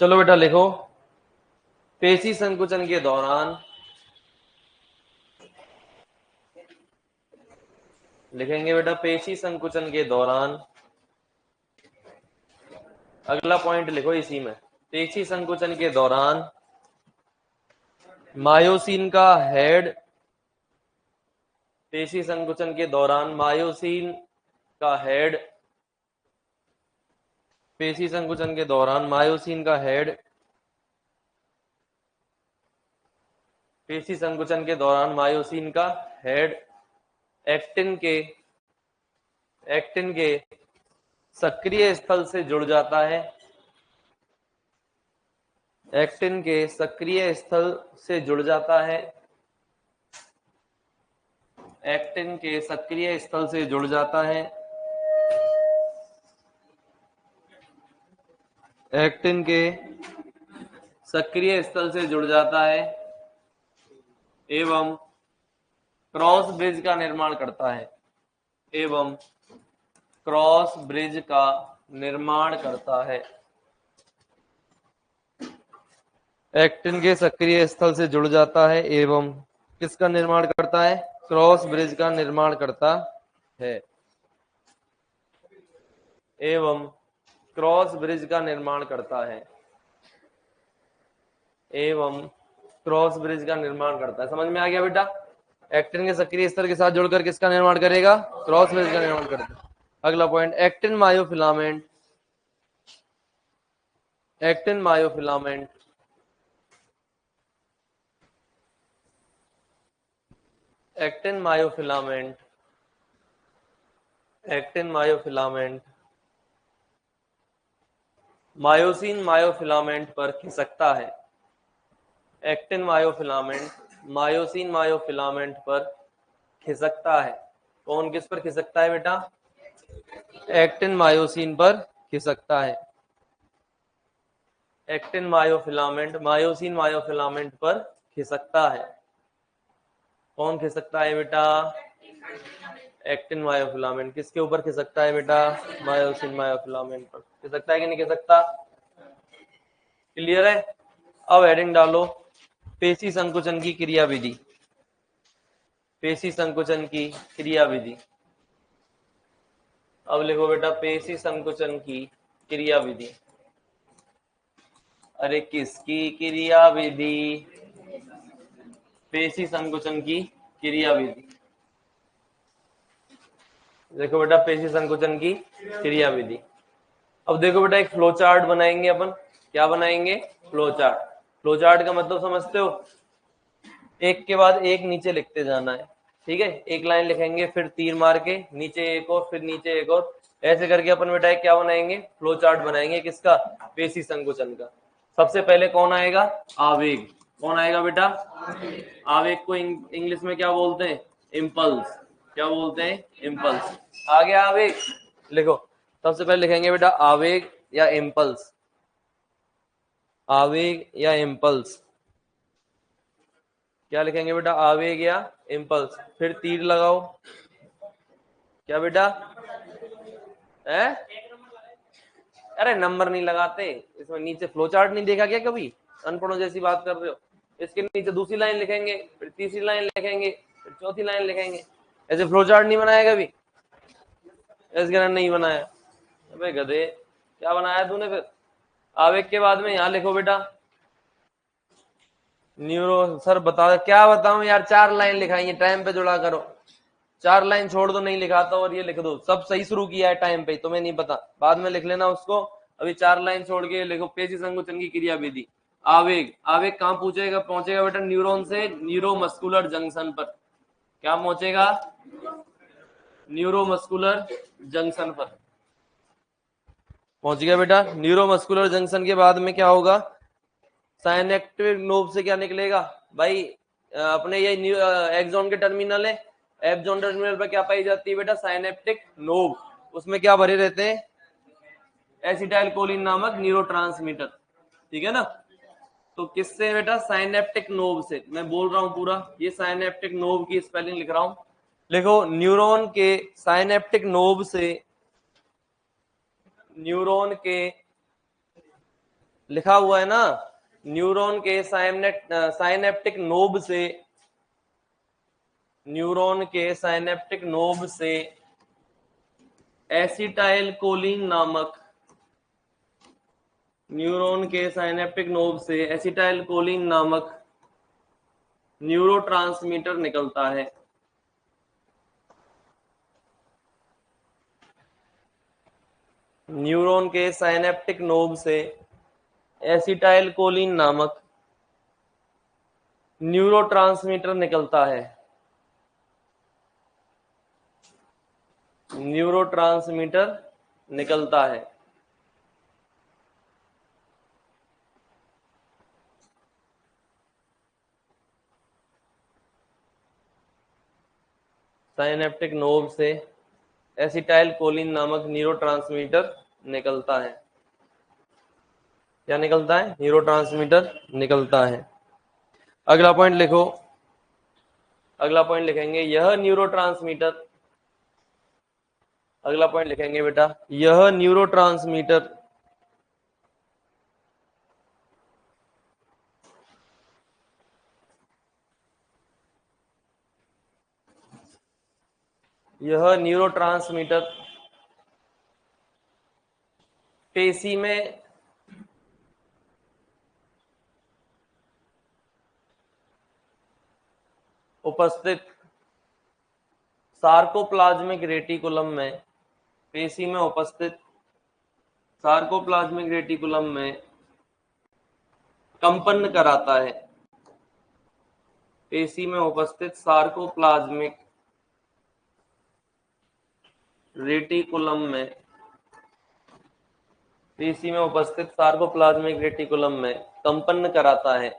चलो बेटा लिखो, पेशी संकुचन के दौरान लिखेंगे बेटा, पेशी संकुचन के दौरान, अगला पॉइंट लिखो इसी में, पेशी संकुचन के दौरान मायोसिन का हेड, पेशी संकुचन के दौरान मायोसिन का हेड, पेशी संकुचन के दौरान मायोसिन का हेड, पेशी संकुचन के दौरान मायोसिन का हेड एक्टिन के सक्रिय स्थल से जुड़ जाता है, एक्टिन के सक्रिय स्थल से जुड़ जाता है, एक्टिन के सक्रिय स्थल से जुड़ जाता है, एक्टिन के सक्रिय स्थल से जुड़ जाता है एवं क्रॉस ब्रिज का निर्माण करता है, एवं क्रॉस ब्रिज का निर्माण करता है। एक्टिन के सक्रिय स्थल से जुड़ जाता है एवं किसका निर्माण करता है? क्रॉस ब्रिज का निर्माण करता है, एवं क्रॉस ब्रिज का निर्माण करता है, एवं क्रॉस ब्रिज का निर्माण करता है। समझ में आ गया बेटा? एक्टिन के सक्रिय स्तर के साथ जुड़कर किसका निर्माण करेगा? क्रॉस ब्रिज का निर्माण करता है। अगला point, actin myofilament, actin myofilament, actin myofilament, actin myofilament myosin myofilament पर खिसकता है, एक्टिन मायोफिलामेंट मायोसिन मायोफिलामेंट पर खिसकता है। कौन किस पर खिसकता है बेटा? एक्टिन मायोसिन पर खिसकता है, एक्टिन मायोफिलामेंट मायोसिन मायोफिलामेंट पर खिसकता है। कौन खिसकता है बेटा? एक्टिन मायोफिलामेंट किसके ऊपर खिसकता है बेटा? मायोसिन मायोफिलामेंट पर खिसकता है कि नहीं खिसकता? क्लियर है? अब हेडिंग डालो, पेशी संकुचन की क्रियाविधि, पेशी संकुचन की क्रियाविधि। अब लिखो बेटा, पेशी संकुचन की क्रियाविधि। अरे किसकी क्रियाविधि? पेशी संकुचन की क्रियाविधि। देखो बेटा, पेशी संकुचन की क्रियाविधि। अब देखो बेटा, एक फ्लो चार्ट बनाएंगे अपन। क्या बनाएंगे? Flow chart. फ्लो चार्ट का मतलब समझते हो? एक के बाद एक नीचे लिखते जाना है, ठीक है? एक लाइन लिखेंगे, फिर तीर मार के नीचे एक और, फिर नीचे एक और, ऐसे करके अपन बेटा क्या बनाएंगे? फ्लो चार्ट बनाएंगे। किसका? पेशी संकुचन का। सबसे पहले कौन आएगा? आवेग। कौन आएगा बेटा? आवेग को इंग्लिश में क्या बोलते हैं? इम्पल्स। क्या बोलते हैं? इम्पल्स। आ गया आवेग? लिखो, सबसे पहले लिखेंगे बेटा आवेग या इम्पल्स, आवेग या इम्पल्स। क्या लिखेंगे बेटा? आवेग या इम्पल्स। फिर तीर लगाओ। क्या बेटा? है? अरे नंबर नहीं लगाते इसमें, नीचे फ्लो चार्ट नहीं देखा क्या कभी? अनपढ़ों जैसी बात कर रहे हो। इसके नीचे दूसरी लाइन लिखेंगे, फिर तीसरी लाइन लिखेंगे, फिर चौथी लाइन लिखेंगे। ऐसे फ्लो चार्ट नहीं बनाया कभी? ऐसे नहीं बनाया? अबे गधे, क्या बनाया तूने फिर? आवेग के बाद में यहाँ लिखो बेटा न्यूरो। सर बता, क्या बताऊं यार, 4 लाइन लिखाई है, टाइम पे जुड़ा करो। 4 लाइन छोड़ दो, नहीं लिखाता, और ये लिख दो। सब सही शुरू किया है टाइम पे, तुम्हें नहीं पता, बाद में लिख लेना उसको। अभी 4 लाइन छोड़ के लिखो, पेशी संकुचन की क्रियाविधि। आवेग, आवेग कहाँ पूछेगा? पहुंचेगा बेटा न्यूरॉन से न्यूरोमस्कुलर जंक्शन पर। क्या पहुंचेगा? न्यूरोमस्कुलर जंक्शन पर पहुंच गया बेटा। न्यूरोमस्कुलर जंक्शन के बाद में क्या होगा? साइनेप्टिक नोब से क्या निकलेगा भाई? अपने ये एक्सॉन के टर्मिनल है, एक्सॉन टर्मिनल पर क्या पाई जाती है बेटा? Synaptic knob. उसमें क्या भरे रहते हैं? एसिटाइल कोलिन नामक न्यूरोट्रांसमीटर, ठीक है ना? तो किससे बेटा? साइनेप्टिक नोब से। मैं बोल रहा हूं पूरा, ये साइनेप्टिक नोब की स्पेलिंग लिख रहा हूं। लिखो, न्यूरॉन के साइनेप्टिक नोब से, न्यूरॉन के लिखा हुआ है ना, न्यूरॉन के साइनेप्टिक नोब से, न्यूरॉन के साइनेप्टिक नोब से एसिटाइल कोलिन नामक, न्यूरॉन के साइनेप्टिक नोब से एसिटाइल कोलिन नामक न्यूरोट्रांसमीटर निकलता है। न्यूरॉन के साइनेप्टिक नोब से एसिटाइल कोलिन नामक न्यूरोट्रांसमीटर निकलता है। न्यूरोट्रांसमीटर निकलता है। साइनेप्टिक नोब से एसिटाइल कोलिन नामक न्यूरोट्रांसमीटर निकलता है। क्या निकलता है? न्यूरोट्रांसमीटर निकलता है। अगला पॉइंट लिखो, अगला पॉइंट लिखेंगे यह न्यूरोट्रांसमीटर, अगला पॉइंट लिखेंगे बेटा यह न्यूरोट्रांसमीटर यह न्यूरोट्रांसमीटर पेशी में उपस्थित सार्कोप्लाज्मिक रेटिकुलम में, पेशी में उपस्थित सार्कोप्लाज्मिक रेटिकुलम में कंपन कराता है। पेशी में उपस्थित सार्कोप्लाज्मिक रेटिकुलम में, पेशी में उपस्थित सार्कोप्लाज्मिक रेटिकुलम में कंपन कराता है।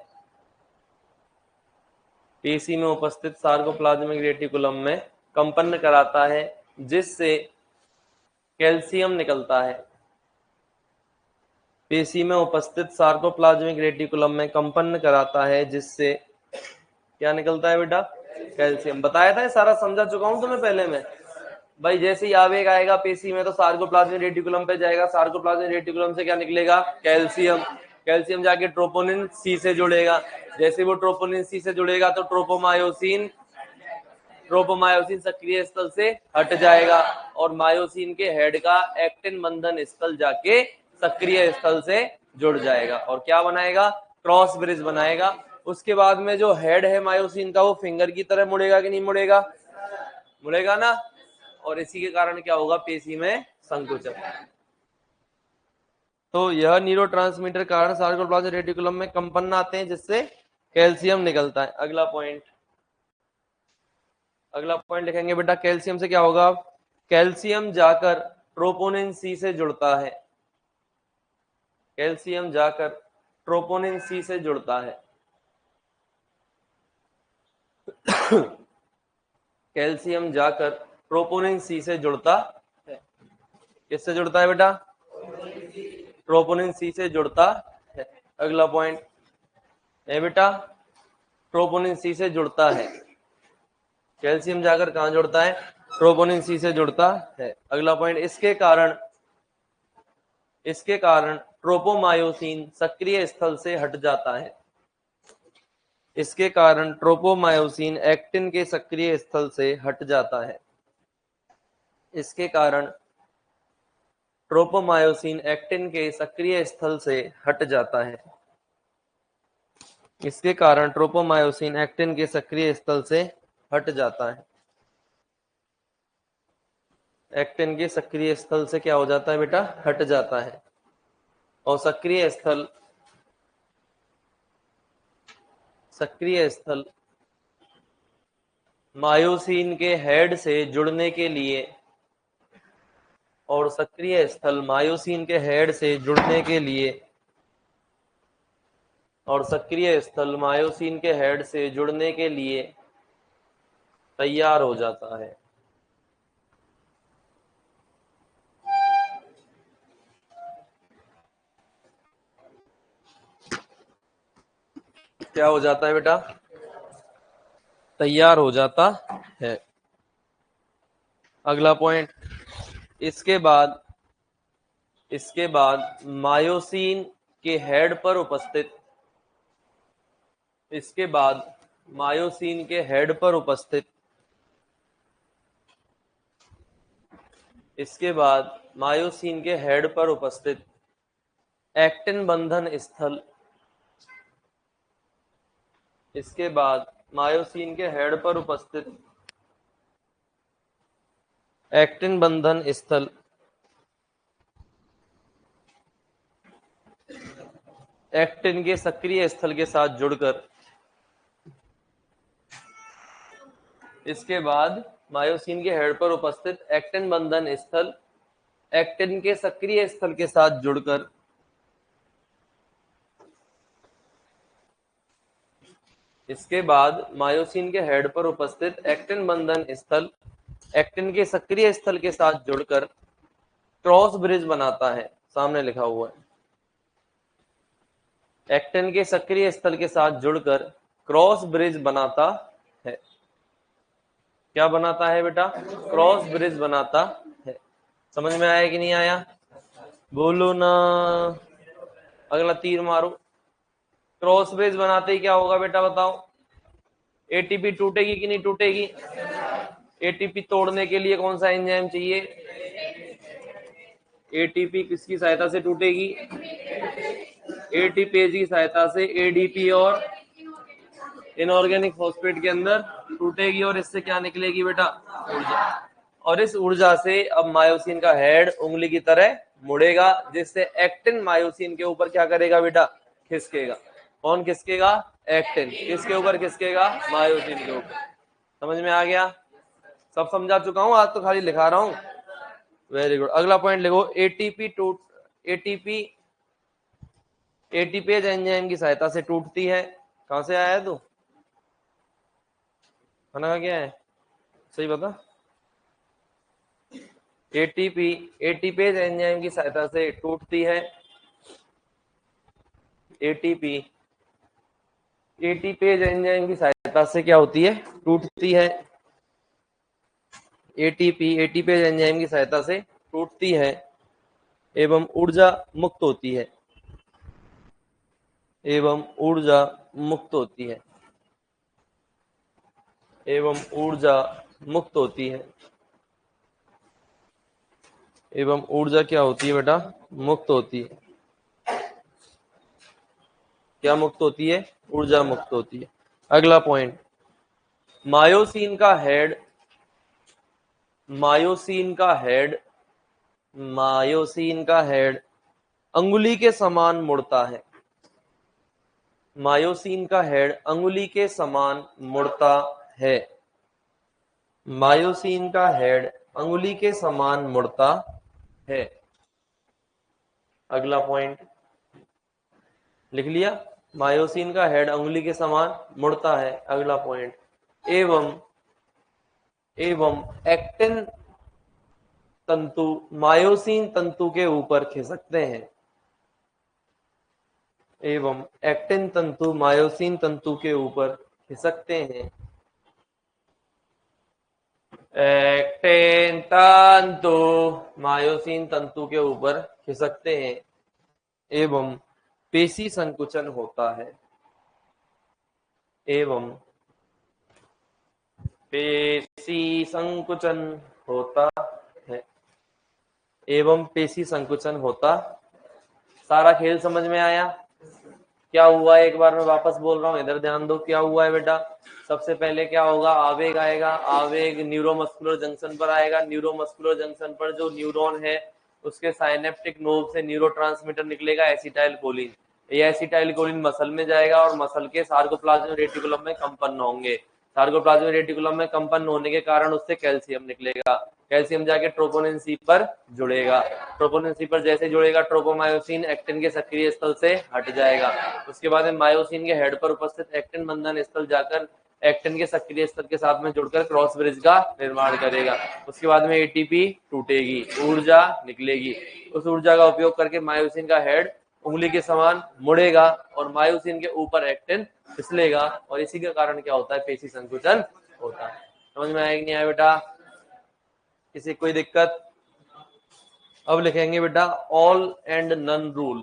पेशी में उपस्थित सार्कोप्लाज्मिक रेटिकुलम में कंपन कराता है, जिससे कैल्शियम निकलता है। पेशी में उपस्थित सार्कोप्लाज्मिक रेटिकुलम में कंपन कराता है, जिससे क्या निकलता है बेटा? कैल्शियम। बताया था, सारा समझा चुका हूं तुम्हें पहले में। भाई जैसे ही आवेग आएगा पेशी में तो सार्कोप्लाज्मिक रेटिकुलम पे जाएगा, सार्कोप्लाज्मिक रेटिकुलम से क्या निकलेगा? कैल्शियम। कैल्शियम जाके ट्रोपोनिन सी से जुड़ेगा, जैसे वो ट्रोपोनिन सी से जुड़ेगा तो ट्रोपोमायोसिन सक्रिय स्थल से हट जाएगा और मायोसिन के हेड का एक्टिन बंधन स्थल जाके सक्रिय स्थल से जुड़ जाएगा और क्या बनाएगा? क्रॉस ब्रिज बनाएगा। उसके बाद में जो हेड है मायोसिन का वो फिंगर की तरह मुड़ेगा कि नहीं मुड़ेगा? मुड़ेगा ना। और इसी के कारण क्या होगा? पेशी में संकुचन। तो यह न्यूरोट्रांसमीटर कारण सार्कोप्लाज्मिक रेटिकुलम में कंपन आते हैं, जिससे कैल्शियम निकलता है। अगला पॉइंट, अगला पॉइंट लिखेंगे बेटा कैल्शियम से क्या होगा? कैल्शियम जाकर ट्रोपोनिन सी से जुड़ता है। कैल्शियम जाकर ट्रोपोनिन सी से जुड़ता है। कैल्शियम जाकर ट्रोपोनिन सी से जुड़ता है। किससे जुड़ता है बेटा? ट्रोपोनिन सी से जुड़ता है। अगला पॉइंट है बेटा ट्रोपोनिन सी से जुड़ता है। कैल्शियम जाकर कहां जुड़ता है? ट्रोपोनिन सी से जुड़ता है। अगला पॉइंट, इसके कारण ट्रोपोमायोसिन सक्रिय स्थल से हट जाता है। इसके कारण ट्रोपोमायोसिन एक्टिन के सक्रिय स्थल से हट जाता है। इसके कारण ट्रोपोमायोसिन एक्टिन के सक्रिय स्थल से हट जाता है। इसके कारण ट्रोपोमायोसिन एक्टिन के सक्रिय स्थल से हट जाता है। एक्टिन के सक्रिय स्थल से क्या हो जाता है बेटा? हट जाता है। और सक्रिय स्थल मायोसिन के हेड से जुड़ने के लिए, और सक्रिय स्थल मायोसिन के हेड से जुड़ने के लिए, और सक्रिय स्थल मायोसिन के हेड से जुड़ने के लिए तैयार हो जाता है। क्या हो जाता है बेटा? तैयार हो जाता है। अगला पॉइंट, इसके बाद मायोसिन के हेड पर उपस्थित, इसके बाद मायोसिन के हेड पर उपस्थित, इसके बाद मायोसिन के हेड पर उपस्थित एक्टिन बंधन स्थल, इसके बाद मायोसिन के हेड पर उपस्थित एक्टिन बंधन स्थल, एक्टिन के सक्रिय स्थल के साथ जुड़कर, इसके बाद मायोसिन के हेड पर उपस्थित एक्टिन बंधन स्थल एक्टिन के सक्रिय स्थल के साथ जुड़कर, इसके बाद मायोसिन के हेड पर उपस्थित एक्टिन बंधन स्थल एक्टिन के सक्रिय स्थल के साथ जुड़कर क्रॉस ब्रिज बनाता है। सामने लिखा हुआ है, एक्टिन के सक्रिय स्थल के साथ जुड़कर क्रॉस ब्रिज बनाता है। क्या बनाता है बेटा? क्रॉस ब्रिज बनाता है। समझ में आया कि नहीं आया? बोलो ना। अगला तीर मारो। क्रॉस ब्रिज बनाते ही क्या होगा बेटा बताओ? एटीपी टूटेगी कि नहीं टूटेगी? एटीपी तोड़ने के लिए कौन सा एंजाइम चाहिए? एटीपी किसकी सहायता से टूटेगी? एटीपेज की सहायता से एडीपी और इनऑर्गेनिक फॉस्फेट के अंदर टूटेगी और इससे क्या निकलेगी बेटा? ऊर्जा। और इस ऊर्जा से अब मायोसिन का हेड उंगली की तरह मुड़ेगा, जिससे एक्टिन मायोसिन के ऊपर क्या करेगा बेटा? खिसकेगा। कौन खिसकेगा? एक्टिन। किसके ऊपर खिसकेगा? मायोसिन के ऊपर। समझ में आ गया? सब समझा चुका हूं, आज तो खाली लिखा रहा हूं। Very good. अगला पॉइंट लिखो, एटीपी एटीपेज एंजाइम की सहायता से टूटती है। कहां से आया तू? खाना खा क्या है? सही बता। एटीपी एटीपेज एंजाइम की सहायता से टूटती है। एटीपी एटीपेज एंजाइम की सहायता से क्या होती है? टूटती है। एटीपी एटीपेज एंजाइम की सहायता से टूटती है एवं ऊर्जा मुक्त होती है। एवं ऊर्जा मुक्त होती है। एवं ऊर्जा मुक्त होती है। एवं ऊर्जा क्या होती है बेटा? मुक्त होती है। क्या मुक्त होती है? ऊर्जा मुक्त होती है। अगला पॉइंट, मायोसिन का हेड मायोसिन का हेड मायोसिन का हेड अंगुली के समान मुड़ता है। मायोसिन का हेड अंगुली के समान मुड़ता है। मायोसिन का हेड अंगुली के समान मुड़ता है। अगला पॉइंट लिख लिया, मायोसिन का हेड अंगुली के समान मुड़ता है। अगला पॉइंट, एवं एक्टिन तंतु मायोसिन तंतु के ऊपर खिसकते हैं। एवं एक्टिन तंतु मायोसिन तंतु के ऊपर खिसकते हैं। एक्टिन तंतु मायोसिन तंतु के ऊपर खिसकते हैं एवं पेशी संकुचन होता है। एवं पेशी संकुचन होता है। एवं पेशी संकुचन होता। सारा खेल समझ में आया? क्या हुआ है एक बार मैं वापस बोल रहा हूं, इधर ध्यान दो। क्या हुआ है बेटा? सबसे पहले क्या होगा? आवेग आएगा। आवेग न्यूरोमस्कुलर जंक्शन पर आएगा। न्यूरोमस्कुलर जंक्शन पर जो न्यूरॉन है उसके साइनेप्टिक नोड से न्यूरोट्रांसमीटर निकलेगा एसिटाइल कोलिन। ये एसिटाइल कोलिन मसल में जाएगा और मसल के सार्कोप्लाज्मिक रेटिकुलम में कंपन होंगे। सार्कोप्लाज्मिक रेटिकुलम में कंपन होने के कारण उससे कैल्शियम निकलेगा। कैल्शियम जाके ट्रोपोनिन सी पर जुड़ेगा। ट्रोपोनिन सी पर जैसे जुड़ेगा ट्रोपोमायोसिन एक्टिन के सक्रिय स्थल से हट जाएगा। उसके बाद में मायोसिन के हेड पर उपस्थित एक्टिन बंधन स्थल जाकर एक्टिन के सक्रिय स्थल के साथ में जुड़कर क्रॉस ब्रिज का निर्माण करेगा। उसके बाद में एटीपी टूटेगी, ऊर्जा निकलेगी। उस ऊर्जा का उपयोग करके मायोसिन का हेड उंगली के समान मुड़ेगा और मायोसिन के ऊपर एक्टिन फिसलेगा और इसी के कारण क्या होता है? पेशी संकुचन होता है। समझ में आया कि नहीं आया बेटा? किसी कोई दिक्कत? अब लिखेंगे बेटा all and none rule.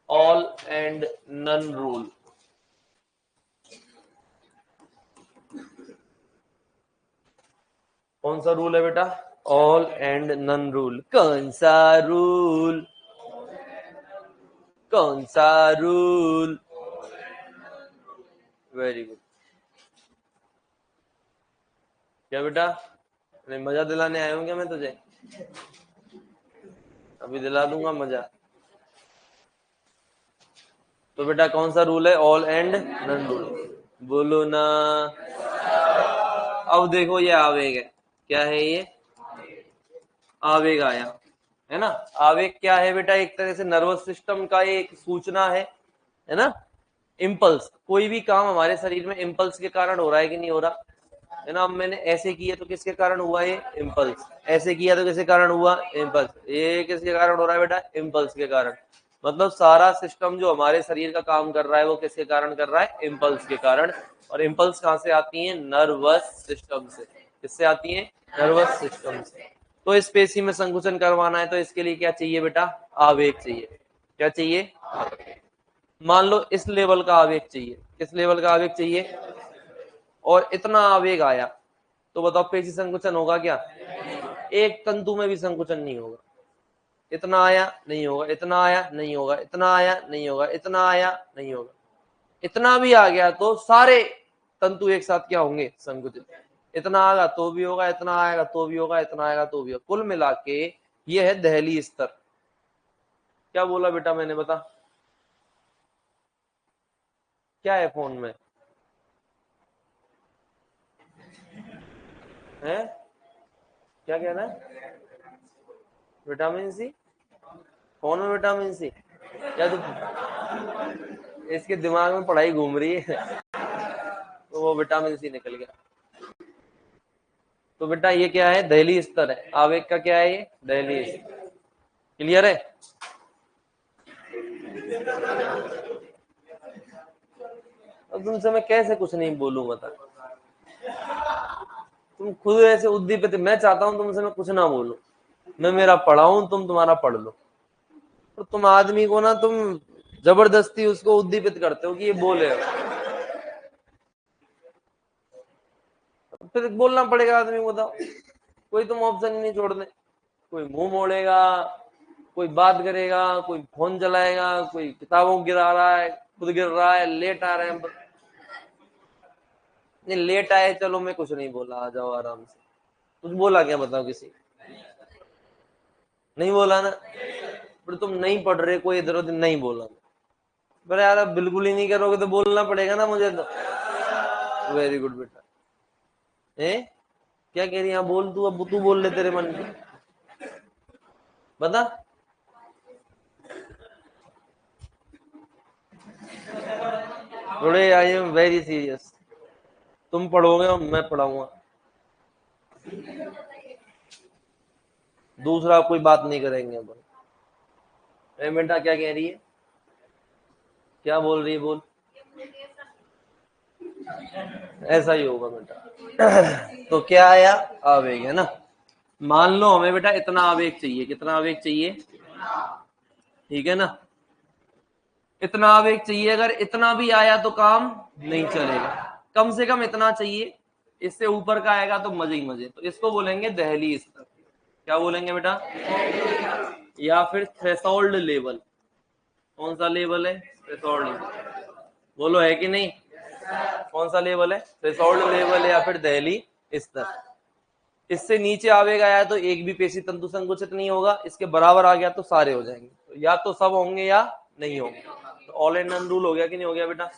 All and none rule. कौन सा रूल है बेटा? All and none rule. कौन सा रूल? कौन सा रूल? Very good. क्या बेटा, नहीं मजा दिलाने आया हूँ क्या मैं तुझे? अभी दिला दूंगा मजा। तो बेटा कौन सा रूल है? All and none rule. बोलो ना। अब देखो ये आवेग है। क्या है ये? आवेग आया है ना। आवेग क्या है बेटा? एक तरह से नर्वस सिस्टम का एक सूचना है ना। इम्पल्स, कोई भी काम हमारे शरीर में इम्पल्स के कारण हो रहा है कि नहीं हो रहा है ना। अब मैंने ऐसे किया तो किसके कारण हुआ? ये इम्पल्स। ऐसे किया तो किसके कारण हुआ? इम्पल्स। ये किसके कारण हो रहा है बेटा? इम्पल्स के कारण। मतलब सारा सिस्टम जो हमारे शरीर का काम कर रहा है वो किसके कारण कर रहा है? इम्पल्स के कारण। और इम्पल्स कहाँ से आती है? नर्वस सिस्टम से। किससे आती है? नर्वस सिस्टम से। तो इस पेशी में संकुचन करवाना है तो इसके लिए क्या चाहिए बेटा? आवेग चाहिए। क्या चाहिए? मान लो इस लेवल का आवेग चाहिए। किस लेवल का आवेग चाहिए? और इतना आवेग आया तो बताओ पेशी संकुचन होगा क्या? एक तंतु में भी संकुचन नहीं होगा। इतना आया नहीं होगा, इतना आया नहीं होगा, इतना आया नहीं होगा, इतना आया नहीं होगा। इतना भी आ गया तो सारे तंतु एक साथ क्या होंगे? संकुचित। इतना आएगा तो भी होगा, इतना आएगा तो भी होगा, इतना आएगा तो भी होगा। कुल मिला के ये है दहली स्तर। क्या बोला बेटा मैंने? बता क्या है फोन में? है क्या कहना है? Vitamin C? फोन में विटामिन सी? क्या तो इसके दिमाग में पढ़ाई घूम रही है तो वो विटामिन सी निकल गया। तो बेटा ये क्या है? दहली स्तर है। आवेग का क्या है? ये दहली स्तर। क्लियर है? अब तुमसे मैं कैसे कुछ नहीं बोलूं बता। तुम खुद ऐसे उद्दीपित। मैं चाहता हूं तुमसे मैं कुछ ना बोलूं। मैं मेरा पढ़ाऊं, तुम तुम्हारा पढ़ लो। तो तुम आदमी को ना तुम जबरदस्ती उसको उद्दीपित करते हो कि ये बोले। फिर बोलना पड़ेगा आदमी को। बताओ, कोई तुम ऑप्शन ही नहीं छोड़ दे। कोई मुंह मोड़ेगा, कोई बात करेगा, कोई फोन चलाएगा, कोई किताबों गिरा रहा है, खुद गिर रहा है, लेट आ रहे हैं। नहीं लेट आए चलो मैं कुछ नहीं बोला, आ जाओ आराम से। कुछ बोला क्या बताओ? किसी नहीं बोला ना। पर तुम नहीं पढ़ रहे, कोई इधर उधर नहीं बोला। पर यार अब बिल्कुल ही नहीं करोगे तो बोलना पड़ेगा ना मुझे तो। वेरी गुड बेटा। ए क्या कह रही है? बोल तू, अब तू बोल ले तेरे मन की। बता। थोड़े आई एम वेरी सीरियस। तुम पढ़ोगे और मैं पढ़ाऊंगा। दूसरा कोई बात नहीं करेंगे अपन। बेटा क्या कह रही है? क्या बोल रही है? बोल। ऐसा ही होगा बेटा। तो क्या आया? आवेग है ना। मान लो हमें बेटा इतना आवेग चाहिए। कितना आवेग चाहिए? ठीक है ना। इतना आवेग चाहिए। अगर इतना भी आया तो काम नहीं चलेगा। कम से कम इतना चाहिए। इससे ऊपर का आएगा तो मजे ही मजे। तो इसको बोलेंगे दहली स्तर। क्या बोलेंगे बेटा? या फिर थ्रेशोल्ड लेवल। कौन सा लेवल है? Threshold level. बोलो है कि नहीं? कौन सा लेवल है? थ्रेशोल्ड लेवल है या फिर दहली स्तर। इससे नीचे आवेग आया तो एक भी पेशी तंतु संकुचित नहीं होगा। इसके बराबर आ गया तो सारे हो जाएंगे। तो या तो सब होंगे या नहीं होंगे। तो ऑल एंड नन रूल हो गया कि नहीं हो गया बेटा?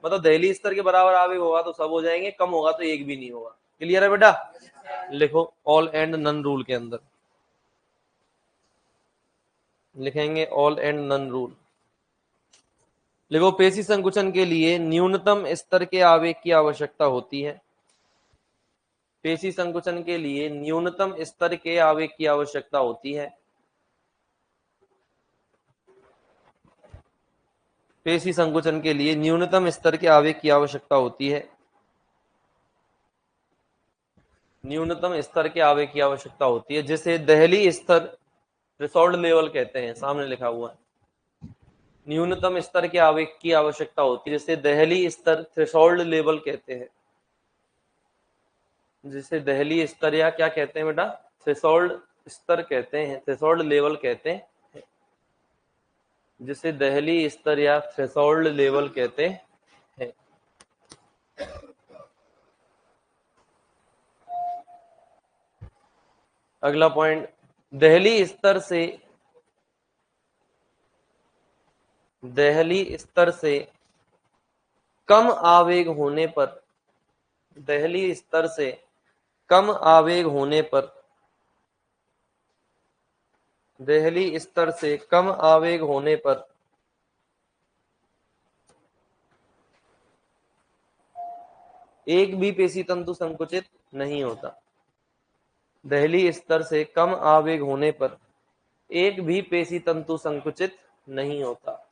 मतलब दहली स्तर के बराबर आवेग होगा तो सब हो जाएंगे, कम होगा तो एक भी नहीं होगा। क्लियर है बेटा? लिखो ऑल एंड नन रूल के अंदर लिखेंगे ऑल एंड नन रूल। लिखो पेशी संकुचन के लिए न्यूनतम स्तर के आवेग की आवश्यकता होती है। पेशी संकुचन के लिए न्यूनतम स्तर के आवेग की आवश्यकता होती है। पेशी संकुचन के लिए न्यूनतम स्तर के आवेग की आवश्यकता होती है। न्यूनतम स्तर के आवेग की आवश्यकता होती है जिसे दहली स्तर थ्रेशोल्ड लेवल कहते हैं। सामने लिखा हुआ है। न्यूनतम स्तर के आवेग की आवश्यकता होती है, जिसे दहली स्तर थ्रेशोल्ड लेवल कहते हैं, जिसे दहली स्तर या क्या कहते हैं बेटा, थ्रेशोल्ड स्तर कहते हैं, थ्रेशोल्ड लेवल कहते हैं, जिसे दहली स्तर या थ्रेशोल्ड लेवल कहते हैं। अगला पॉइंट, दहली स्तर से कम आवेग होने पर, दहली स्तर से कम आवेग होने पर, दहली स्तर से कम आवेग होने पर एक भी पेशी तंतु संकुचित नहीं होता। दहली स्तर से कम आवेग होने पर एक भी पेशी तंतु संकुचित नहीं होता।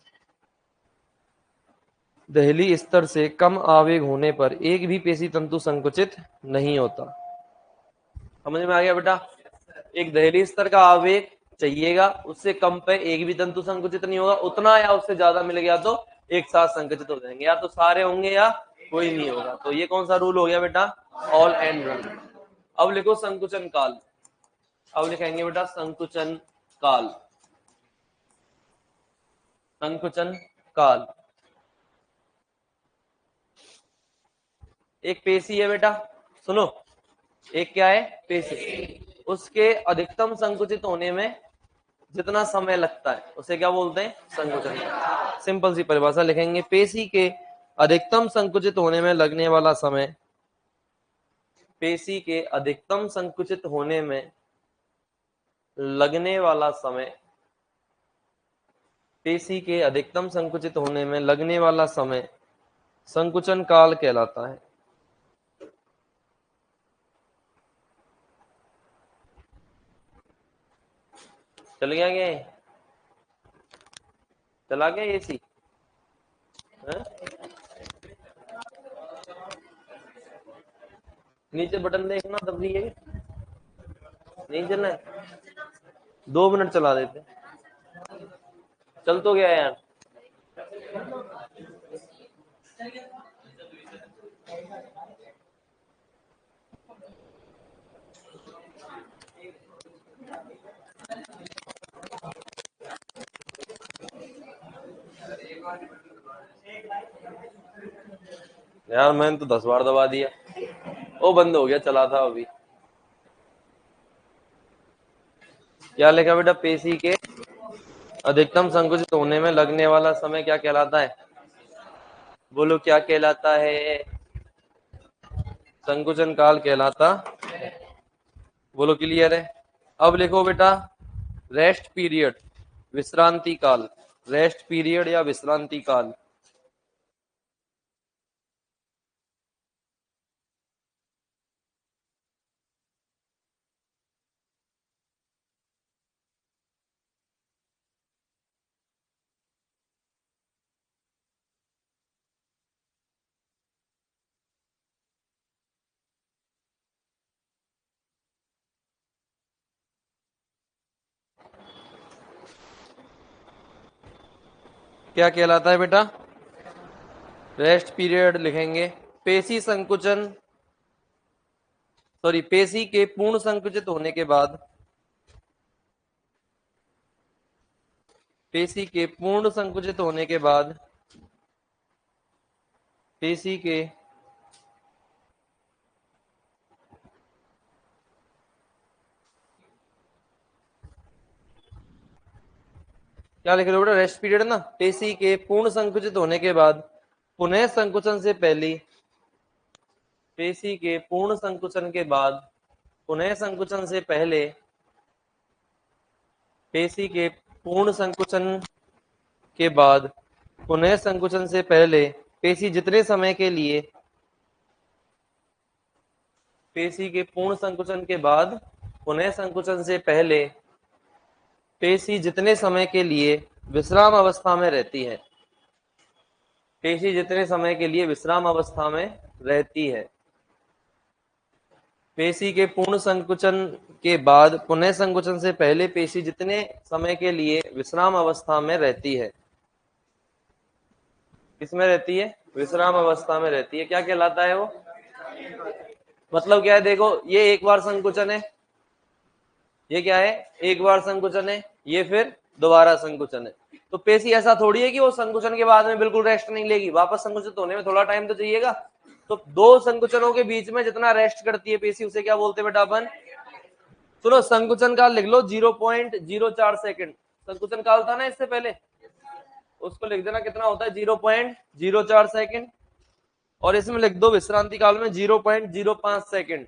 दहली स्तर से कम आवेग होने पर एक भी पेशी तंतु संकुचित नहीं होता। समझ में आ गया बेटा? एक दहली स्तर का आवेग चाहिएगा, उससे कम पे एक भी तंतु संकुचित नहीं होगा, उतना या उससे ज्यादा मिल गया तो एक साथ संकुचित हो जाएंगे, या तो सारे होंगे या कोई नहीं होगा। तो ये कौन सा रूल हो गया बेटा? All and run. अब लिखो संकुचन काल। अब लिखेंगे बेटा संकुचन काल। संकुचन काल, एक पेशी है बेटा, सुनो, एक क्या है? पेशी। उसके अधिकतम संकुचित होने में जितना समय लगता है उसे क्या बोलते हैं? संकुचन। सिंपल सी परिभाषा लिखेंगे, पेशी के अधिकतम संकुचित होने में लगने वाला समय, पेशी के अधिकतम संकुचित होने में लगने वाला समय, पेशी के अधिकतम संकुचित होने में लगने वाला समय संकुचन काल कहलाता है। चल गया क्या? चला गया एसी? नीचे बटन देखना दबी है, नहीं चलना है? 2 मिनट चला देते, चल तो गया यार। यार मैंने तो 10 बार दबा दिया, वो बंद हो गया, चला था अभी। क्या लिखा बेटा? पेशी के अधिकतम संकुचित होने में लगने वाला समय क्या कहलाता है? बोलो क्या कहलाता है? संकुचन काल कहलाता। बोलो क्लियर है? अब लिखो बेटा रेस्ट पीरियड, विश्रांति काल। रेस्ट पीरियड या विश्रांति काल। क्या कहलाता है बेटा? रेस्ट पीरियड लिखेंगे। पेशी संकुचन, सॉरी, पेशी के पूर्ण संकुचित होने के बाद, पेशी के पूर्ण संकुचित होने के बाद, पेशी के क्या लिख रहे हो बेटा? रेस्ट पीरियड ना, पेशी के पूर्ण संकुचित होने के बाद पुनः संकुचन से पहले, पेशी के पूर्ण संकुचन के बाद पुनः संकुचन से पहले, पेशी के पूर्ण संकुचन के बाद पुनः संकुचन से पहले पेशी जितने समय के लिए, पेशी के पूर्ण संकुचन के बाद पुनः संकुचन से पहले पेशी जितने समय के लिए विश्राम अवस्था में रहती है, पेशी जितने समय के लिए विश्राम अवस्था में रहती है, पेशी के पूर्ण संकुचन के बाद पुनः संकुचन से पहले पेशी जितने समय के लिए विश्राम अवस्था में रहती है, किसमें रहती है? विश्राम अवस्था में रहती है। क्या कहलाता है वो? मतलब क्या है, देखो ये एक बार संकुचन है, ये क्या है? एक बार संकुचन है, ये फिर दोबारा संकुचन है। तो पेशी ऐसा थोड़ी है कि वो संकुचन के बाद में बिल्कुल रेस्ट नहीं लेगी, वापस संकुचित होने में थोड़ा टाइम तो चाहिएगा। तो दो संकुचनों के बीच में जितना रेस्ट करती है पेशी उसे क्या बोलते हैं बेटा अपन? सुनो, संकुचन काल लिख लो 0.04 सेकंड। संकुचन काल था ना इससे पहले, उसको लिख देना कितना होता है? 0.04 सेकंड। और इसमें लिख दो विश्रांति काल में 0.05 सेकंड।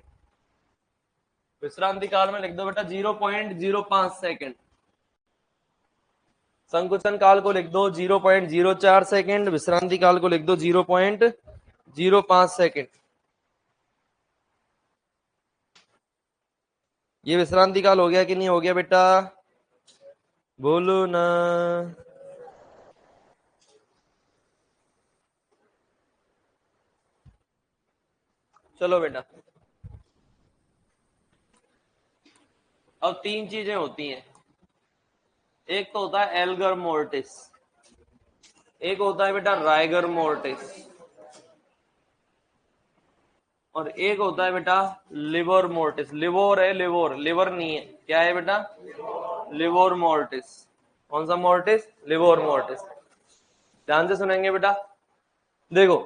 विश्रांति काल में लिख दो बेटा 0.05 सेकंड। संकुचन काल को लिख दो 0.04 सेकंड, विश्रांति काल को लिख दो 0.05 सेकंड। ये विश्रांति काल हो गया कि नहीं हो गया बेटा? बोलो ना। चलो बेटा, अब तीन चीजें होती हैं। एक तो होता है एल्गर मोर्टिस, एक होता है बेटा राइगर मोर्टिस, और एक होता है बेटा लिवर मोर्टिस। लिवर है, लिवर, लिवर नहीं है। क्या है बेटा? Liver mortis. कौन सा मोर्टिस? Liver mortis. ध्यान से सुनेंगे बेटा। देखो,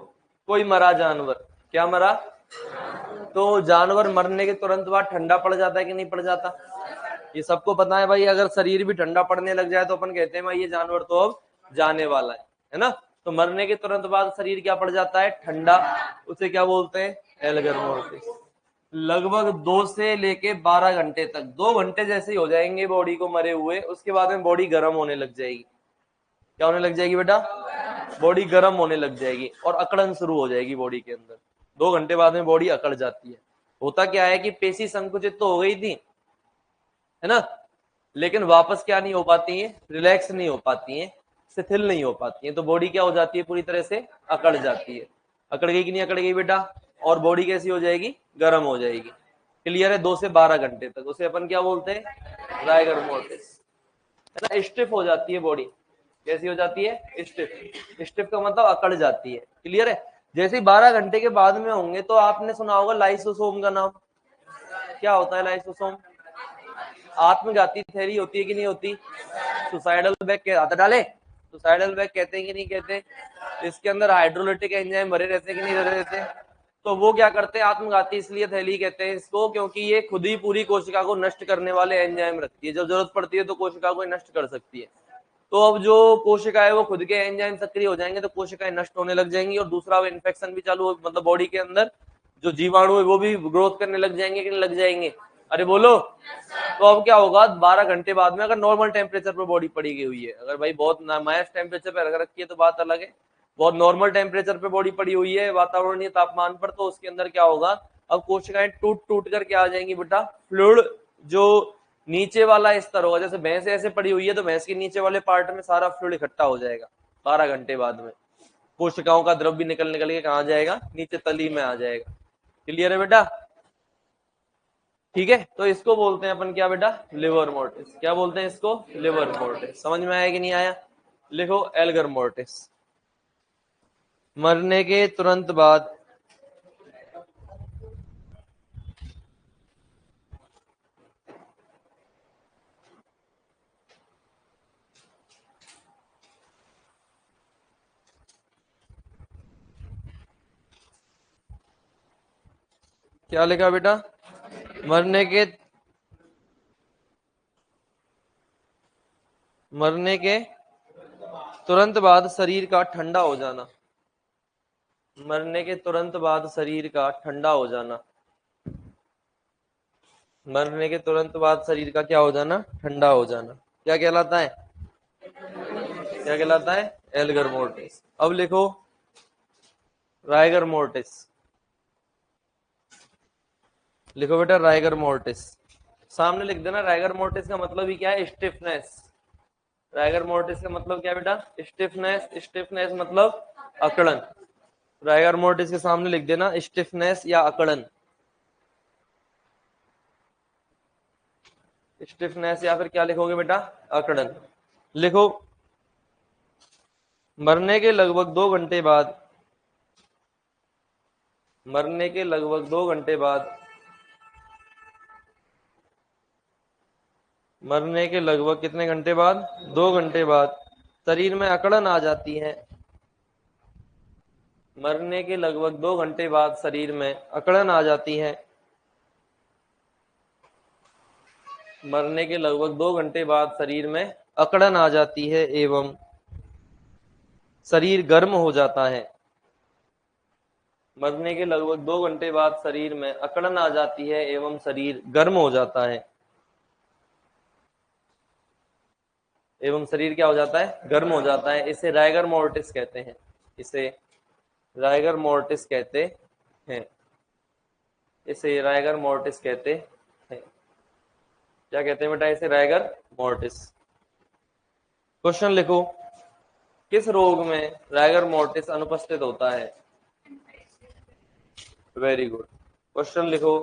कोई मरा जानवर, क्या मरा? तो जानवर मरने के तुरंत बाद ठंडा पड़ जाता है कि नहीं पड़ जाता? ये सबको पता है भाई। अगर शरीर भी ठंडा पड़ने लग जाए तो अपन कहते हैं भाई ये जानवर तो अब जाने वाला है ना? तो मरने के तुरंत बाद शरीर क्या पड़ जाता है? ठंडा। उसे क्या बोलते हैं? Elgar mortis. लगभग 2 से लेके 12 घंटे तक, 2 घंटे जैसे ही हो जाएंगे बॉडी को मरे हुए, उसके बाद में बॉडी गर्म होने लग जाएगी। क्या होने लग जाएगी बेटा? बॉडी गर्म होने लग जाएगी और अकड़न शुरू हो जाएगी बॉडी के अंदर। 2 घंटे बाद में बॉडी अकड़ जाती है। होता क्या है कि पेशी संकुचित तो हो गई थी, है ना, लेकिन वापस क्या नहीं हो पाती है? रिलैक्स नहीं हो पाती है, शिथिल नहीं हो पाती है। तो बॉडी क्या हो जाती है? पूरी तरह से अकड़ जाती है। अकड़ गई कि नहीं अकड़ गई बेटा? और बॉडी कैसी हो जाएगी? गर्म हो जाएगी। क्लियर है? 2 से 12 घंटे तक उसे अपन क्या बोलते हैं? राइगर मोर्टिस, है ना। स्टिफ हो जाती है बॉडी। कैसी हो जाती है? स्टिफ। स्टिफ का मतलब अकड़ जाती है। क्लियर है? जैसे ही 12 घंटे के बाद में होंगे तो आपने सुना होगा लाइसोसोम का नाम। क्या होता है लाइसोसोम? आत्मघाती थैली होती है कि नहीं होती? सुसाइडल बैग के हाथ डाले, सुसाइडल बैग कहते हैं कि नहीं कहते? इसके अंदर हाइड्रोलिटिक एंजाइम भरे रहते हैं कि नहीं भरे रहते? तो वो क्या करते हैं? आत्मघाती इसलिए थैली कहते हैं इसको क्योंकि ये खुद ही पूरी कोशिका को नष्ट करने वाले एंजाइम रखती है। जब जरूरत पड़ती है तो कोशिका को नष्ट कर सकती है। तो अब जो कोशिका है वो खुद के एंजाइम सक्रिय हो जाएंगे तो कोशिकाएं नष्ट होने लग जाएंगी, और दूसरा इन्फेक्शन भी चालू हो, मतलब बॉडी के अंदर जो जीवाणु है वो भी ग्रोथ करने लग जाएंगे कि नहीं लग जाएंगे? अरे बोलो। तो अब क्या होगा? 12 घंटे बाद में, अगर नॉर्मल टेम्परेचर पर बॉडी पड़ी गई हुई है, अगर भाई बहुत माइनस टेम्परेचर पर रख रखी है तो बात अलग है। बहुत नॉर्मल टेम्परेचर पे बॉडी पड़ी हुई है वातावरणीय तापमान पर, तो उसके अंदर क्या होगा? अब कोशिकाएं टूट टूट कर क्या आ जाएंगी बेटा? फ्लूइड जो नीचे वाला स्तर होगा, जैसे भैंस ऐसे पड़ी हुई है तो भैंस के नीचे वाले पार्ट में सारा फ्लूइड इकट्ठा हो जाएगा 12 घंटे बाद में। कोशिकाओं का द्रव भी निकल निकल के कहा जाएगा? नीचे तली में आ जाएगा। क्लियर है बेटा? ठीक है, तो इसको बोलते हैं अपन क्या बेटा? Liver mortis. क्या बोलते हैं इसको? Liver mortis. समझ में आया कि नहीं आया? लिखो एल्गर मोर्टिस। मरने के तुरंत बाद क्या लिखा बेटा? मरने के तुरंत बाद शरीर का ठंडा हो जाना। मरने के तुरंत बाद शरीर का ठंडा हो जाना। मरने के तुरंत बाद शरीर का क्या हो जाना? ठंडा हो जाना। क्या कहलाता है? क्या कहलाता है? Elgar mortis. अब लिखो राइगर मोर्टिस। लिखो बेटा राइगर मोर्टिस। सामने लिख देना। राइगर मोर्टिस का मतलब ही क्या है? स्टिफनेस। राइगर मोर्टिस का मतलब क्या बेटा? स्टिफनेस। स्टिफनेस मतलब अकड़न। राइगर मोर्टिस के सामने लिख देना स्टिफनेस या अकड़न। स्टिफनेस या फिर क्या लिखोगे बेटा? अकड़न। लिखो मरने के लगभग 2 घंटे बाद, मरने के लगभग 2 घंटे बाद, मरने के लगभग कितने घंटे बाद, 2 घंटे बाद शरीर में अकड़न आ जाती है। मरने के लगभग 2 घंटे बाद शरीर में अकड़न आ जाती है। मरने के लगभग 2 घंटे बाद शरीर में अकड़न आ जाती है एवं शरीर गर्म हो जाता है। मरने के लगभग 2 घंटे बाद शरीर में अकड़न आ जाती है एवं शरीर गर्म हो जाता है। एवं शरीर क्या हो जाता है, गर्म हो जाता है। इसे राइगर मोर्टिस कहते हैं। इसे राइगर मोर्टिस कहते हैं। इसे राइगर मोर्टिस कहते हैं। क्या कहते हैं बेटा, इसे राइगर मोर्टिस। क्वेश्चन लिखो, किस रोग में राइगर मोर्टिस अनुपस्थित होता है? Very good. क्वेश्चन लिखो,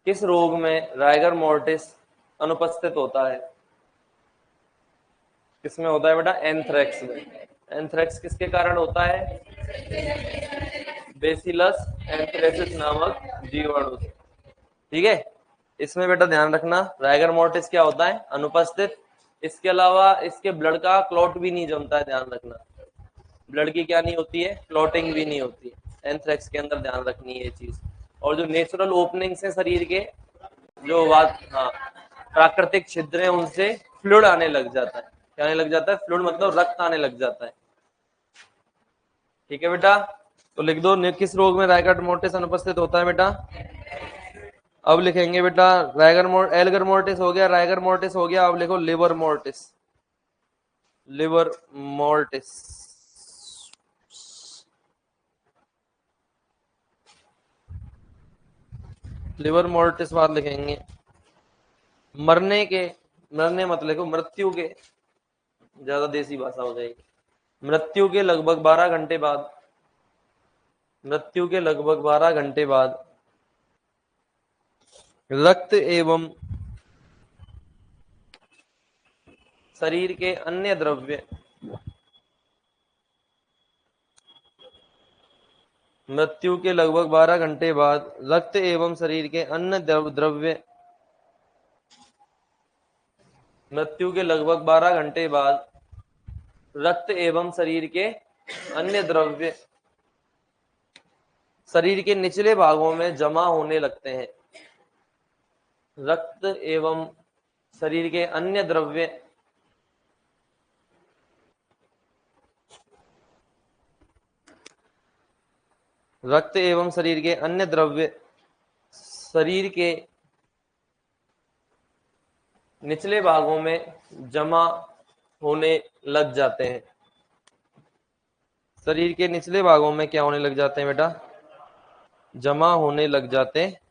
किस रोग में राइगर मोर्टिस अनुपस्थित होता है? किसमें होता है बेटा? एंथ्रेक्स में। एंथ्रेक्स किसके कारण होता है? बेसिलस एंथ्रेसिस नामक जीवाणु से। ठीक है, इसमें बेटा ध्यान रखना, राइगर मोर्टिस क्या होता है? अनुपस्थित। इसके अलावा इसके ब्लड का क्लॉट भी नहीं जमता है, ध्यान रखना। ब्लड की क्या नहीं होती है? क्लॉटिंग भी नहीं होती है एंथ्रेक्स के अंदर, ध्यान रखनी है ये चीज। और जो नेचुरल ओपनिंग्स है शरीर के, जो बात, हाँ, प्राकृतिक छिद्र है, उनसे फ्लूइड आने लग जाता है। क्या आने लग जाता है? फ्लूइड मतलब रक्त आने लग जाता है। ठीक है बेटा, तो लिख दो, किस रोग में राइगर मोर्टिस अनुपस्थित होता है बेटा? अब लिखेंगे बेटा एल्गर मोर्टिस हो गया, राइगर मोर्टिस हो गया। अब लिखो liver mortis. Liver mortis. Liver mortis बाद लिखेंगे। मरने मत लिखो, मृत्यु के, ज्यादा देसी भाषा हो जाएगी। मृत्यु के लगभग 12 घंटे बाद, मृत्यु के लगभग 12 घंटे बाद रक्त एवं शरीर के अन्य द्रव्य, मृत्यु के लगभग 12 घंटे बाद रक्त एवं शरीर के अन्य द्रव्य, मृत्यु के लगभग 12 घंटे बाद रक्त एवं शरीर के अन्य द्रव्य शरीर के निचले भागों में जमा होने लगते हैं। रक्त एवं शरीर के अन्य द्रव्य रक्त एवं शरीर के अन्य द्रव्य शरीर के निचले भागों में जमा होने लग जाते हैं। शरीर के निचले भागों में क्या होने लग जाते हैं बेटा? जमा होने लग जाते हैं।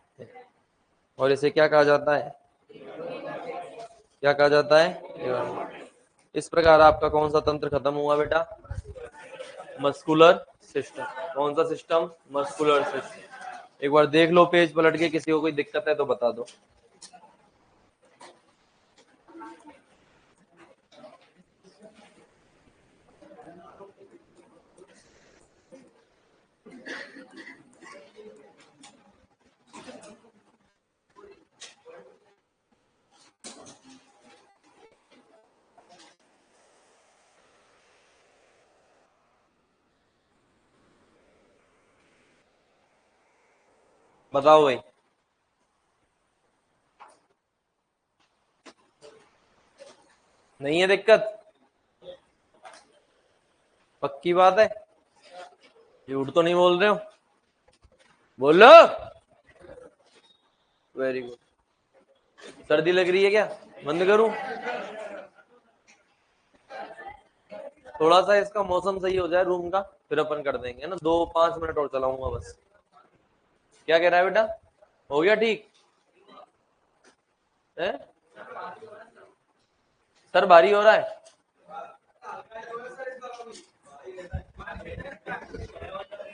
और इसे क्या कहा जाता है? क्या कहा जाता है? इस प्रकार आपका कौन सा तंत्र खत्म हुआ बेटा? Muscular system. कौन सा सिस्टम? Muscular system. एक बार देख लो पेज पलट के, किसी को कोई दिक्कत है तो बता दो। बताओ भाई। नहीं है दिक्कत? पक्की बात है? झूठ तो नहीं बोल रहे हो? बोलो। Very good. सर्दी लग रही है क्या? बंद करूं? थोड़ा सा इसका मौसम सही हो जाए रूम का, फिर अपन कर देंगे ना। 2-5 मिनट और चलाऊंगा बस। क्या कह रहा है बेटा? हो गया ठीक है? सर भारी हो रहा है?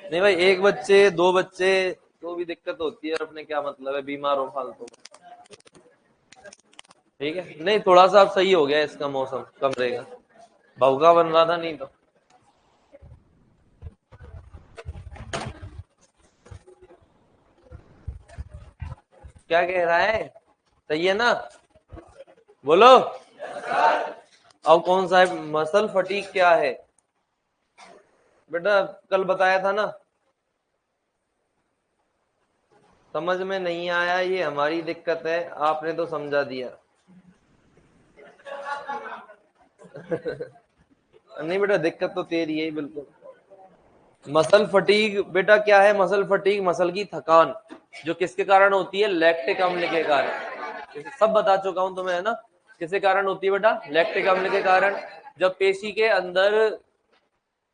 नहीं भाई, एक बच्चे, 2 बच्चे तो भी दिक्कत होती है। और अपने क्या मतलब है बीमार हो फालतू में। ठीक है, नहीं थोड़ा सा अब सही हो गया इसका मौसम, कमरे का भौका बन रहा था नहीं तो। क्या कह रहा है? सही है ना? बोलो। अब कौन सा है? मसल फटीग क्या है बेटा? कल बताया था ना। समझ में नहीं आया, ये हमारी दिक्कत है, आपने तो समझा दिया। नहीं बेटा, दिक्कत तो तेरी है बिल्कुल। मसल फटीग बेटा क्या है? मसल फटीग मसल की थकान, जो किसके कारण होती है? लैक्टिक अम्ल के कारण। सब बता चुका हूं तुम्हें, है ना? किसके कारण होती है बेटा? लैक्टिक अम्ल के कारण। जब पेशी के अंदर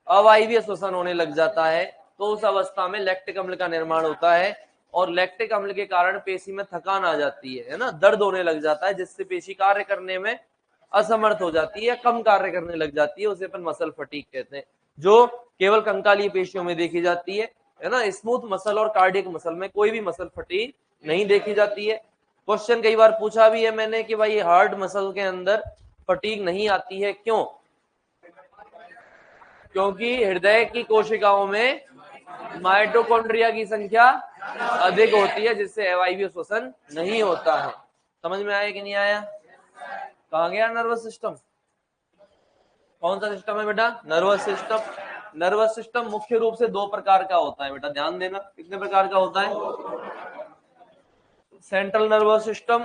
अवायवीय श्वसन होने लग जाता है तो उस अवस्था में लैक्टिक अम्ल का निर्माण होता है, और लैक्टिक अम्ल के कारण पेशी में थकान आ जाती है ना? दर्द होने लग जाता है, जिससे पेशी कार्य करने में असमर्थ हो जाती है या कम कार्य करने लग जाती है। उसे अपन मसल फटीग कहते हैं, जो केवल कंकालीय पेशियों में देखी जाती है ना? स्मूथ मसल और कार्डियक मसल में कोई भी मसल फटीग नहीं देखी जाती है। क्वेश्चन कई बार पूछा भी है मैंने कि भाई हार्ड मसल के अंदर फटीग नहीं आती है, क्यों? क्योंकि हृदय की कोशिकाओं में माइटोकॉन्ड्रिया की संख्या अधिक होती है, जिससे अवायवीय श्वसन नहीं होता है। समझ में आया कि नहीं आया? कहाँ गया नर्वस सिस्टम? कौन सा सिस्टम है बेटा? Nervous system. नर्वस सिस्टम मुख्य रूप से दो प्रकार का होता है बेटा, ध्यान देना। कितने प्रकार का होता है? सेंट्रल नर्वस सिस्टम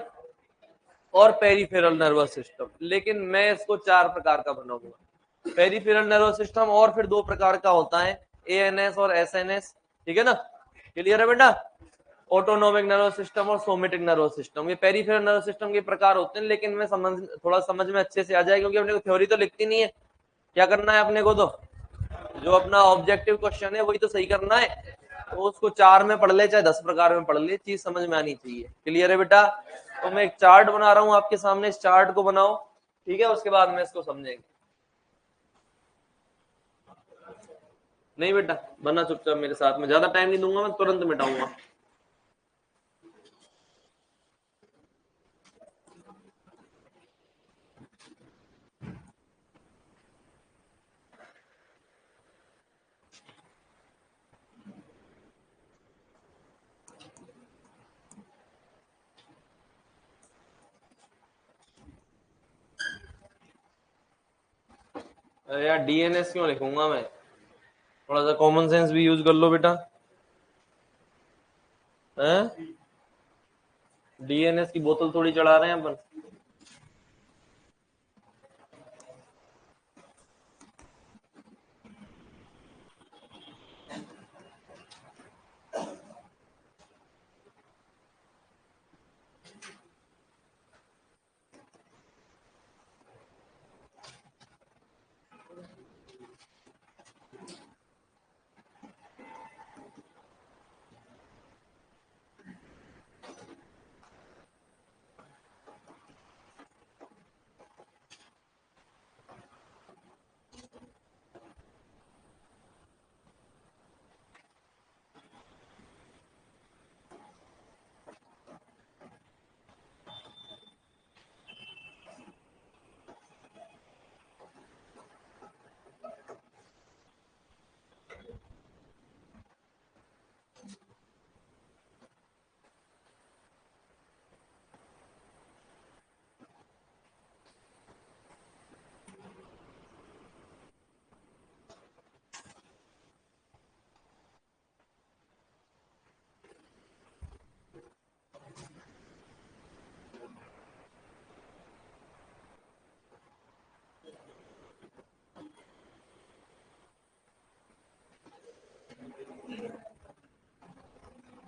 और पेरिफेरल नर्वस सिस्टम, लेकिन मैं इसको चार प्रकार का बनाऊंगा। पेरिफेरल नर्वस सिस्टम और फिर दो प्रकार का होता है, एएनएस और एसएनएस। ठीक है ना? क्लियर है बेटा? ऑटोनोमिक नर्वस सिस्टम और सोमेटिक नर्वस सिस्टम, ये पेरिफेरल नर्वस सिस्टम के प्रकार होते हैं। लेकिन मैं थोड़ा समझ में अच्छे से आ जाए, क्योंकि अपने को थ्योरी तो लिखती नहीं है। क्या करना है अपने को? तो जो अपना ऑब्जेक्टिव क्वेश्चन है वही तो सही करना है। तो उसको 4 में पढ़ ले चाहे 10 प्रकार में पढ़ ले, चीज समझ में आनी चाहिए। क्लियर है बेटा? तो मैं एक चार्ट बना रहा हूं आपके सामने, इस चार्ट को बनाओ, ठीक है? उसके बाद में इसको समझेंगे। नहीं बेटा, बना चुपचाप मेरे साथ में, ज्यादा टाइम नहीं दूंगा, मैं तुरंत मिटाऊंगा। अरे यार, डीएनएस क्यों लिखूंगा मैं? थोड़ा सा कॉमन सेंस भी यूज कर लो बेटा। हैं? डीएनएस की बोतल थोड़ी चढ़ा रहे हैं अपन।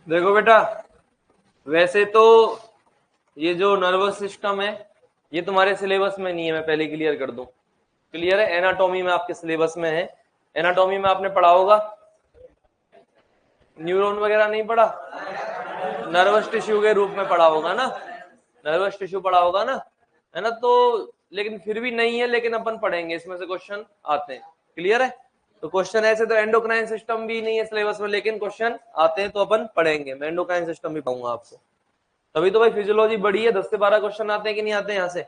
देखो बेटा, वैसे तो ये जो नर्वस सिस्टम है ये तुम्हारे सिलेबस में नहीं है, मैं पहले क्लियर कर दूं। क्लियर है? एनाटॉमी में आपके सिलेबस में है। एनाटॉमी में आपने पढ़ा होगा, न्यूरॉन वगैरह नहीं पढ़ा? नर्वस टिश्यू के रूप में पढ़ा होगा ना? नर्वस टिश्यू पढ़ा होगा ना, है ना? तो लेकिन फिर भी नहीं है, लेकिन अपन पढ़ेंगे, इसमें से क्वेश्चन आते हैं। क्लियर है? तो क्वेश्चन ऐसे तो एंडोक्राइन सिस्टम भी नहीं है सिलेबस में, लेकिन क्वेश्चन आते हैं तो अपन पढ़ेंगे। मैं एंडोक्राइन सिस्टम भी पाऊंगा आपको, तभी तो भाई फिजियोलॉजी बड़ी है, 10 से 12 क्वेश्चन आते हैं कि नहीं आते? यहाँ से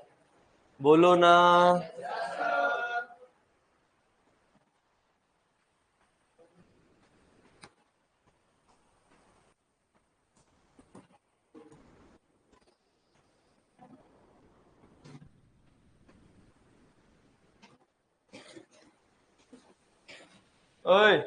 बोलो ना। ओए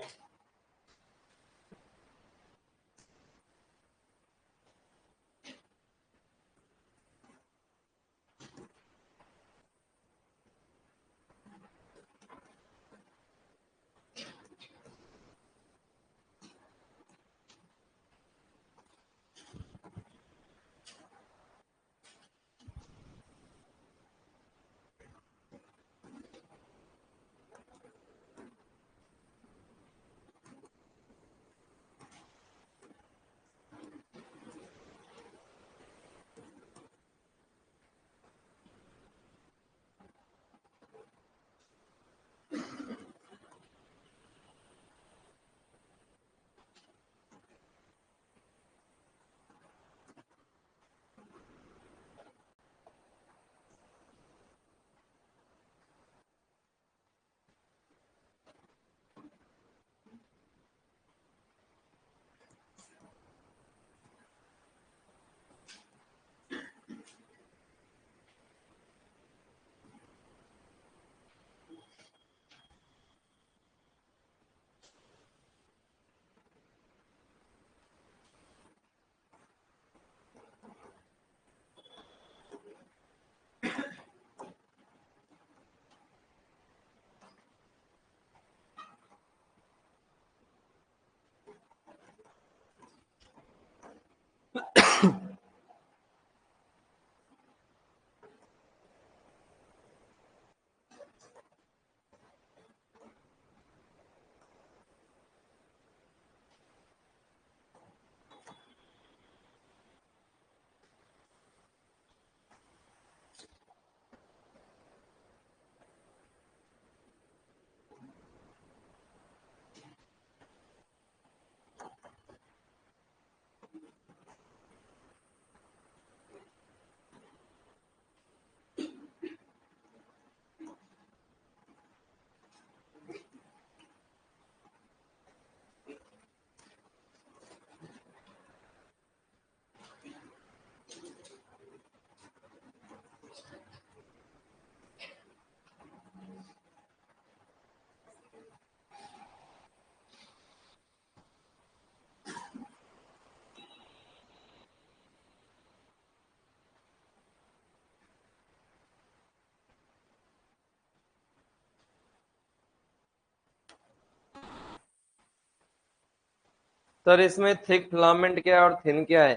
सर इसमें थिक फिलामेंट क्या है और थिन क्या है?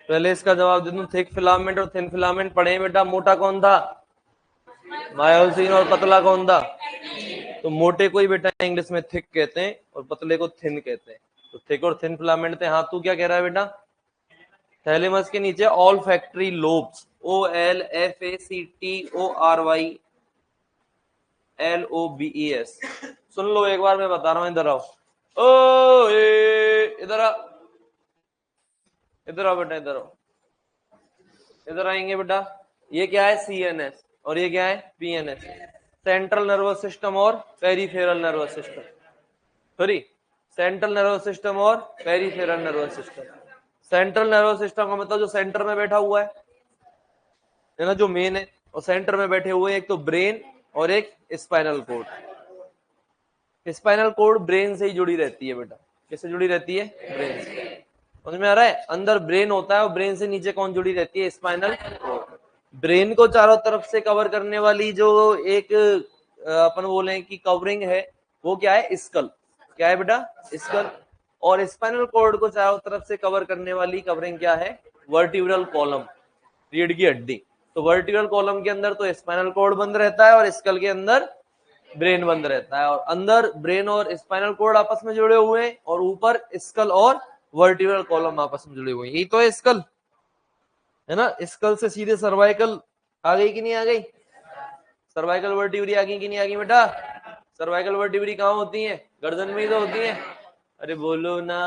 पहले इसका जवाब दे दूं। थिक फिलामेंट और थिन फिलामेंट पढ़े हैं बेटा। मोटा कौन था? मायोसिन। और पतला कौन था? तो मोटे को ही बेटा इंग्लिश में थिक कहते हैं और पतले को थिन कहते हैं। तो थिक और थिन फिलामेंट थे। हाँ तू क्या कह रहा है बेटा? थैलेमस के नीचे ऑल फैक्ट्री लोब्स, OLFACTORYLOBES। सुन लो एक बार, मैं बता रहा हूं, इधर आओ। ओ इधर आ, इधर आओ बेटा, इधर आओ। इधर आएंगे बेटा। ये क्या है? CNS। और ये क्या है? PNS। सेंट्रल नर्वस सिस्टम और peripheral nervous system. Sorry, central nervous system और peripheral nervous system. Central nervous system का मतलब जो सेंटर में बैठा हुआ है ना, जो मेन है। और सेंटर में बैठे हुए एक तो ब्रेन और एक spinal cord. Spinal cord brain से ही जुड़ी रहती है बेटा। किससे जुड़ी रहती है? ब्रेन से। समझ में आ रहा है? अंदर ब्रेन होता है और ब्रेन से नीचे कौन जुड़ी रहती है? Spinal cord. ब्रेन को चारों तरफ से कवर करने वाली जो एक अपन बोले कि कवरिंग है, वो क्या है? स्कल। क्या है बेटा? स्कल। और स्पाइनल कोड को चारों तरफ से कवर करने वाली कवरिंग क्या है? वर्टिब्रल कॉलम, रीढ़ की हड्डी। तो वर्टिब्रल कॉलम के अंदर तो स्पाइनल कोड बंद रहता है और स्कल के अंदर ब्रेन बंद रहता है। और अंदर ब्रेन और स्पाइनल कोड आपस में जुड़े हुए हैं और ऊपर स्कल और वर्टिब्रल कॉलम आपस में जुड़े हुए हैं। यही तो है स्कल, है ना? स्कल से सीधे सर्वाइकल आ गई कि नहीं आ गई? सर्वाइकल वर्टिब्री आ गई कि नहीं आ गई बेटा? सर्वाइकल वर्टिब्री कहाँ होती है? गर्दन में ही तो होती है। अरे बोलो ना,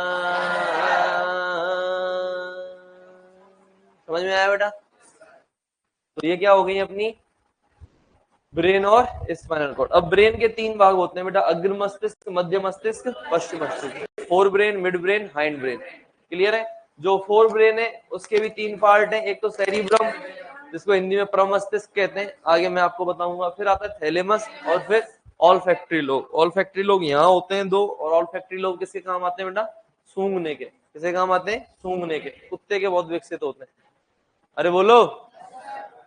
समझ में आया बेटा? तो ये क्या हो गई अपनी? ब्रेन और स्पाइनल कॉर्ड। अब ब्रेन के 3 भाग होते हैं बेटा, अग्र मस्तिष्क, मध्य मस्तिष्क, पश्चिम मस्तिष्क। Fore brain, mid brain, hind brain. Clear है? जो फोर ब्रेन है उसके भी 3 पार्ट हैं। एक तो सेरिब्रम, जिसको हिंदी में प्रमस्तिष्क कहते हैं, आगे मैं आपको बताऊंगा। फिर आता है थैलेमस और फिर ऑल फैक्ट्री लोग, ऑल फैक्ट्री लोग यहाँ होते हैं दो, और ऑल फैक्ट्री लोग किसके काम आते हैं बेटा? सूंघने के। किसके काम आते हैं? सूंघने के। कुत्ते के बहुत विकसित होते हैं। अरे बोलो,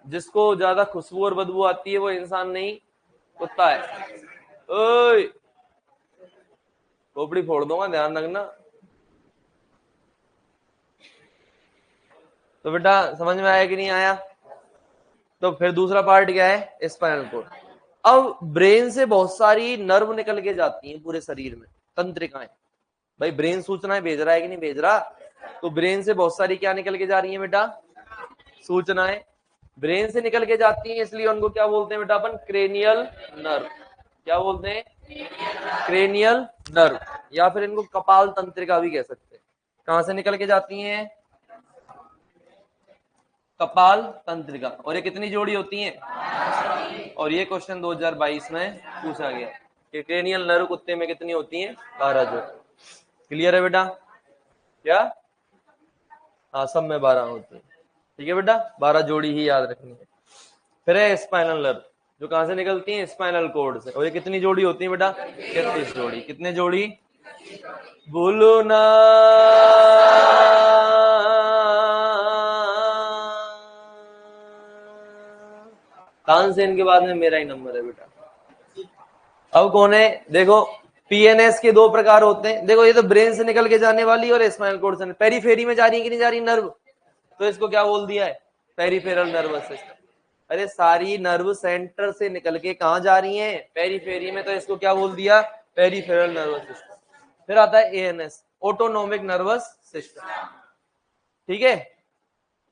जिसको ज्यादा खुशबू और बदबू आती है वो इंसान नहीं, कुत्ता है। ओए, खोपड़ी फोड़ दूंगा, ध्यान रखना। तो बेटा समझ में आया कि नहीं आया? तो फिर दूसरा पार्ट क्या है? Spinal cord. अब ब्रेन से बहुत सारी नर्व निकल के जाती हैं पूरे शरीर में, तंत्रिकाएं। भाई ब्रेन सूचनाएं भेज रहा है कि नहीं भेज रहा? तो ब्रेन से बहुत सारी क्या निकल के जा रही है बेटा? सूचनाएं ब्रेन से निकल के जाती हैं, इसलिए उनको क्या बोलते हैं बेटा अपन? Cranial nerve. क्या बोलते हैं? क्रेनियल नर्व, या फिर इनको कपाल तंत्रिका भी कह सकते हैं। कहां से निकल के जाती हैं? कपाल तंत्रिका। और ये कितनी जोड़ी होती हैं? और ये क्वेश्चन 2022 में पूछा गया कि क्रेनियल नर्व कुत्ते में कितनी होती हैं? 12 जोड़ी। क्लियर है बेटा? क्या? हाँ, सब में 12 होती है। ठीक है बेटा, 12 जोड़ी ही याद रखनी है। फिर है स्पाइनल नर्व, जो कहां से निकलती है? स्पाइनल कोड से। और ये कितनी जोड़ी होती है बेटा? 33 जोड़ी। कितने जोड़ी? बोलो ना। तानसेन के बाद में मेरा ही नंबर है बेटा। अब कौन है? देखो, पीएनएस के दो प्रकार होते हैं। देखो, ये तो ब्रेन से निकल के जाने वाली और स्पाइनल कोड से। पेरीफेरी में जा रही है कि नहीं जा रही नर्व? तो इसको क्या बोल दिया है? Peripheral nervous system. अरे सारी नर्व सेंटर से निकल के कहां जा रही हैं? पेरीफेरी में। तो इसको क्या बोल दिया? Peripheral nervous system. फिर आता है एएनएस, ऑटोनोमिक नर्वस सिस्टम। ठीक है,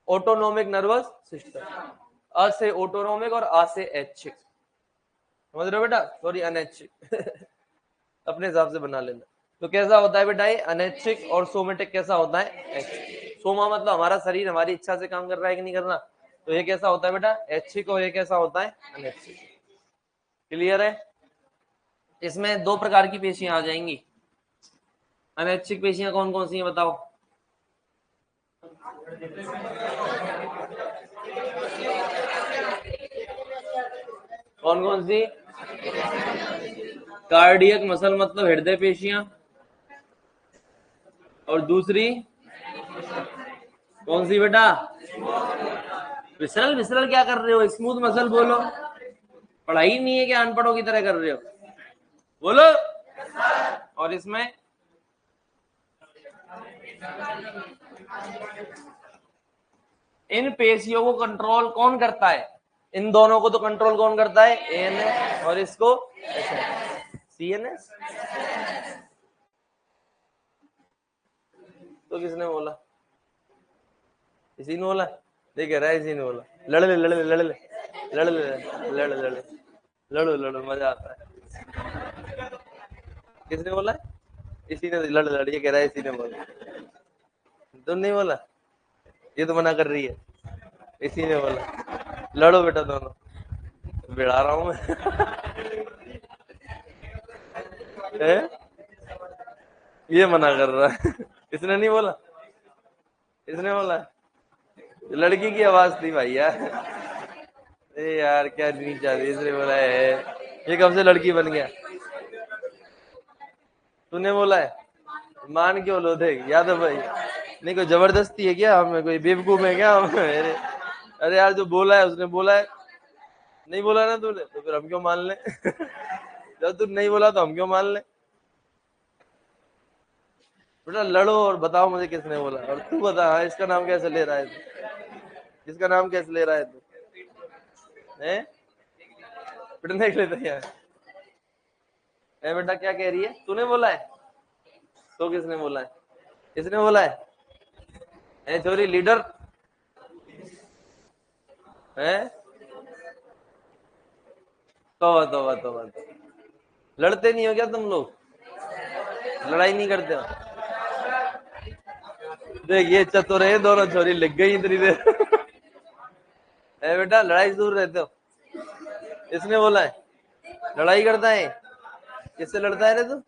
ऑटोनोमिक नर्वस सिस्टम। अ से ऑटोनोमिक और आ से ऐच्छिक। समझ रहे हो बेटा? सॉरी, अनैच्छिक। अपने हिसाब से बना लेना। तो कैसा होता है बेटा ये? अनैच्छिक। और सोमेटिक कैसा होता है? ऐच्छिक। सोमा मतलब हमारा शरीर हमारी इच्छा से काम कर रहा है कि नहीं कर रहा। तो ये कैसा होता है बेटा? ऐच्छिक। और ये कैसा होता है? अनैच्छिक। क्लियर है? इसमें दो प्रकार की पेशियां आ जाएंगी। अनैच्छिक पेशियां कौन कौन सी हैं बताओ? कौन कौन सी? कार्डियक मसल मतलब हृदय पेशियां। और दूसरी कौन सी बेटा? विसरल। विसरल क्या कर रहे हो? स्मूथ मसल बोलो। पढ़ाई नहीं है क्या? अनपढ़ों की तरह कर रहे हो? बोलो। और इसमें इन पेशियों को कंट्रोल कौन करता है? इन दोनों को तो कंट्रोल कौन करता है? एएनएस। और इसको सीएनएस। तो किसने बोला? इसी ने बोला। देख रहा है, इसी ने बोला। लड़ ले लड़ ले लड़ ले लड़ ले लड़ लड़ लड़ो लड़ो, मजा आता है। किसने बोला? इसी ने। लड़ लड़, ये कह रहा है इसी ने बोला। तुम नहीं बोला? ये तो मना कर रही है। इसी ने बोला। लड़ो बेटा दोनों। बिड़ा रहा हूं मैं। ये मना कर रहा है। इसने नहीं बोला? इसने बोला? लड़की की आवाज थी भाई यार। अरे यार क्या नीच जाती। इसने बोला है। ये कब से लड़की बन गया? तूने बोला है? मान क्यों लो? देख यादव भाई, नहीं कोई जबरदस्ती है क्या? हमें कोई बेवकूफ है क्या? अरे यार, जो बोला है उसने बोला है। नहीं बोला ना तूने, तो फिर हम क्यों मान ले? जब तू नहीं बोला तो हम क्यों मान ले? बेटा लड़ो और बताओ मुझे किसने बोला। और तू बता, हाँ, इसका नाम कैसे ले रहा है तू? इसका नाम कैसे ले रहा है तू? हैं? पिटने के लिए तैयार है? बेटा क्या कह रही है? तूने बोला है? तो किसने बोला है? किसने बोला है? छोरी लीडर है? तौबा तौबा तौबा। लड़ते नहीं हो क्या तुम लोग? लड़ाई नहीं करते हो? देख ये चतुर है, दोनों छोरी लिख गई इतनी देर। बेटा लड़ाई से दूर रहते हो? इसने बोला है? लड़ाई करता है? किससे लड़ता है रे तू?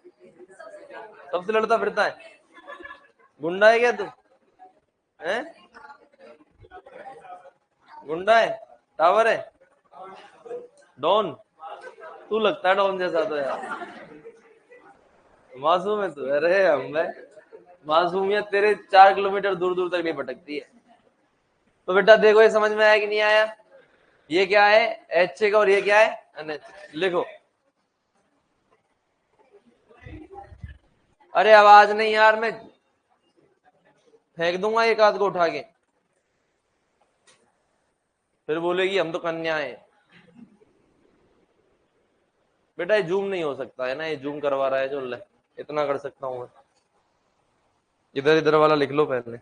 सबसे लड़ता फिरता है? गुंडा है क्या तू? हैं? गुंडा है? टावर है? डॉन? तू लगता है डॉन जैसा तो यार, मासूम है तू। अरे हम भाई, मासूमियत तेरे 4 किलोमीटर दूर दूर तक नहीं भटकती है। तो बेटा देखो, ये समझ में आया कि नहीं आया? ये क्या है? HCl का, और ये क्या है? NH। लिखो। अरे आवाज नहीं यार, मैं फेंक दूंगा एक आध को उठा के, फिर बोलेगी हम तो कन्या है। बेटा ये जूम नहीं हो सकता है ना, ये जूम करवा रहा है जो। ले, इतना कर सकता हूँ मैं। इधर इधर वाला लिख लो पहले।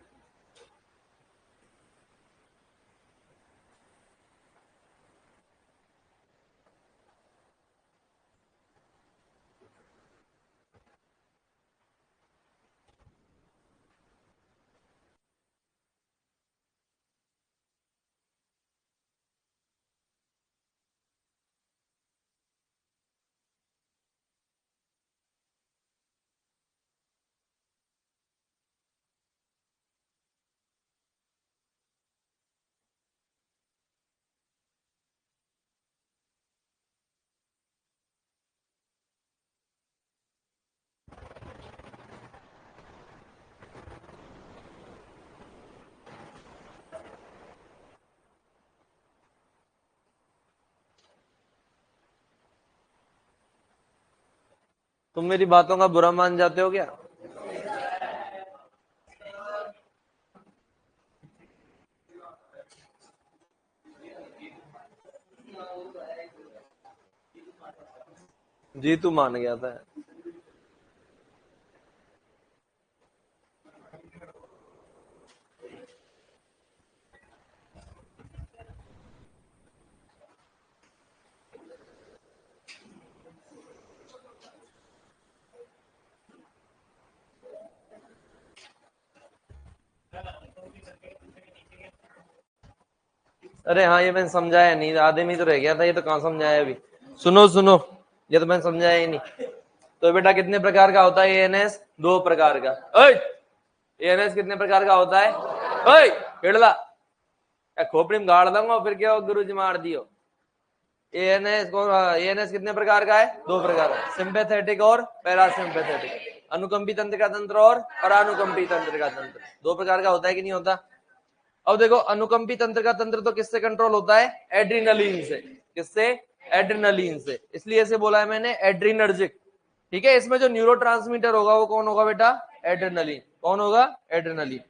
तुम मेरी बातों का बुरा मान जाते हो क्या? जी तू मान गया था। अरे हाँ, ये मैंने समझाया नहीं, आधे में ही तो रह गया था। ये तो कहाँ समझाया अभी। सुनो सुनो, ये तो मैंने समझाया ही नहीं। तो बेटा कितने प्रकार का होता है एएनएस? 2 प्रकार का। एएनएस कितने प्रकार का होता है? ओए हिड़ला, खोपड़ी में गाड़ दूंगा फिर क्या हो, गुरु जी मार दियो। एएनएस को, एएनएस कितने प्रकार का है? 2 प्रकार का, सिंपैथेटिक और पैरासिम्पैथेटिक। अनुकंपी तंत्र का तंत्र और परानुकंपी तंत्र का तंत्र। 2 प्रकार का होता है कि नहीं होता? अब देखो, अनुकंपी तंत्र का तंत्र तो किससे कंट्रोल होता है? एड्रीनलिन से। किससे? एड्रीनलिन से। इसलिए ऐसे बोला है मैंने, एड्रीनर्जिक। ठीक है, इसमें जो न्यूरोट्रांसमीटर होगा वो कौन होगा बेटा? एड्रेनलिन। कौन होगा? एड्रेनलिन।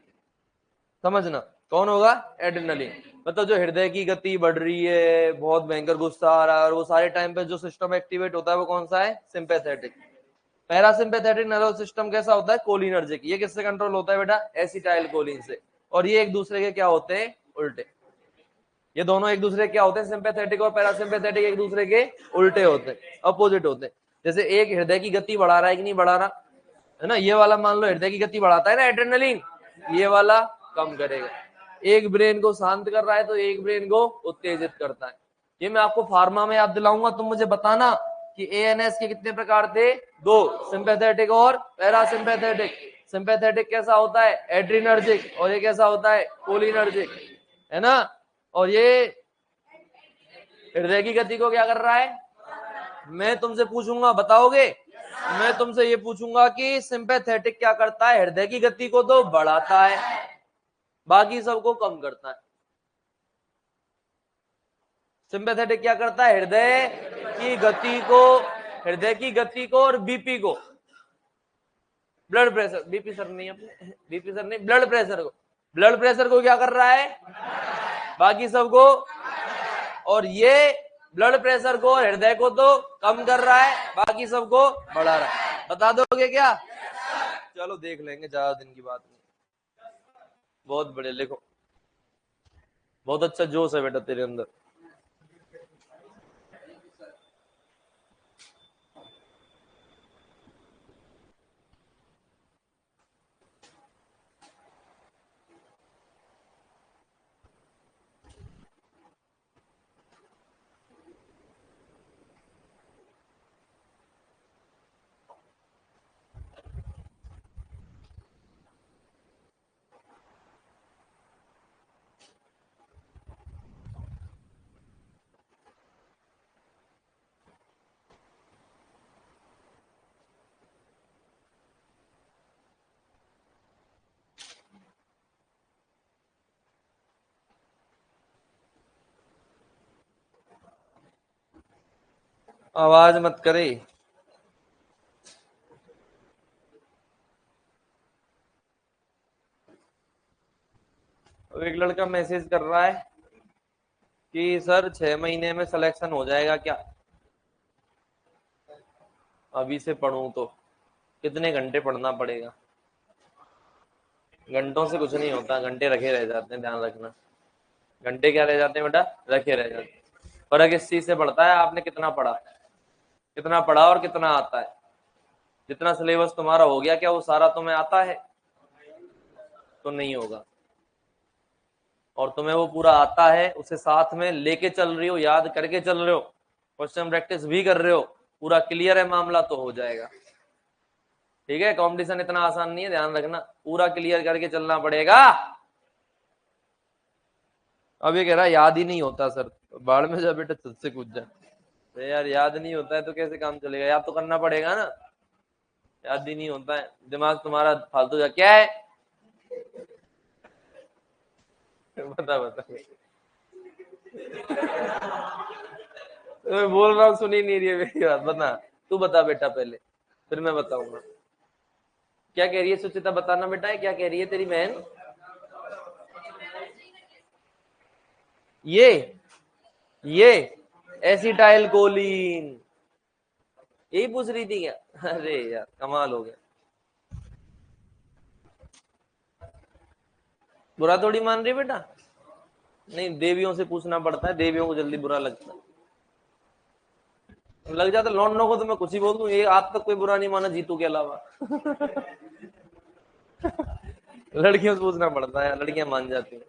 समझना, कौन होगा? एड्रेनलिन। मतलब जो हृदय की गति बढ़ रही है, बहुत भयंकर गुस्सा आ रहा है, और वो सारे टाइम पे जो सिस्टम एक्टिवेट होता है वो कौन सा है? सिंपैथेटिक। पैरासिम्पैथेटिक नर्वस सिस्टम कैसा होता है? कोलिनर्जिक। ये किससे कंट्रोल होता है बेटा? एसिटाइल कोलिन से। और ये एक दूसरे के क्या होते हैं? उल्टे। ये दोनों एक दूसरे के क्या होते हैं? सिंपैथेटिक और पैरासिम्पैथेटिक एक दूसरे के उल्टे होते हैं, अपोजिट होते हैं। जैसे एक हृदय की गति बढ़ा रहा है कि नहीं बढ़ा रहा है ना, ये वाला मान लो हृदय की गति बढ़ाता है ना एड्रेनलिन, ये वाला कम करेगा। एक ब्रेन को शांत कर रहा है तो एक ब्रेन को उत्तेजित करता है। ये मैं आपको फार्मा में याद दिलाऊंगा, तुम मुझे बताना कि एएनएस के कितने प्रकार थे? 2, सिंपैथेटिक और पैरासिम्पैथेटिक। सिंपैथेटिक कैसा होता है? एड्रीनर्जिक। और ये कैसा होता है? कोलिनर्जिक, है ना। और ये हृदय की गति को क्या कर रहा है? मैं तुमसे पूछूंगा, बताओगे? मैं तुमसे ये पूछूंगा कि सिंपैथेटिक क्या करता है? हृदय की गति को तो बढ़ाता है, बाकी सबको कम करता है। सिंपैथेटिक क्या करता है? हृदय की गति को, हृदय की गति को और बीपी को, ब्लड प्रेशर, बीपी सर नहीं, अपने बीपी सर नहीं, ब्लड प्रेशर को, ब्लड प्रेशर को क्या कर रहा है? बाकी सबको। और ये ब्लड प्रेशर को और हृदय को तो कम कर रहा है, बाकी सबको बढ़ा रहा है। बता दोगे क्या? चलो देख लेंगे, ज्यादा दिन की बात नहीं। बहुत बड़े, लिखो। बहुत अच्छा जोश है बेटा तेरे अंदर। आवाज मत करे। एक लड़का मैसेज कर रहा है कि सर 6 महीने में सिलेक्शन हो जाएगा क्या? अभी से पढ़ूं तो कितने घंटे पढ़ना पड़ेगा? घंटों से कुछ नहीं होता, घंटे रखे रह जाते हैं, ध्यान रखना। घंटे क्या रह जाते हैं बेटा? रखे रह जाते हैं। फर्क इस चीज से पड़ता है आपने कितना पढ़ा, कितना पढ़ा और कितना आता है। जितना सिलेबस तुम्हारा हो गया, क्या वो सारा तुम्हें आता है? तो नहीं होगा। और तुम्हें वो पूरा आता है, उसे साथ में लेके चल रही हो, याद करके चल रहे हो, क्वेश्चन प्रैक्टिस भी कर रहे हो, पूरा क्लियर है मामला, तो हो जाएगा। ठीक है, कंपटीशन इतना आसान नहीं है, ध्यान रखना, पूरा क्लियर करके चलना पड़ेगा। अब ये कह रहा है याद ही नहीं होता सर, बाढ़ में जा बेटा, तुझ से कूद जा। तो यार याद नहीं होता है तो कैसे काम चलेगा? याद तो करना पड़ेगा ना। याद ही नहीं होता है, दिमाग तुम्हारा फालतू जा क्या है? बता बता। मैं बोल रहा हूँ, सुनी नहीं रही है मेरी बात, बता। तू बता बेटा पहले, फिर मैं बताऊंगा। क्या कह रही है सुचिता? बताना बेटा, क्या कह रही है तेरी बहन? ये एसिटाइल कोलिन, यही पूछ रही थी क्या? अरे यार कमाल हो गया। बुरा थोड़ी मान रही बेटा। नहीं, देवियों से पूछना पड़ता है, देवियों को जल्दी बुरा लगता है। लग जाता लौंडों को तो मैं कुछ ही बोल दूं, ये आज तक कोई बुरा नहीं माना जीतू के अलावा। लड़कियों से पूछना पड़ता है, लड़कियां मान जाती हैं।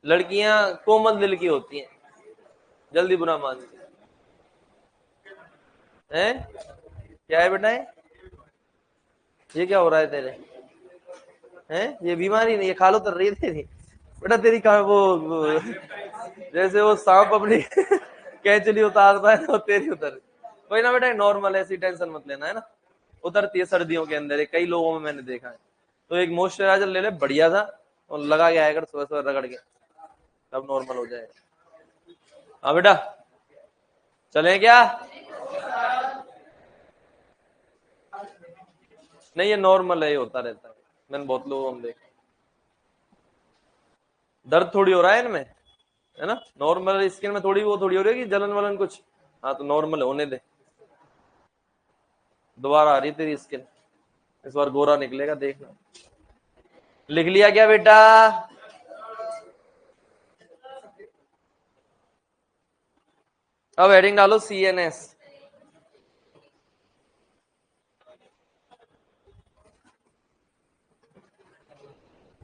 लड़कियां कोमल दिल की होती हैं, जल्दी बुरा मानती हैं। क्या है बेटा? ये क्या हो रहा है तेरे? हैं? ये बीमारी नहीं, ये खाल उतर रही है तेरी बेटा। तेरी वो जैसे वो सांप अपनी कैचली उतारता है तो तेरी उतर। कोई ना बेटा, नॉर्मल है, ऐसी टेंशन मत लेना, है ना। उतरती है सर्दियों के अंदर, कई लोगों में मैंने देखा है। तो एक मॉइस्चराइजर ले ले बढ़िया था, और लगा के आया कर सुबह सुबह रगड़ के, तब नॉर्मल हो जाएगा। हाँ बेटा, चले क्या? नहीं, ये नॉर्मल है, ये होता रहता है, मैंने बहुत लोगों में देखा। दर्द थोड़ी हो रहा है इनमें, है ना। नॉर्मल स्किन में थोड़ी वो थोड़ी हो रही है कि जलन वलन कुछ। हाँ तो नॉर्मल होने दे। दोबारा आ रही तेरी स्किन, इस बार गोरा निकलेगा, देखना। लिख लिया क्या बेटा? अब हेडिंग डालो CNS।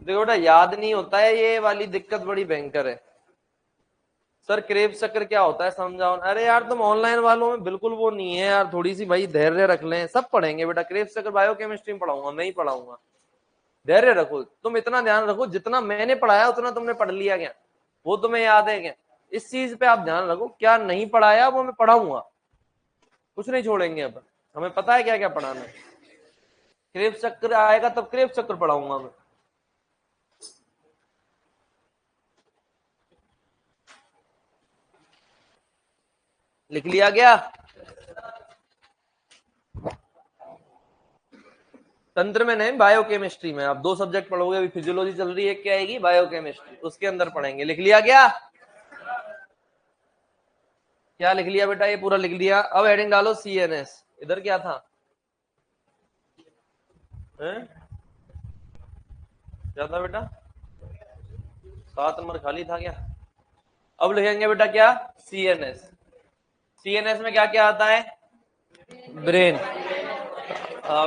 देखो बेटा, याद नहीं होता है, ये वाली दिक्कत बड़ी भयंकर है। सर क्रेब चक्र क्या होता है समझाओ। अरे यार तुम ऑनलाइन वालों में बिल्कुल वो नहीं है यार, थोड़ी सी भाई धैर्य रख लें, सब पढ़ेंगे बेटा। क्रेब चक्र बायोकेमिस्ट्री में पढ़ाऊंगा, मैं ही पढ़ाऊंगा। धैर्य रखो, तुम इतना ध्यान रखो, जितना मैंने पढ़ाया उतना तुमने पढ़ लिया क्या? वो तुम्हें याद है क्या? इस चीज पे आप ध्यान रखो, क्या नहीं पढ़ाया वो मैं पढ़ाऊंगा, कुछ नहीं छोड़ेंगे। अब हमें पता है क्या क्या पढ़ाना है। क्रेब चक्र आएगा तब क्रेब चक्र पढ़ाऊंगा मैं। लिख लिया गया? तंत्र में नहीं, बायोकेमिस्ट्री में आप 2 सब्जेक्ट पढ़ोगे। अभी फिजियोलॉजी चल रही है, क्या आएगी? बायोकेमिस्ट्री, उसके अंदर पढ़ेंगे। लिख लिया गया? क्या लिख लिया बेटा? ये पूरा लिख लिया। अब हेडिंग डालो CNS। इधर क्या था? है? क्या था बेटा? 7 नंबर खाली था क्या? अब लिखेंगे बेटा क्या? CNS। CNS में क्या क्या आता है? ब्रेन।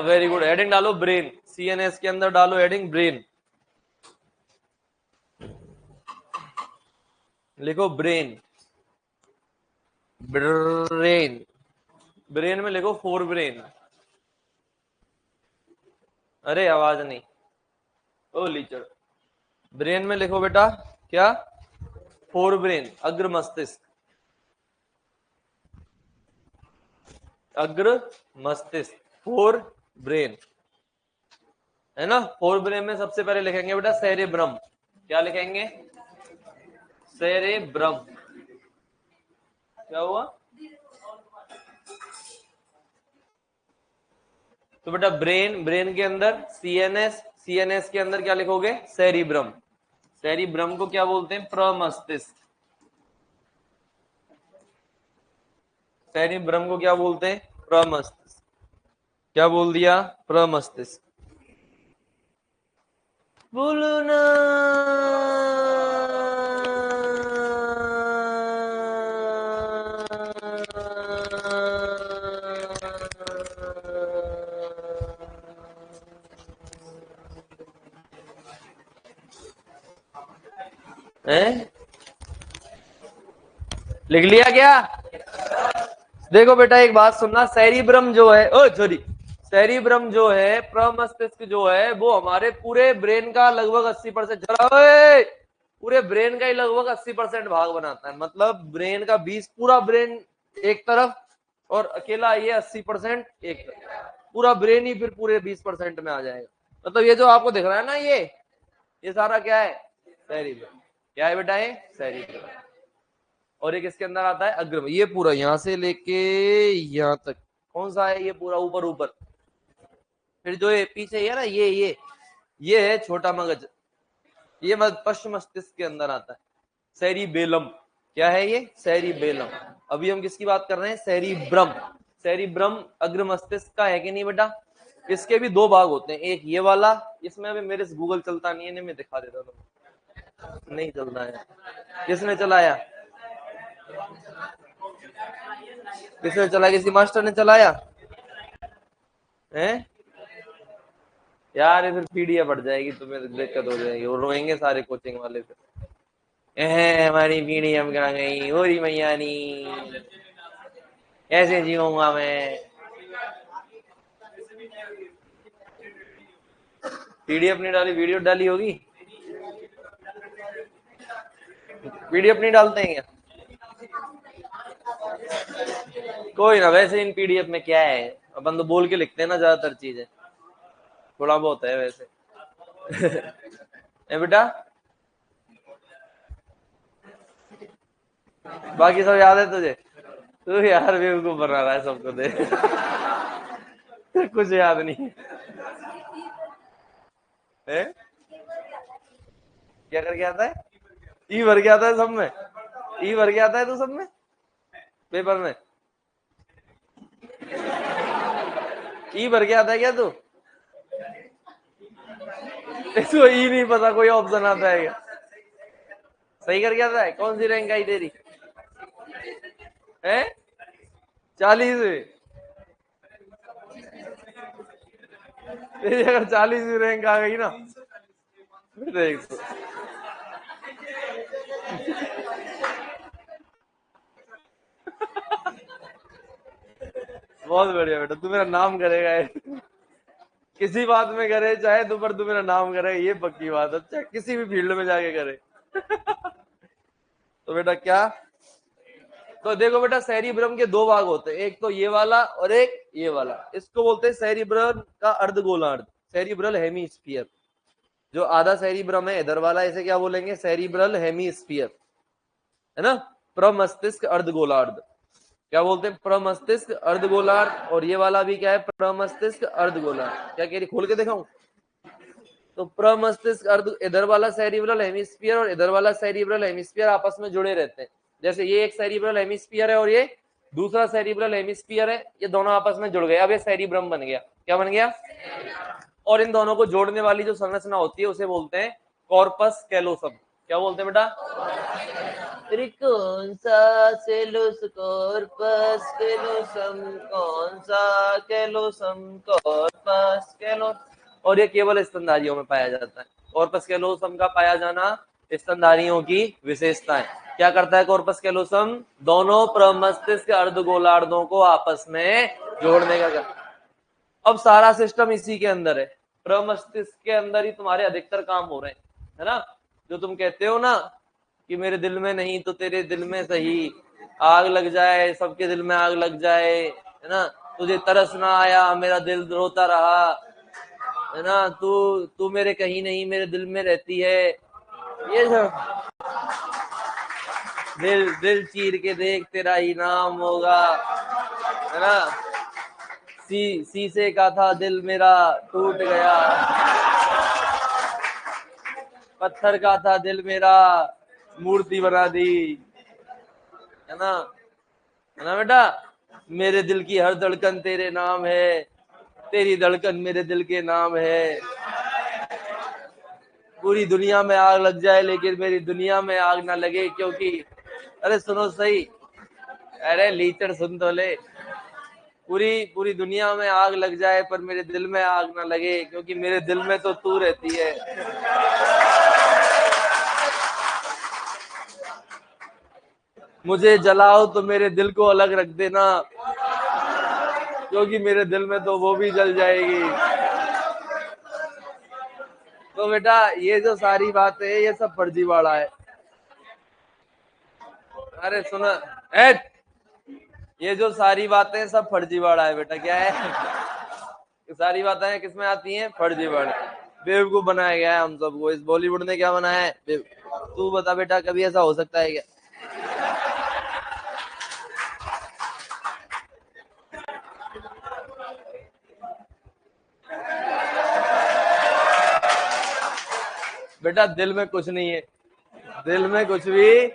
वेरी गुड, हेडिंग डालो ब्रेन। CNS के अंदर डालो हेडिंग ब्रेन। लिखो ब्रेन। ब्रेन, ब्रेन में लिखो फोर ब्रेन। अरे आवाज नहीं, ओ लीचर। ब्रेन में लिखो बेटा क्या? फोर ब्रेन, अग्र मस्तिष्क। अग्र मस्तिष्क, फोर ब्रेन, है ना। फोर ब्रेन में सबसे पहले लिखेंगे बेटा सेरेब्रम। क्या लिखेंगे? सेरेब्रम। क्या हुआ? तो बेटा ब्रेन, ब्रेन के अंदर सीएनएस, सीएनएस के अंदर क्या लिखोगे? सेरिब्रम। सेरिब्रम को क्या बोलते हैं? प्रमस्तिष्क। सेरिब्रम को क्या बोलते हैं? प्रमस्तिष्क। क्या बोल दिया? प्रमस्तिष्क। बोलो ना। हैं? लिख लिया क्या? देखो बेटा एक बात सुनना, सेरिब्रम जो है, ओ सॉरी, सेरिब्रम जो है, प्रमस्तिष्क जो है, वो हमारे पूरे ब्रेन का लगभग 80% पूरे ब्रेन का ही लगभग 80% भाग बनाता है। मतलब ब्रेन का 20, पूरा ब्रेन एक तरफ और अकेला ये 80% एक तरफ। पूरा ब्रेन ही फिर पूरे 20% में आ जाएगा। मतलब ये जो आपको दिख रहा है ना, ये सारा क्या है? सेरिब्रम। क्या है बेटा? ये सेरिब्रम। और एक इसके अंदर आता है अग्रम। ये पूरा यहां से लेके यहां तक कौन सा है? ये पूरा ऊपर ऊपर। फिर जो ये पीछे है ना, ये है छोटा मगज। ये पश्चिम मस्तिष्क के अंदर आता है, सेरिबेलम। क्या है ये? सेरिबेलम। अभी हम किसकी बात कर रहे हैं? सेरिब्रम। सेरिब्रम अग्र मस्तिष्क का है कि नहीं बेटा? इसके भी दो भाग होते हैं, एक ये वाला, इसमें अभी मेरे से गूगल चलता नहीं है, मैं दिखा देता हूँ। नहीं चलता है। किसने चलाया? किसने चलाया? किसी मास्टर ने चलाया है? यार ये फिर पीडीएफ बढ़ जाएगी, तुम्हें दिक्कत हो जाएगी, वो रोएंगे सारे कोचिंग वाले फिर। हमारी पीडीएफ कहाँ गई? हो रही मैया नी, कैसे जीऊंगा मैं? पीडीएफ नहीं डाली, वीडियो डाली होगी। पीडीएफ नहीं डालते हैं क्या? कोई ना, वैसे इन पीडीएफ में क्या है, अपन तो बोल के लिखते हैं ना ज्यादातर चीजें, थोड़ा बहुत है वैसे। ए बेटा, बाकी सब याद है तुझे? तू यार बेवकूफ बना रहा है सबको दे। कुछ याद नहीं है? क्या करके आता है? ई भर के आता है सब में? ई भर के आता है तू सब में पेपर में? ई भर के आता है क्या तू? इसको ई नहीं पता कोई ऑप्शन आता है क्या? सही करके आता है? कौन सी रैंक आई तेरी? है 40 में? तेरी अगर 40 रैंक आ गई ना, फिर देख तो। बहुत बढ़िया बेटा, तू मेरा नाम करेगा किसी बात में करे चाहे तू, पर तू मेरा नाम करे, ये पक्की बात है। अच्छा किसी भी फील्ड में जाके करे। तो बेटा क्या? तो देखो बेटा, सेरिब्रम के दो भाग होते हैं, एक तो ये वाला और एक ये वाला। इसको बोलते हैं सेरिब्रम का अर्धगोलार्ध, सेरिब्रल हेमीस्फीयर। जो आधा सेरिब्रम है इधर वाला, इसे क्या बोलेंगे? सेरिब्रल हेमीस्फीयर, है ना? प्रमस्तिष्क अर्धगोलार्ध। क्या बोलते हैं? प्रमस्तिष्क अर्धगोलार्ध। और ये वाला भी क्या है? प्रमस्तिष्क अर्धगोलार्ध। क्या कह रही, खोल के दिखाऊं? तो प्रमस्तिष्क अर्ध, इधर वाला सेरिब्रल हेमिस्फीयर और इधर वाला सेरिब्रल हेमिस्फीयर आपस में जुड़े रहते हैं। जैसे ये एक सेरिब्रल हेमिस्फीयर है और ये दूसरा सेरिब्रल हेमिस्फीयर है, ये दोनों आपस में जुड़ गए, अब ये सेरिब्रम बन गया। क्या बन गया? और इन दोनों को जोड़ने वाली जो संरचना होती है उसे बोलते हैं कॉर्पस कैलोसम। क्या बोलते हैं बेटा? कौन सा सेलोस कॉर्पस कैलोसम, कौन सा कैलोसम कॉर्पस कैलोस। और ये केवल स्तनधारियों में पाया जाता है। कॉर्पस कैलोसम का पाया जाना स्तनधारियों की विशेषता है। क्या करता है कॉर्पस कैलोसम? दोनों प्रमस्तिष्क अर्धगोलार्धों को आपस में जोड़ने का। अब सारा सिस्टम इसी के अंदर है, प्रमस्तिष्क के अंदर ही तुम्हारे अधिकतर काम हो रहे हैं, है ना? जो तुम कहते हो ना कि मेरे दिल में नहीं तो तेरे दिल में सही, आग लग जाए सबके दिल में आग लग जाए, है ना? तुझे तरस ना आया मेरा दिल रोता रहा, है ना? तू तू मेरे कहीं नहीं मेरे दिल में रहती है। ये सब दिल दिल चीर के देख तेरा ही नाम होगा, है ना? शीशे का था दिल मेरा टूट गया, पत्थर का था दिल मेरा मूर्ति बना दी, है ना बेटा। मेरे दिल की हर धड़कन तेरे नाम है, तेरी धड़कन मेरे दिल के नाम है। पूरी दुनिया में आग लग जाए लेकिन मेरी दुनिया में आग ना लगे, क्योंकि अरे सुनो सही, अरे लीचड़ सुन तो ले। पूरी दुनिया में आग लग जाए पर मेरे दिल में आग ना लगे, क्योंकि मेरे दिल में तो तू रहती है। मुझे जलाओ तो मेरे दिल को अलग रख देना, क्योंकि मेरे दिल में तो वो भी जल जाएगी। तो बेटा ये जो सारी बातें है ये सब फर्जीवाड़ा है। अरे सुनो, ये जो सारी बातें सब फर्जीवाड़ा है बेटा। क्या है? ये सारी बातें किसमें आती हैं? फर्जीवाड़ा। बेवकूफ बनाया गया है हम सबको। इस बॉलीवुड ने क्या बनाया है? तू बता बेटा, कभी ऐसा हो सकता है क्या? बेटा दिल में कुछ नहीं है, दिल में कुछ भी,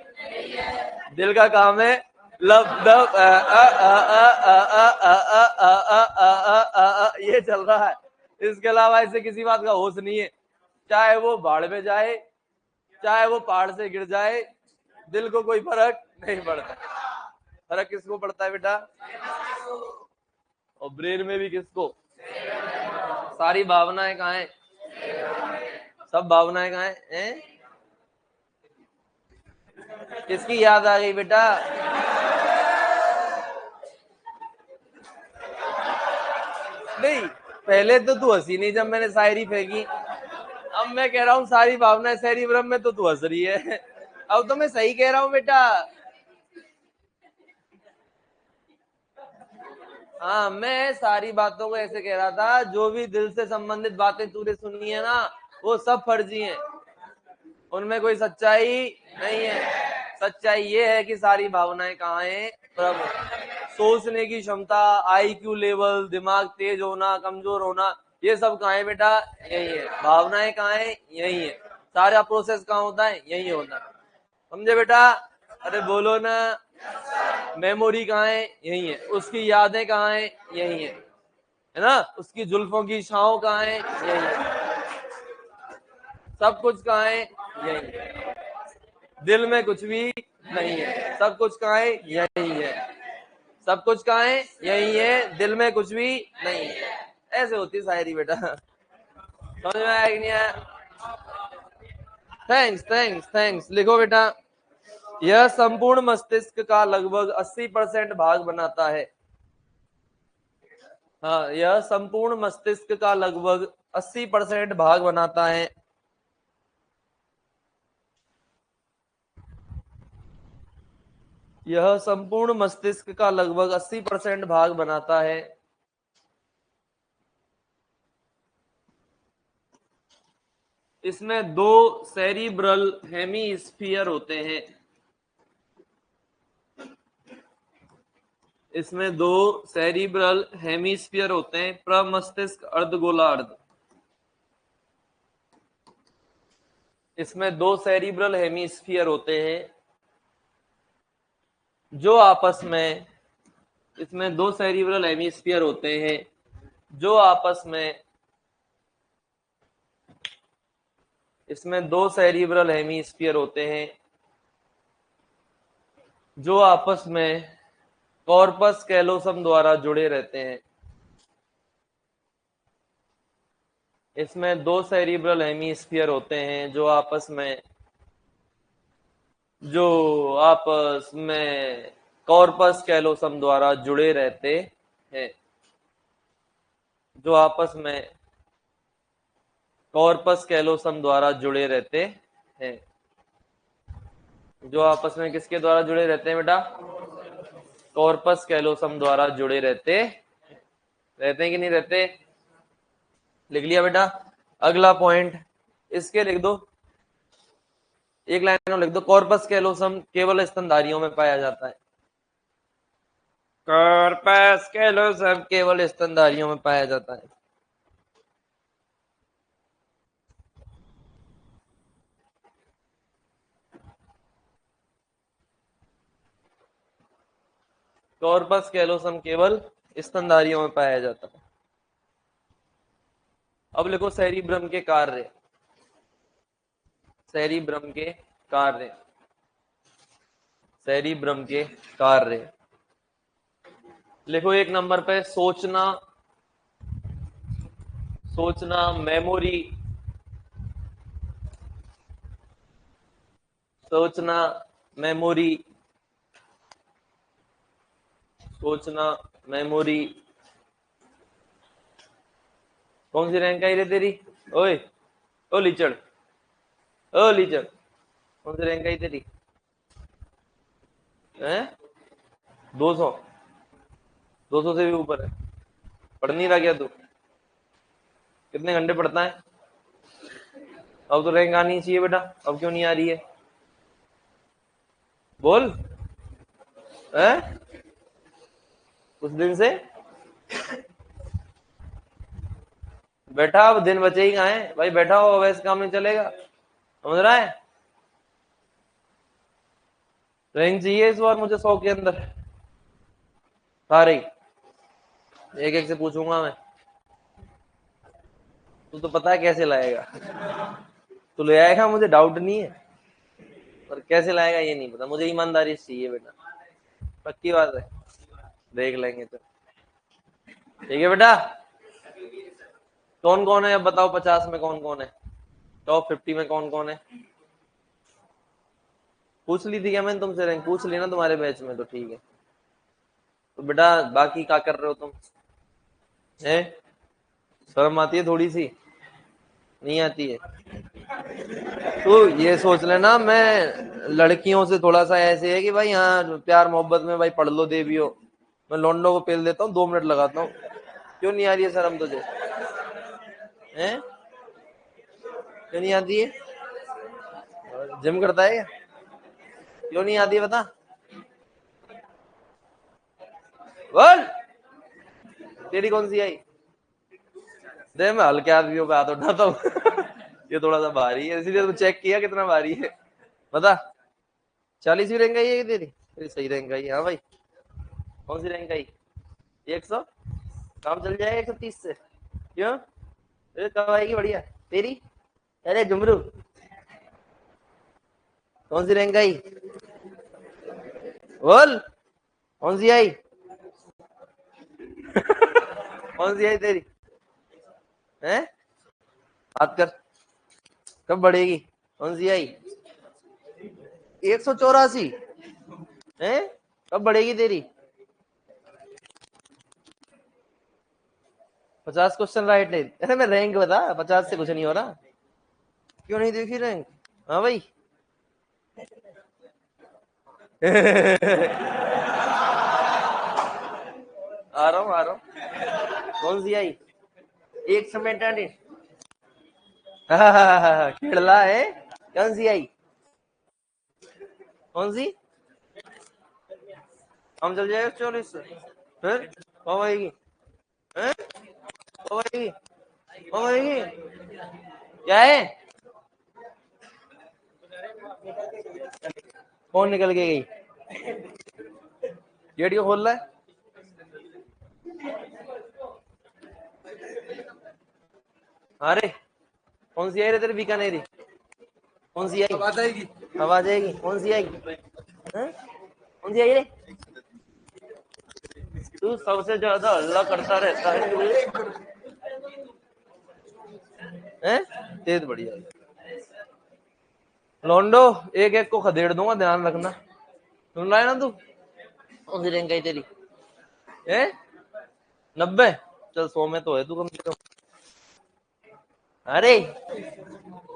दिल का काम है लब दब ये चल रहा है। इसके अलावा ऐसे किसी बात का होश नहीं है। चाहे वो बाढ़ में जाए, चाहे वो पहाड़ से गिर जाए, दिल को कोई फर्क नहीं पड़ता। फर्क किसको पड़ता है बेटा? और ब्रेन में भी किसको? सारी भावनाएं कहाँ है? सब भावनाएं कहाँ है? किसकी याद आ गई बेटा? नहीं, पहले तो तू हंसी नहीं जब मैंने शायरी फेंकी। अब मैं कह रहा हूँ सारी भावनाएं शहरी भ्रम में, तो तू हंस रही है। अब तो मैं सही कह रहा हूँ बेटा। हाँ, मैं सारी बातों को ऐसे कह रहा था, जो भी दिल से संबंधित बातें तूने सुनी है ना, वो सब फर्जी हैं। उनमें कोई सच्चाई नहीं है। सच्चाई ये है कि सारी भावनाएं कहाँ हैं? प्रभु। सोचने की क्षमता, आईक्यू लेवल, दिमाग तेज होना, कमजोर होना, ये सब कहाँ है बेटा? यही है। भावनाएं कहाँ है? यही है। सारा प्रोसेस कहाँ होता है? यही होता है। समझे बेटा? अरे बोलो ना। मेमोरी कहाँ है? यही है। उसकी यादें कहाँ है? यही है ना? उसकी जुल्फों की छांव कहाँ है? यही है। सब कुछ कहाँ है? यही है। दिल में कुछ भी नहीं है। सब कुछ कहाँ है? यही है। सब कुछ कहाँ है? यही है। दिल में कुछ भी नहीं है। ऐसे होती शायरी बेटा। समझ में आया कि नहीं आया? Thanks thanks thanks. लिखो बेटा, यह संपूर्ण मस्तिष्क का लगभग 80% भाग बनाता है। हाँ, यह संपूर्ण मस्तिष्क का लगभग 80% भाग बनाता है। यह संपूर्ण मस्तिष्क का लगभग 80% भाग बनाता है। इसमें 2 सेरिब्रल हेमीस्फीयर होते हैं। इसमें 2 सेरिब्रल हेमीस्फीयर होते हैं, प्रमस्तिष्क अर्धगोलार्ध। इसमें 2 सेरिब्रल हेमीस्फीयर होते हैं जो आपस में, इसमें 2 सेरिब्रल हेमीस्फीयर होते हैं जो आपस में, इसमें 2 सेरिब्रल हेमीस्फीयर होते हैं जो आपस में कॉर्पस कैलोसम द्वारा जुड़े रहते हैं। इसमें 2 सेरिब्रल हेमीस्फीयर होते हैं जो आपस में, कॉर्पस कैलोसम द्वारा जुड़े रहते हैं। जो आपस में कॉर्पस कैलोसम द्वारा जुड़े रहते हैं। जो आपस में किसके द्वारा जुड़े रहते हैं बेटा? कॉर्पस कैलोसम द्वारा जुड़े रहते हैं कि नहीं रहते? लिख लिया बेटा? अगला पॉइंट इसके लिख दो, एक लाइन में लिख दो, कॉर्पस कैलोसम केवल स्तनधारियों में पाया जाता है। कॉर्पस कैलोसम केवल स्तनधारियों में पाया जाता है। कॉर्पस कैलोसम केवल स्तनधारियों में पाया जाता है। अब लिखो सेरिब्रम के कार्य। सेरिब्रम के कार्य। सेरिब्रम के कार्य लिखो। एक नंबर पे सोचना, सोचना, मेमोरी, सोचना, मेमोरी, सोचना, मेमोरी। कौन सी रैंक आई रे तेरी? ओए ओ लीचड़, ओ लीचड़, कौन सी रैंक आई तेरी? हैं? 200? 200 से भी ऊपर है? पढ़ नहीं रहा क्या तू? कितने घंटे पढ़ता है? अब तो रैंक आनी चाहिए बेटा, अब क्यों नहीं आ रही है? बोल। हैं? कुछ दिन से बैठा, अब दिन बचे ही कहाँ है भाई? बैठा हो, वैसे काम नहीं चलेगा, समझ रहा है? रैंक चाहिए इस बार मुझे 100 के अंदर सारे, एक एक से पूछूंगा मैं। तू तो पता है कैसे लाएगा, तू ले आएगा, मुझे डाउट नहीं है, पर कैसे लाएगा ये नहीं पता मुझे। ईमानदारी से चाहिए बेटा, पक्की बात है, देख लेंगे तो। ठीक है बेटा। कौन कौन है अब बताओ, 50 में कौन कौन है? टॉप 50 में कौन कौन है? पूछ ली थी क्या मैंने तुमसे रैंक? पूछ ली ना तुम्हारे बैच में, तो ठीक है। तो बेटा बाकी क्या कर रहे हो तुम? हैं? शर्म आती है थोड़ी सी? नहीं आती है? तो ये सोच लेना, मैं लड़कियों से थोड़ा सा ऐसे है कि भाई हाँ प्यार मोहब्बत में भाई पढ़ लो देवियो, मैं लौंडो को पेल देता हूँ, 2 मिनट लगाता हूँ। क्यों नहीं आ रही है शर्म तुझे? हैं? क्यों नहीं आती है? जिम करता है क्या? क्यों नहीं आती है बता? बोल। तेरी कौन सी आई? दे, मैं हल्के आदमियों पे हाथ उठाता हूँ। ये थोड़ा सा भारी है, इसीलिए तो चेक किया कितना भारी है। बता। 40 रैंक आई है तेरी? तेरी सही रैंक आई। हाँ भाई, कौन सी रैंक आई? 100? काम चल जाएगा 130 से? क्यों? कब आएगी बढ़िया तेरी? अरे जुमरू, कौन सी रैंक आई? बोल, कौन सी आई? कौन सी आई तेरी? हैं? बात कर, कब बढ़ेगी? कौन सी आई? 184? है? कब बढ़ेगी तेरी? 50 क्वेश्चन राइट नहीं? अरे मैं रैंक बता, 50 से कुछ नहीं हो रहा। क्यों नहीं देखी रैंक? हाँ भाई। आ रहा हूँ, आ रहा हूँ। कौन सी आई? एक समय खेड़ला है। कौन सी आई? कौन सी? हम चल जाएगा 44 से? फिर कब आएगी? हैं? कब आएगी? कब आएगी? क्या है? कौन निकल के गई? गेट क्यों खोल रहा है? अरे कौन सी आई रे तेरी बीकानेरी? कौन सी आई? आवाज आएगी, आवाज आएगी। कौन सी आई? हैं? कौन सी आई रे? तू सबसे ज्यादा हल्ला करता रहता है। हैं? तेज बढ़िया लोंडो, एक एक को खदेड़ दूंगा, ध्यान रखना। सुन रहा है ना तू? कौन सी रैंक आई तेरी? है? 90? चल 100 में तो है तू कम से कम। अरे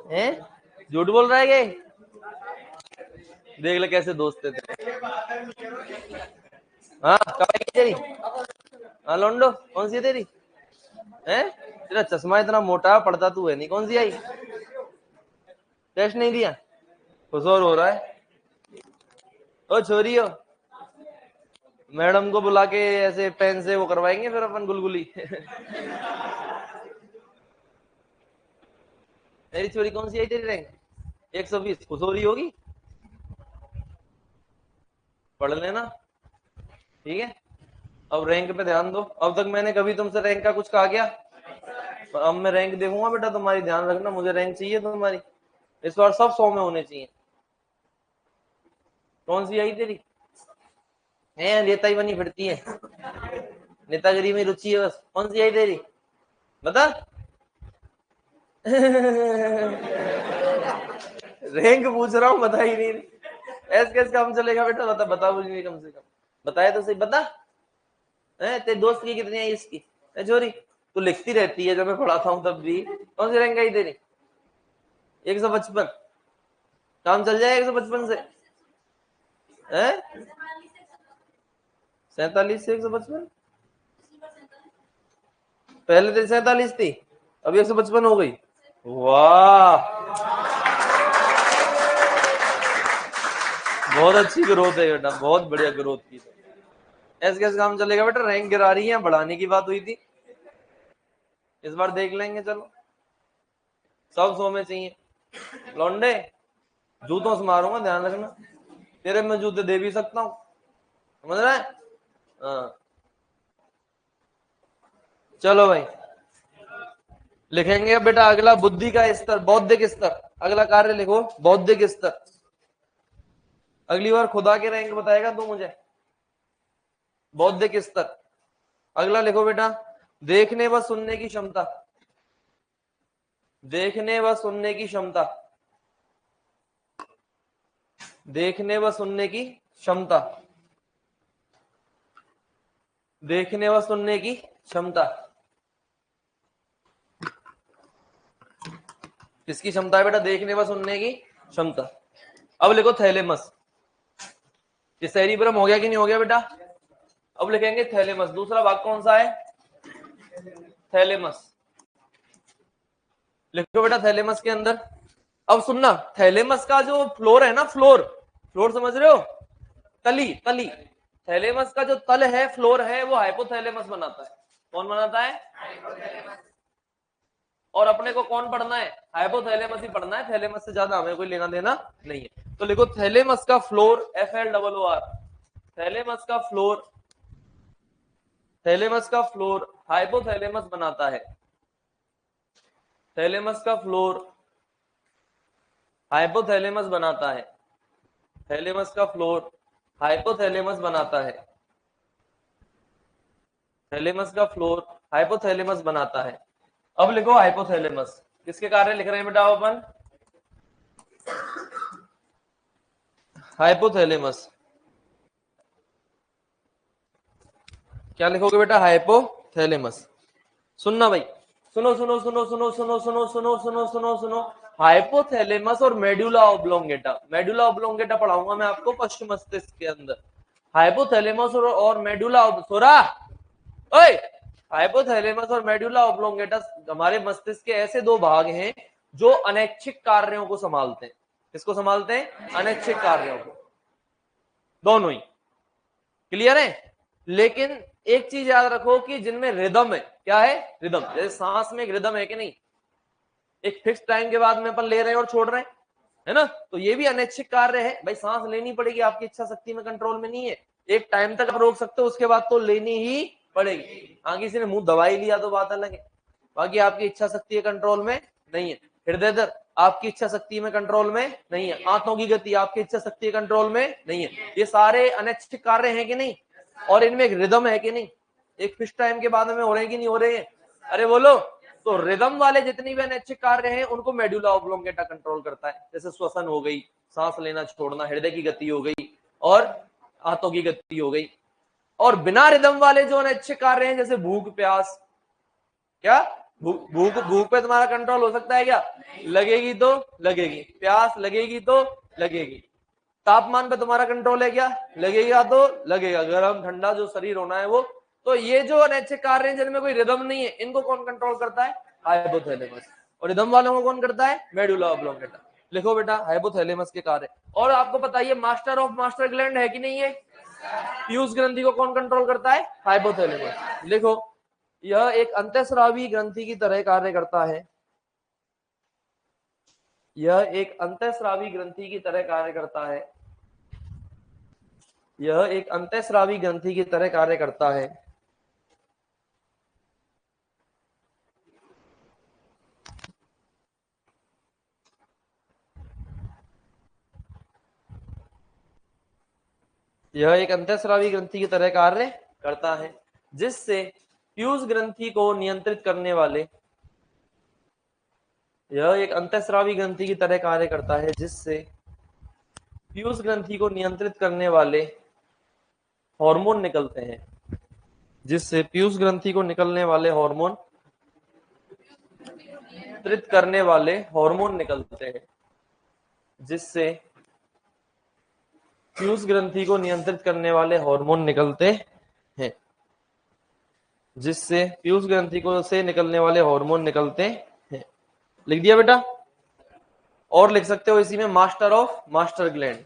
हैं? झूठ बोल रहा है ये? देख ले कैसे दोस्त है तेरे। हाँ कब आएगी तेरी? हाँ लोंडो, कौन सी है तेरी? है? तेरा चश्मा इतना मोटा, पड़ता तू है नहीं। कौन सी आई? टेस्ट नहीं दिया? कुछ और हो रहा है? ओ छोरी हो, मैडम को बुला के ऐसे पेन से वो करवाएंगे फिर अपन गुलगुली। मेरी चोरी कौन सी आई तेरी रैंक? 120। खुश हो रही होगी, पढ़ लेना, ठीक है। अब रैंक पे ध्यान दो। अब तक मैंने कभी तुमसे रैंक का कुछ कहा क्या? अब मैं रैंक देखूंगा बेटा तुम्हारी, ध्यान रखना, मुझे रैंक चाहिए तुम्हारी। इस बार सब 100 में होने चाहिए। कौन सी आई तेरी? है नेता ही बनी फिरती है, नेतागिरी में रुचि है बस। कौन सी आई तेरी बता? रैंक पूछ रहा हूँ, बता ही नहीं। ऐसे कैसे काम चलेगा बेटा? बता, बता मुझे नहीं, कम से कम बताया तो सही, बता। तेरे दोस्त की कितनी आई इसकी? चोरी तू लिखती रहती है, जब मैं पढ़ाता हूँ तब भी। कौन सी रैंक आई तेरी? 155। काम चल जाए 155 से? 47 से 155? पहले तो 47 थी, अब 155 हो गई। वाह, बहुत अच्छी ग्रोथ है बेटा, बहुत बढ़िया ग्रोथ की। ऐसे कैसे काम चलेगा बेटा? रैंक गिरा रही है, बढ़ाने की बात हुई थी, इस बार देख लेंगे। चलो, सब 100 में चाहिए। लौंडे जूतों से मारूंगा, ध्यान रखना। तेरे में जूते दे भी सकता हूँ, समझ रहा है? हाँ, चलो भाई, लिखेंगे बेटा अगला, बुद्धि का स्तर, बौद्धिक स्तर। अगला कार्य लिखो, बौद्धिक स्तर। अगली बार खुदा के रैंक बताएगा तू मुझे, बौद्धिक स्तर। अगला लिखो बेटा, देखने व सुनने की क्षमता। देखने व सुनने की क्षमता। देखने व सुनने की क्षमता। देखने व सुनने की क्षमता। किसकी क्षमता है बेटा? देखने व सुनने की क्षमता। अब लिखो थैलेमस। ये सेरिब्रम हो गया कि नहीं हो गया बेटा? अब लिखेंगे थैलेमस। दूसरा भाग कौन सा है? थैलेमस। लिखो बेटा थैलेमस के अंदर। अब सुनना, थैलेमस का जो फ्लोर है ना, फ्लोर, फ्लोर समझ रहे हो? तली, तली। थैलेमस का जो तल है, फ्लोर है, वो हाइपोथैलेमस बनाता है। कौन बनाता है? और अपने को कौन पढ़ना है? हाइपोथैलेमस ही पढ़ना है, थैलेमस से ज्यादा हमें कोई लेना देना नहीं है। तो लिखो थैलेमस का फ्लोर, FLOOR। थैलेमस का फ्लोर, थैलेमस का फ्लोर हाइपोथैलेमस बनाता है। थैलेमस का फ्लोर हाइपोथैलेमस बनाता है। थैलेमस का फ्लोर हाइपोथैलेमस बनाता है। थैलेमस का फ्लोर हाइपोथैलेमस बनाता है। अब लिखो हाइपोथैलेमस। किसके कार्य लिख रहे हैं बेटा अपन? हाइपोथैलेमस। क्या लिखोगे बेटा? हाइपोथैलेमस। सुनना भाई, सुनो सुनो सुनो सुनो सुनो सुनो सुनो सुनो सुनो सुनो। हाइपोथैलेमस और मेडुला ऑब्लोंगेटा, मेडुला ऑब्लोंगेटा पढ़ाऊंगा मैं आपको पश्चिम मस्तिष्क के अंदर। हाइपोथैलेमस और मेडुला, सोरा ओए, हाइपोथैलेमस और मेडुला ऑब्लोंगेटा हमारे मस्तिष्क के ऐसे दो भाग हैं जो अनैच्छिक कार्यों को संभालते हैं। किसको संभालते हैं? अनैच्छिक कार्यों को, दोनों ही। क्लियर है? लेकिन एक चीज याद रखो कि जिनमें रिदम है, क्या है? रिदम। जैसे सांस में एक रिदम है कि नहीं? एक फिक्स टाइम के बाद में अपन ले रहे हैं और छोड़ रहे हैं, है ना? तो ये भी अनैच्छिक कार्य है भाई, सांस लेनी पड़ेगी, आपकी इच्छा शक्ति में कंट्रोल में नहीं है। एक टाइम तक आप रोक सकते हो, उसके बाद तो लेनी ही पड़ेगी। हाँ, किसी ने मुंह दवाई लिया तो बात अलग है, बाकी आपकी इच्छा शक्ति कंट्रोल में नहीं है। हृदय दर आपकी इच्छा शक्ति में कंट्रोल में नहीं है। हाथों की गति आपकी इच्छा शक्ति कंट्रोल में नहीं है। ये सारे अनैच्छिक कार्य हैं कि नहीं? और इनमें एक रिदम है कि नहीं? एक फिक्स टाइम के बाद में हो रहे हैं कि नहीं हो रहे हैं? अरे बोलो। तो रिदम वाले जितनी भी अनैच्छिक कार्य हैं उनको मेडुला ऑब्लोंगेटा कंट्रोल करता है। जैसे श्वसन हो गई, सांस लेना छोड़ना, हृदय की गति हो गई, और हाथों की गति हो गई। और बिना रिदम वाले जो अनैच्छिक कार्य हैं, जैसे भूख प्यास, क्या भूख, भूख पे तुम्हारा कंट्रोल हो सकता है क्या? लगेगी तो लगेगी, प्यास लगेगी तो लगेगी। तापमान पे तुम्हारा कंट्रोल है क्या? लगेगा तो लगेगा, गर्म ठंडा जो शरीर होना है वो। तो ये जो अनैच्छिक कार्य हैं जिनमें कोई रिदम नहीं है, इनको कौन कंट्रोल करता है? हाइपोथैलेमस। और रिदम वालों को कौन करता है? Medulla oblongata. लिखो बेटा हाइपोथैलेमस के कार्य। और आपको पता है मास्टर ऑफ मास्टर ग्लैंड है कि नहीं है? पीयूष ग्रंथि को कौन कंट्रोल करता है? हाइपोथैलेमस। लिखो, यह एक अंतःस्रावी ग्रंथि की तरह कार्य करता है। यह एक अंतःस्रावी ग्रंथि की तरह कार्य करता है। यह एक अंतःस्रावी ग्रंथि की तरह कार्य करता है। यह एक अंतःस्रावी ग्रंथि की तरह कार्य करता है, जिससे पीयूष ग्रंथि को नियंत्रित करने वाले यह एक अंतःस्रावी ग्रंथि की तरह कार्य करता है, जिससे पीयूष ग्रंथि को नियंत्रित करने वाले हार्मोन निकलते हैं। जिससे पीयूष ग्रंथि को निकलने वाले हार्मोन नियंत्रित करने वाले हार्मोन निकलते हैं। जिससे पीयूष ग्रंथि को नियंत्रित करने वाले हार्मोन निकलते हैं। जिससे पीयूष ग्रंथि को से निकलने वाले हार्मोन निकलते हैं। लिख दिया बेटा? और लिख सकते हो इसी में master of master gland.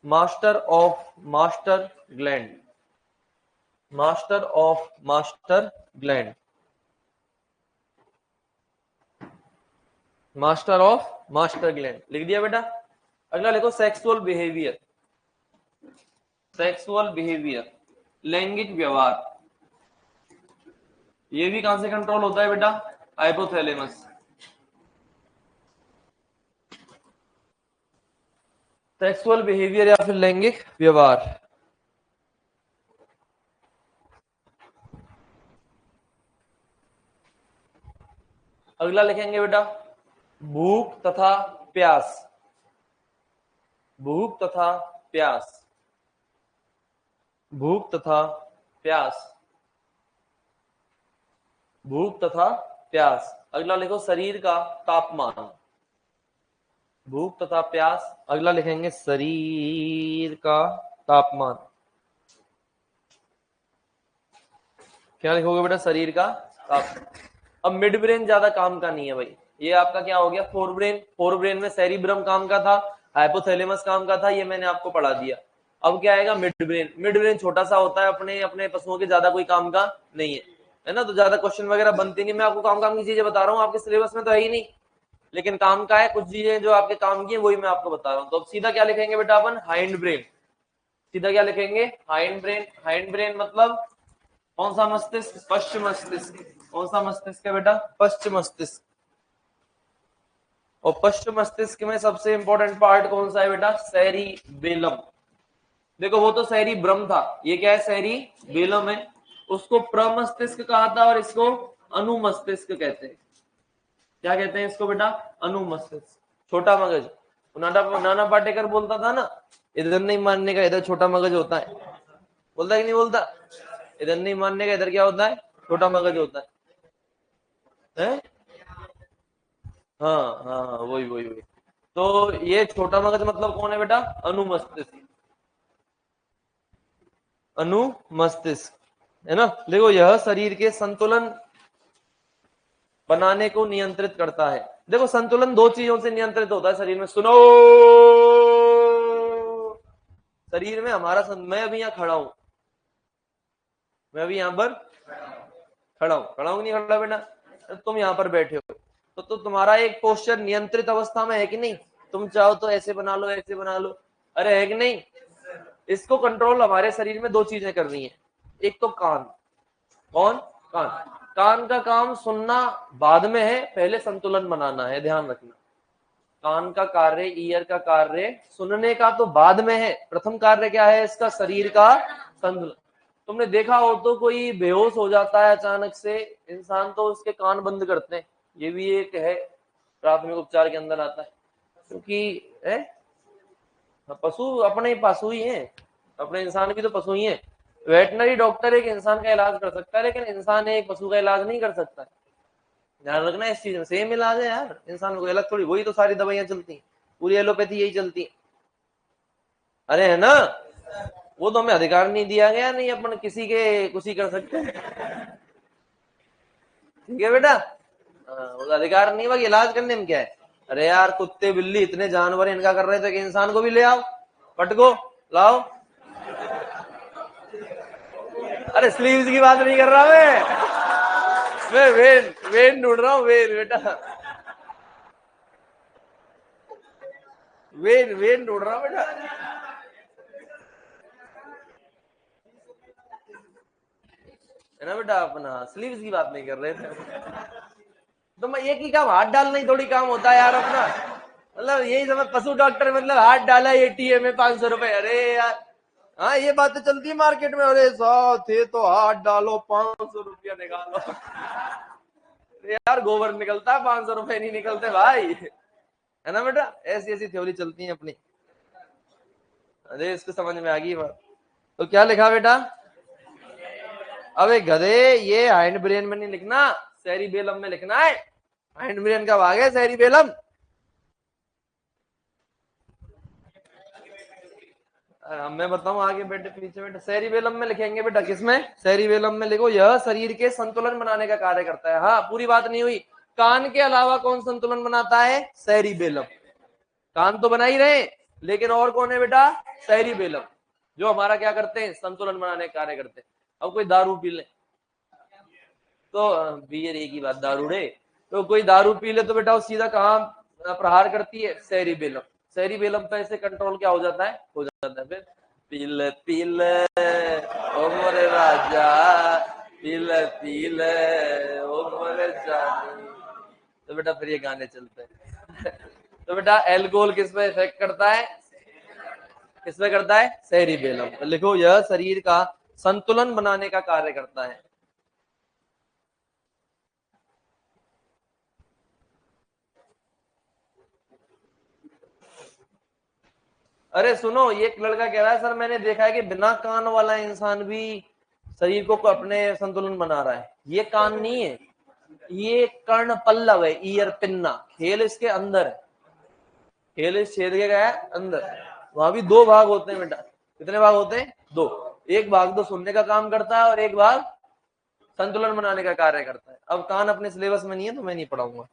Master of master gland. Master of master gland. Master of master gland लिख दिया बेटा? अगला लिखो सेक्सुअल बिहेवियर। सेक्सुअल बिहेवियर, लैंगिक व्यवहार। ये भी कहां से कंट्रोल होता है बेटा? हाइपोथैलेमस। सेक्सुअल बिहेवियर या फिर लैंगिक व्यवहार। अगला लिखेंगे बेटा भूख तथा प्यास। भूख तथा प्यास। भूख तथा प्यास। भूख तथा प्यास। अगला लिखो शरीर का तापमान। भूख तथा प्यास। अगला लिखेंगे शरीर का तापमान। क्या लिखोगे बेटा? शरीर का तापमान। अब मिड ब्रेन ज्यादा काम का नहीं है भाई। ये आपका क्या हो गया? Fore brain. फोर ब्रेन में सेरिब्रम काम का था, हाइपोथैलेमस काम का था, ये मैंने आपको पढ़ा दिया। अब क्या आएगा? Mid brain. मिड ब्रेन छोटा सा होता है, अपने अपने पशुओं के ज्यादा कोई काम का नहीं है ना, तो ज्यादा क्वेश्चन वगैरह बनते नहीं। मैं आपको काम की चीजें बता रहा हूँ, आपके सिलेबस में तो है ही नहीं, लेकिन काम का है। कुछ चीजें जो आपके काम की है वही मैं आपको बता रहा हूँ। तो अब सीधा क्या लिखेंगे बेटा अपन? Hind brain. सीधा क्या लिखेंगे? Hind brain. हाइंड ब्रेन मतलब कौन सा मस्तिष्क? पश्चिम मस्तिष्क। कौन सा मस्तिष्क है बेटा? पश्चिम मस्तिष्क। और पश्चिम मस्तिष्क में सबसे इंपॉर्टेंट पार्ट कौन सा है बेटा? सेरिबेलम। देखो वो तो सेरिब्रम था, ये क्या है? सेरिबेलम है। उसको प्रमस्तिष्क कहा था और इसको अनुमस्तिष्क कहते हैं। क्या कहते हैं इसको बेटा? अनुमस्तिष्क। छोटा मगज। नाना पाटेकर बोलता था ना, इधर नहीं मानने का इधर छोटा मगज होता है। बोलता है कि नहीं बोलता? इधर नहीं मानने का इधर क्या होता है? छोटा मगज होता है? हाँ हाँ हाँ, वही वही वही। तो ये छोटा मगज मतलब कौन है बेटा? अनुमस्तिष्क। अनुमस्तिष्क है ना। देखो यह शरीर के संतुलन बनाने को नियंत्रित करता है। देखो संतुलन दो चीजों से नियंत्रित होता है शरीर में। सुनो, शरीर में हमारा मैं अभी यहाँ खड़ा हूं, मैं अभी यहाँ पर खड़ा हूं। खड़ा हूं नहीं खड़ा बेटा? तुम यहाँ पर बैठे हो तो तुम्हारा एक पोस्चर नियंत्रित अवस्था में है कि नहीं? तुम चाहो तो ऐसे बना लो, ऐसे बना लो, अरे है कि नहीं? इसको कंट्रोल हमारे शरीर में दो चीजें करनी है। एक तो कान। कौन? कान। कान का काम सुनना बाद में है, पहले संतुलन बनाना है, ध्यान रखना। कान का कार्य, ईयर का कार्य सुनने का तो बाद में है। प्रथम कार्य क्या है इसका? शरीर का संतुलन। तुमने देखा हो तो कोई बेहोश हो जाता है अचानक से इंसान, तो उसके कान बंद करते हैं। ये भी एक है, प्राथमिक उपचार के अंदर आता है। क्योंकि पशु अपने पशु ही हैं, अपने इंसान भी तो पशु ही हैं। वेटनरी डॉक्टर एक इंसान का इलाज कर सकता है, लेकिन इंसान एक पशु का इलाज नहीं कर सकता। ध्यान रखना इस चीज में। सेम इलाज है यार, इंसान को अलग थोड़ी। वही तो सारी दवाइयां चलती हैं, पूरी एलोपैथी यही चलती है। अरे है ना, वो तो हमें अधिकार नहीं दिया गया, नहीं अपन किसी के कुछ ही कर सकते हैं। ठीक है बेटा? वो अधिकार नहीं, बाकी इलाज करने में क्या है? अरे यार कुत्ते बिल्ली इतने जानवर इनका कर रहे थे कि इंसान को भी ले आओ, पटको लाओ। अरे स्लीव्स की बात नहीं कर रहा मैं वेन वेन ढूंढ रहा हूँ, वेन बेटा, वेन वेन ढूंढ रहा हूँ बेटा। है ना बेटा, अपना स्लीव्स की बात नहीं कर रहे थे। तो मैं एक ही काम, हाथ डालना ही थोड़ी काम होता है यार अपना। मतलब यही समझ, पशु डॉक्टर मतलब हाथ डाला एटीएम में 500 रुपए, अरे यार। हाँ ये बातें चलती है मार्केट में, अरे 100 थे तो हाथ डालो 500 रुपया निकालो। अरे यार गोबर निकलता है, 500 रुपए नहीं निकलते भाई। है ना बेटा, ऐसी ऐसी थ्योरी चलती है अपनी। अरे इसको समझ में आ गई बात। तो क्या लिखा बेटा? अबे गधे, ये हाइंड ब्रेन में नहीं लिखना, सेरिबेलम में लिखना है। हाइंड ब्रेन का भाग है सेरिबेलम। मैं बताऊं आगे बेटे, पीछे बेटा सेरिबेलम में लिखेंगे बेटा, किसमें? सेरिबेलम में लिखो, यह शरीर के संतुलन बनाने का कार्य करता है। हाँ पूरी बात नहीं हुई। कान के अलावा कौन संतुलन बनाता है? सेरिबेलम। कान तो बना ही रहे, लेकिन और कौन है बेटा? सेरिबेलम, जो हमारा क्या करते हैं? संतुलन बनाने का कार्य करते हैं। अब कोई दारू पी ले तो, बियर एक ही बात, दारूड़े। तो कोई दारू पी ले तो बेटा वो सीधा कहाँ प्रहार करती है? सेरिबेलम। सेरिबेलम पे ऐसे कंट्रोल क्या हो जाता है? हो जाता है फिर पीले पीले ओ मोरे राजा, पीले पीले ओ मोरे जानी। तो बेटा फिर ये गाने चलते हैं। तो बेटा एल्कोहल किस पे इफेक्ट करता है? किस पे करता है? सेरिबेलम। तो लिखो, यह शरीर का संतुलन बनाने का कार्य करता है। अरे सुनो, ये एक लड़का कह रहा है सर मैंने देखा है कि बिना कान वाला इंसान भी शरीर को अपने संतुलन बना रहा है। ये कान नहीं है, ये कर्ण पल्लव है, ईयर पिन्ना। खेल इसके अंदर है, खेल इस छेद के गया है अंदर। वहां भी दो भाग होते हैं बेटा। कितने भाग होते हैं? दो। एक भाग तो सुनने का काम करता है और एक भाग संतुलन बनाने का कार्य करता है। अब कान अपने सिलेबस में नहीं है तो मैं नहीं पढ़ाऊंगा।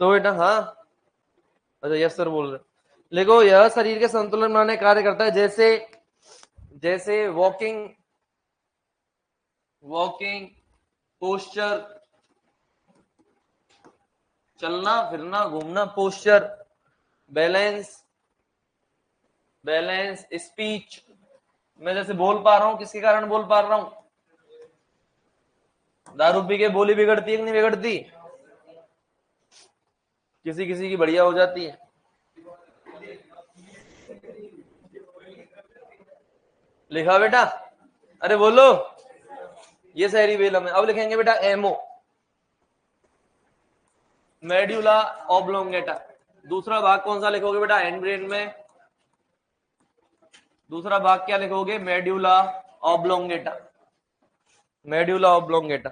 तो बेटा हाँ, अच्छा यस सर बोल रहे। देखो, यह शरीर के संतुलन बनाने का कार्य करता है, जैसे जैसे वॉकिंग, वॉकिंग पोस्चर, चलना फिरना घूमना, पोस्चर, बैलेंस, बैलेंस, स्पीच। मैं जैसे बोल पा रहा हूं, किसके कारण बोल पा रहा हूं? दारू पी के बोली बिगड़ती है कि नहीं बिगड़ती? किसी किसी की बढ़िया हो जाती है। लिखा बेटा? अरे बोलो, ये सेरिबेलम है। अब लिखेंगे बेटा एमओ, मेड्यूला ऑब्लोंगेटा। दूसरा भाग कौन सा लिखोगे बेटा हैंड ब्रेन में? दूसरा भाग क्या लिखोगे? Medulla oblongata. मेड्यूला ऑब्लोंगेटा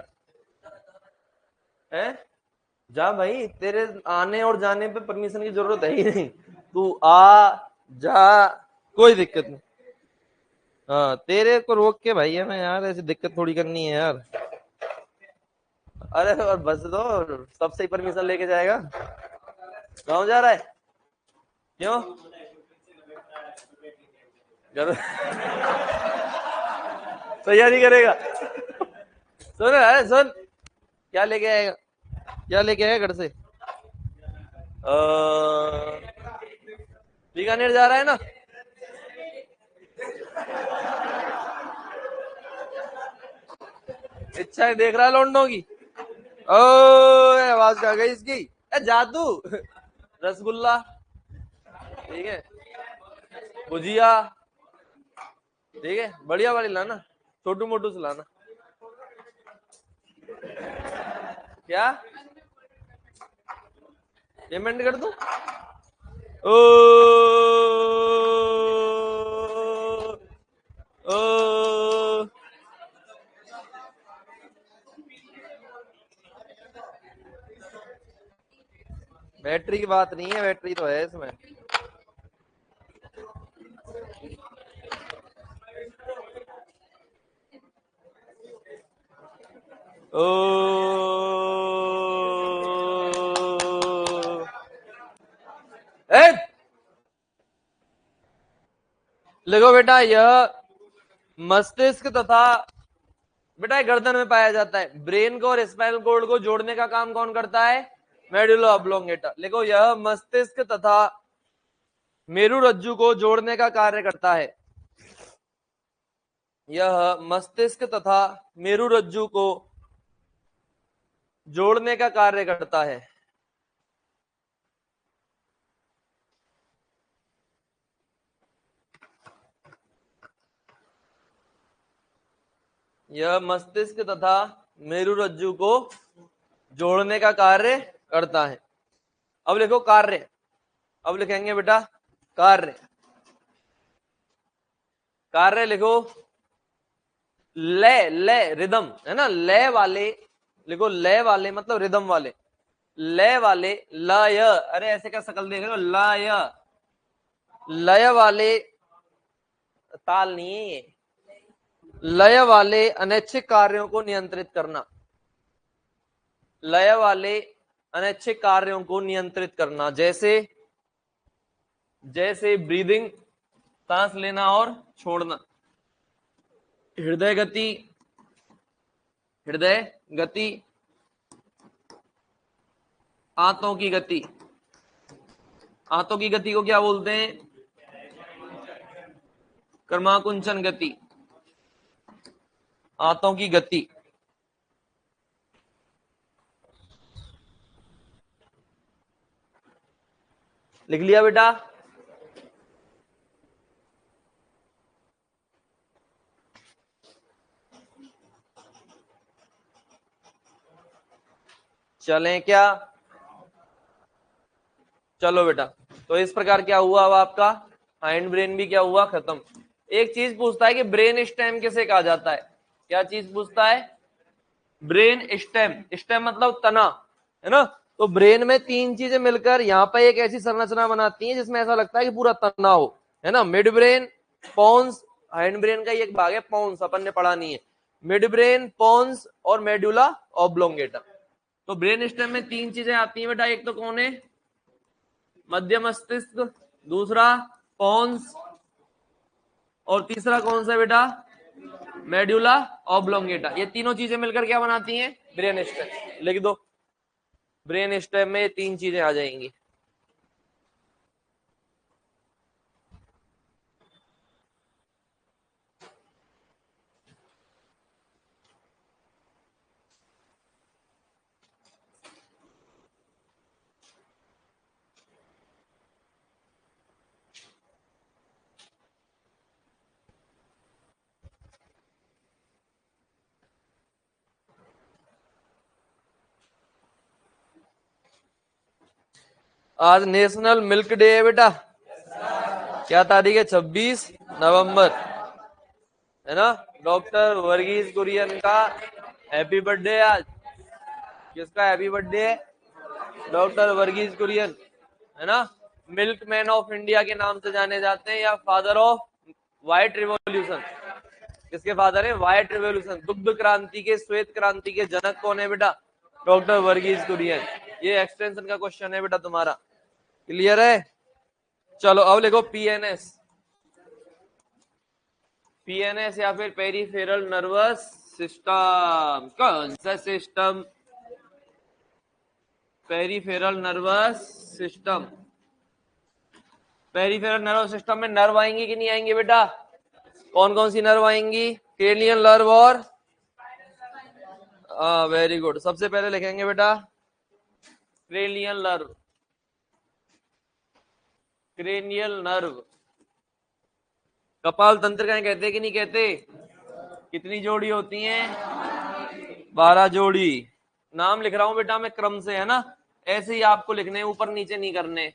है। जा भाई, तेरे आने और जाने पे परमिशन की जरूरत है ही नहीं। तू आ जा, कोई दिक्कत नहीं। हाँ तेरे को रोक के भाई है मैं यार, ऐसी दिक्कत थोड़ी करनी है यार। अरे और बस दो, सबसे ही परमिशन लेके जाएगा। गाँव जा रहा है? क्यों? तैयारी करेगा? सुन, अरे सुन, क्या लेके आएगा? क्या लेके आएगा घर से? बीकानेर जा रहा है ना? इच्छा देख रहा है लौंडों की। ओ आवाज क्या गई इसकी? जादू। रसगुल्ला, ठीक है, भुजिया, ठीक है, बढ़िया वाली लाना, छोटू मोटू से लाना। क्या पेमेंट कर दूं? ओ ओ बैटरी की बात नहीं है, बैटरी तो है इसमें। ओ देखो बेटा, यह मस्तिष्क तथा बेटा गर्दन में पाया जाता है। ब्रेन को और स्पाइनल कॉर्ड को जोड़ने का काम कौन करता है? Medulla oblongata. देखो यह मस्तिष्क तथा मेरुरज्जु को जोड़ने का कार्य करता है। यह मस्तिष्क तथा मेरुरज्जु को जोड़ने का कार्य करता है। यह मस्तिष्क तथा मेरुरज्जु को जोड़ने का कार्य करता है। अब लिखो कार्य। अब लिखेंगे बेटा कार्य। कार्य लिखो लय, लय रिदम है ना, लय वाले लिखो, लय वाले मतलब रिदम वाले, लय वाले लय, अरे ऐसे क्या शकल देख रहे हो, लय, लय वाले, ताल नहीं है ये, लय वाले अनैच्छिक कार्यों को नियंत्रित करना, लय वाले अनैच्छिक कार्यों को नियंत्रित करना, जैसे जैसे ब्रीदिंग, सांस लेना और छोड़ना, हृदय गति, हृदय गति, आंतों की गति। आंतों की गति को क्या बोलते हैं? क्रमाकुंचन गति। आंतों की गति। लिख लिया बेटा? चलें क्या? चलो बेटा, तो इस प्रकार क्या हुआ अब आपका हाइंड ब्रेन भी क्या हुआ, खत्म। एक चीज पूछता है कि ब्रेन स्टेम किसे कहा जाता है? क्या चीज पूछता है? Brain stem. स्टेम मतलब तना, है ना। तो ब्रेन में तीन चीजें मिलकर यहाँ पे एक ऐसी संरचना बनाती हैं जिसमें ऐसा लगता है कि पूरा तना हो, है ना। Mid brain, pons, hind brain का ही एक भाग है पॉन्स, अपन ने पढ़ा नहीं है। मिड ब्रेन, पॉन्स और मेडुला ऑब्लोंगेटा। तो ब्रेन स्टेम में तीन चीजें आती हैं बेटा, एक तो कौन है? मध्य मस्तिष्क, दूसरा पॉन्स, और तीसरा कौन सा बेटा? Medulla oblongata. ये तीनों चीजें मिलकर क्या बनाती हैं? Brain stem. लिख दो, ब्रेन स्टेम में ये तीन चीजें आ जाएंगी। आज नेशनल मिल्क डे है बेटा। क्या तारीख है? 26 नवंबर, है ना। डॉक्टर वर्गीज कुरियन का हैप्पी बर्थडे आज। किसका हैप्पी बर्थडे है? डॉक्टर वर्गीज कुरियन, है ना। मिल्क मैन ऑफ इंडिया के नाम से जाने जाते हैं, या फादर ऑफ व्हाइट रिवॉल्यूशन। किसके फादर है? व्हाइट रिवॉल्यूशन, दुग्ध क्रांति के, श्वेत क्रांति के जनक कौन है बेटा? डॉक्टर वर्गीज कुरियन। ये एक्सटेंशन का क्वेश्चन है बेटा तुम्हारा। क्लियर है? चलो अब लिखो पीएनएस। पीएनएस या फिर पेरिफेरल नर्वस सिस्टम। कौन सा system? Peripheral nervous system. Peripheral nervous system में नर्व आएंगी कि नहीं आएंगी बेटा? कौन कौन सी नर्व आएंगी? क्रेनियल नर्व और वेरी गुड। सबसे पहले लिखेंगे बेटा क्रेनियल नर्व। Cranial nerve. कपाल तंत्र का कहते कि नहीं कहते? कितनी जोड़ी होती हैं? 12 जोड़ी। नाम लिख रहा हूं बेटा मैं क्रम से, है ना। ऐसे ही आपको लिखने, ऊपर नीचे नहीं करने।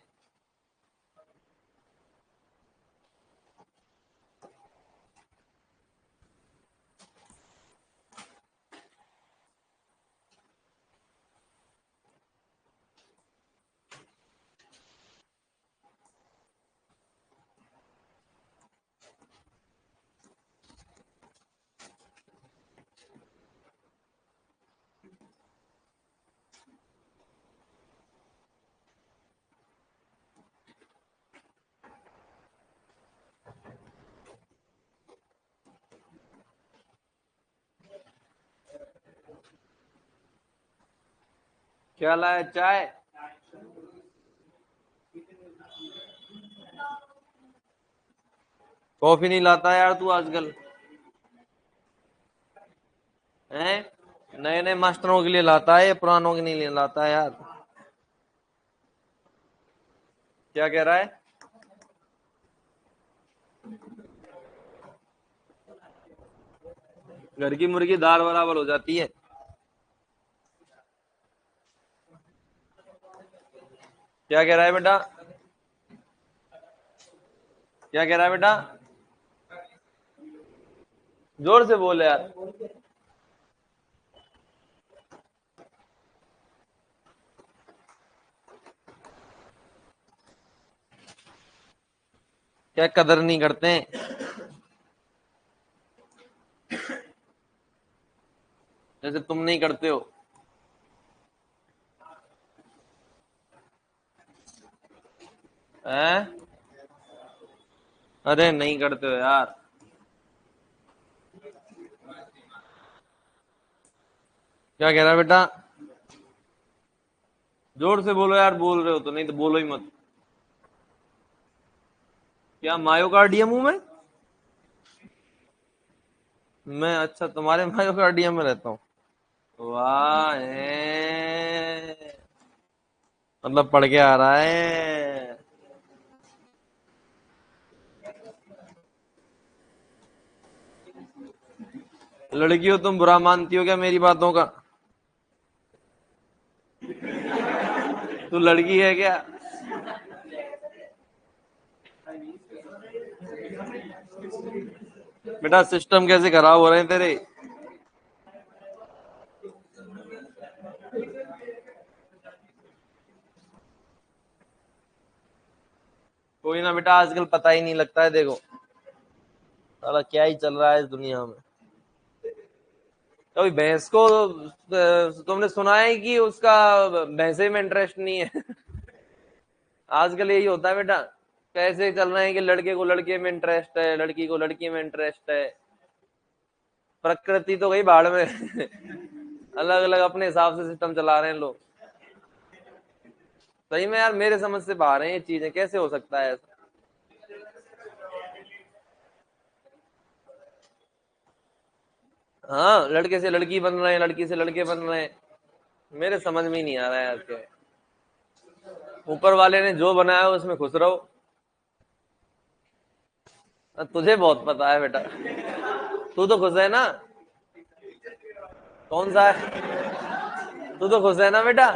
क्या लाया? चाय? कॉफी नहीं लाता यार तू आजकल? हैं? नए नए मास्टरों के लिए लाता है, पुरानों के लिए लाता है यार। क्या कह रहा है? घर की मुर्गी दाल बराबर हो जाती है। क्या कह रहा है बेटा? क्या कह रहा है बेटा? जोर से बोल यार। क्या कदर नहीं करते हैं? जैसे तुम नहीं करते हो। हैं? अरे नहीं करते हो यार। क्या कह रहा है बेटा? जोर से बोलो यार, बोल रहे हो तो, नहीं तो बोलो ही मत। क्या मायोकार्डियम हूं मैं? मैं? अच्छा, तुम्हारे मायोकार्डियम में रहता हूँ। वाह मतलब पढ़ के आ रहा है। लड़की हो तुम, बुरा मानती हो क्या मेरी बातों का? तू लड़की है क्या? बेटा सिस्टम कैसे खराब हो रहे हैं तेरे। कोई ना बेटा, आजकल पता ही नहीं लगता है, देखो साला क्या ही चल रहा है इस दुनिया में। कभी भैंस को तुमने सुना है कि उसका भैंसे में इंटरेस्ट नहीं है? आजकल यही होता है बेटा। कैसे चल रहे हैं कि लड़के को लड़के में इंटरेस्ट है, लड़की को लड़की में इंटरेस्ट है। प्रकृति तो गई भाड़ में। अलग अलग अपने हिसाब से सिस्टम चला रहे हैं लोग। सही में यार, मेरे समझ से बाहर है ये चीजें, कैसे हो सकता है ऐसा? हाँ, लड़के से लड़की बन रहे हैं, लड़की से लड़के बन रहे हैं। मेरे समझ में ही नहीं आ रहा है यार क्या है। ऊपर वाले ने जो बनाया है उसमें खुश रहो। तुझे बहुत पता है बेटा। तू तो खुश है ना? कौन सा है? तू तो खुश है ना बेटा?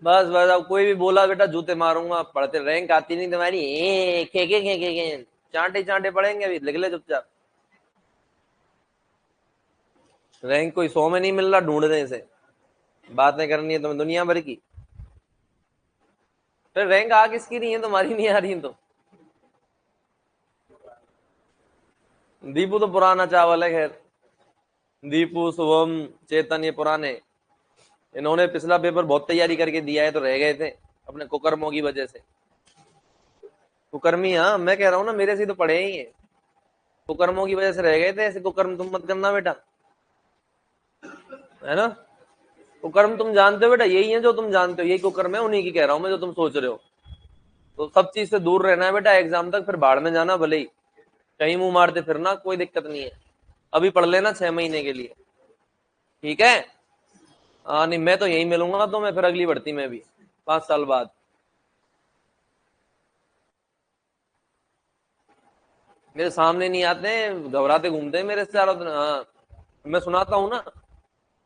बस बस, अब कोई भी बोला बेटा जूते मारूंगा। पढ़ते रैंक आती नहीं तुम्हारी, खेके खेके खे, चांटे चांटे पड़ेंगे, अभी लिख ले चुपचाप। रैंक कोई 100 में नहीं मिल रहा ढूंढने से। बातें करनी है तुम्हें दुनिया भर की। फिर रैंक आ किसकी रही है, तुम्हारी नहीं आ रही तो? दीपू तो पुराना चावल है, खैर। दीपू, शुभम, चेतन, ये पुराने। इन्होंने पिछला पेपर बहुत तैयारी करके दिया है तो रह गए थे अपने कुकर्मों की वजह से। कुकर्मी, हाँ मैं कह रहा हूँ ना, मेरे से ही तो पढ़े ही है। कुकर्मों की वजह से रह गए थे, ऐसे कुकर्म तुम मत करना बेटा। है ना? कुकर्म तुम जानते हो बेटा, यही है जो तुम जानते हो, यही कुकर्म है, उन्हीं की कह रहा हूँ मैं जो तुम सोच रहे हो। तो सब चीज से दूर रहना है बेटा एग्जाम तक, फिर बाढ़ में जाना भले ही। कहीं मुंह मारते फिरना, कोई दिक्कत नहीं है। अभी पढ़ लेना 6 महीने के लिए। ठीक है? हाँ नहीं, मैं तो यही मिलूंगा तो मैं फिर अगली भर्ती में भी 5 साल बाद। मेरे सामने नहीं आते, घबराते घूमते हैं मेरे से चारों दिन। हाँ, मैं सुनाता हूँ ना।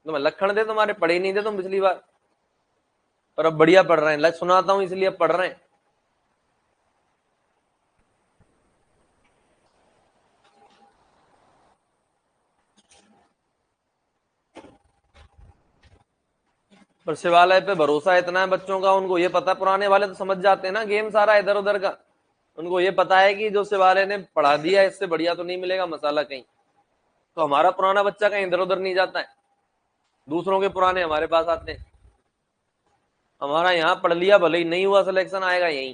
तो मैं लक्षण दे, तुम्हारे पढ़े ही नहीं थे तुम पिछली बार। पर अब बढ़िया पढ़ रहे हैं, लक्ष्य सुनाता हूँ इसलिए अब पढ़ रहे हैं। पर शिवालय पे भरोसा इतना है बच्चों का, उनको ये पता, पुराने वाले तो समझ जाते हैं ना गेम सारा इधर उधर का। उनको ये पता है कि जो शिवालय ने पढ़ा दिया इससे बढ़िया तो नहीं मिलेगा मसाला कहीं। तो हमारा पुराना बच्चा कहीं इधर उधर नहीं जाता है। दूसरों के पुराने हमारे पास आते हैं। हमारा यहाँ पढ़ लिया, भले ही नहीं हुआ सिलेक्शन, आएगा यहीं।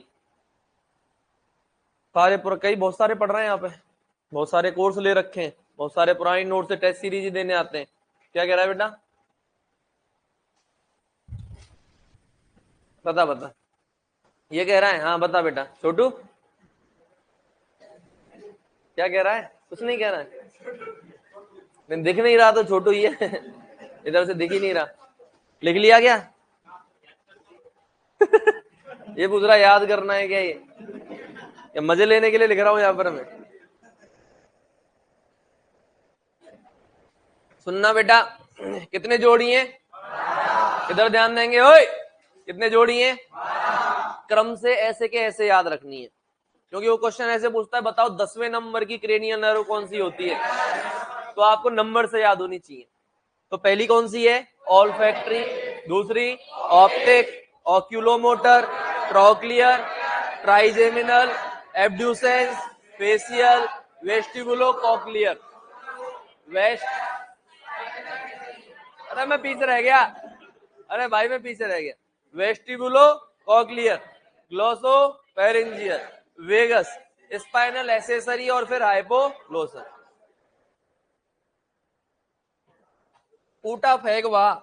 सारे कई बहुत सारे पढ़ रहे हैं यहाँ पे। बहुत सारे कोर्स ले रखे हैं, बहुत सारे पुरानी नोट से टेस्ट सीरीज ही देने आते हैं। क्या कह रहा है बेटा? बता बता, ये कह रहा है? हाँ बता बेटा। छोटू क्या कह रहा है? कुछ नहीं कह रहा है, नहीं दिख नहीं रहा तो छोटू ये इधर से दिख ही नहीं रहा। लिख लिया क्या? ये पूछ रहा याद करना है क्या ये, या मजे लेने के लिए लिख रहा हूं यहाँ पर मैं? सुनना बेटा, कितने जोड़ी हैं? इधर ध्यान देंगे। ओए कितने जोड़ी हैं? क्रम से ऐसे के ऐसे याद रखनी है, क्योंकि वो क्वेश्चन ऐसे पूछता है बताओ 10वें नंबर की क्रेनियल नर्व कौन सी होती है, तो आपको नंबर से याद होनी चाहिए। तो पहली कौन सी है? ऑल्फैक्टरी। दूसरी optic, oculomotor, trochlear, trigeminal, abducens, facial, vestibulo cochlear. Vest, अरे मैं पीछे रह गया, अरे भाई मैं पीछे रह गया। Vestibulo cochlear, glossopharyngeal, vagus, spinal accessory और फिर हाइपोग्लोसस। ऊटा फेंक वाह,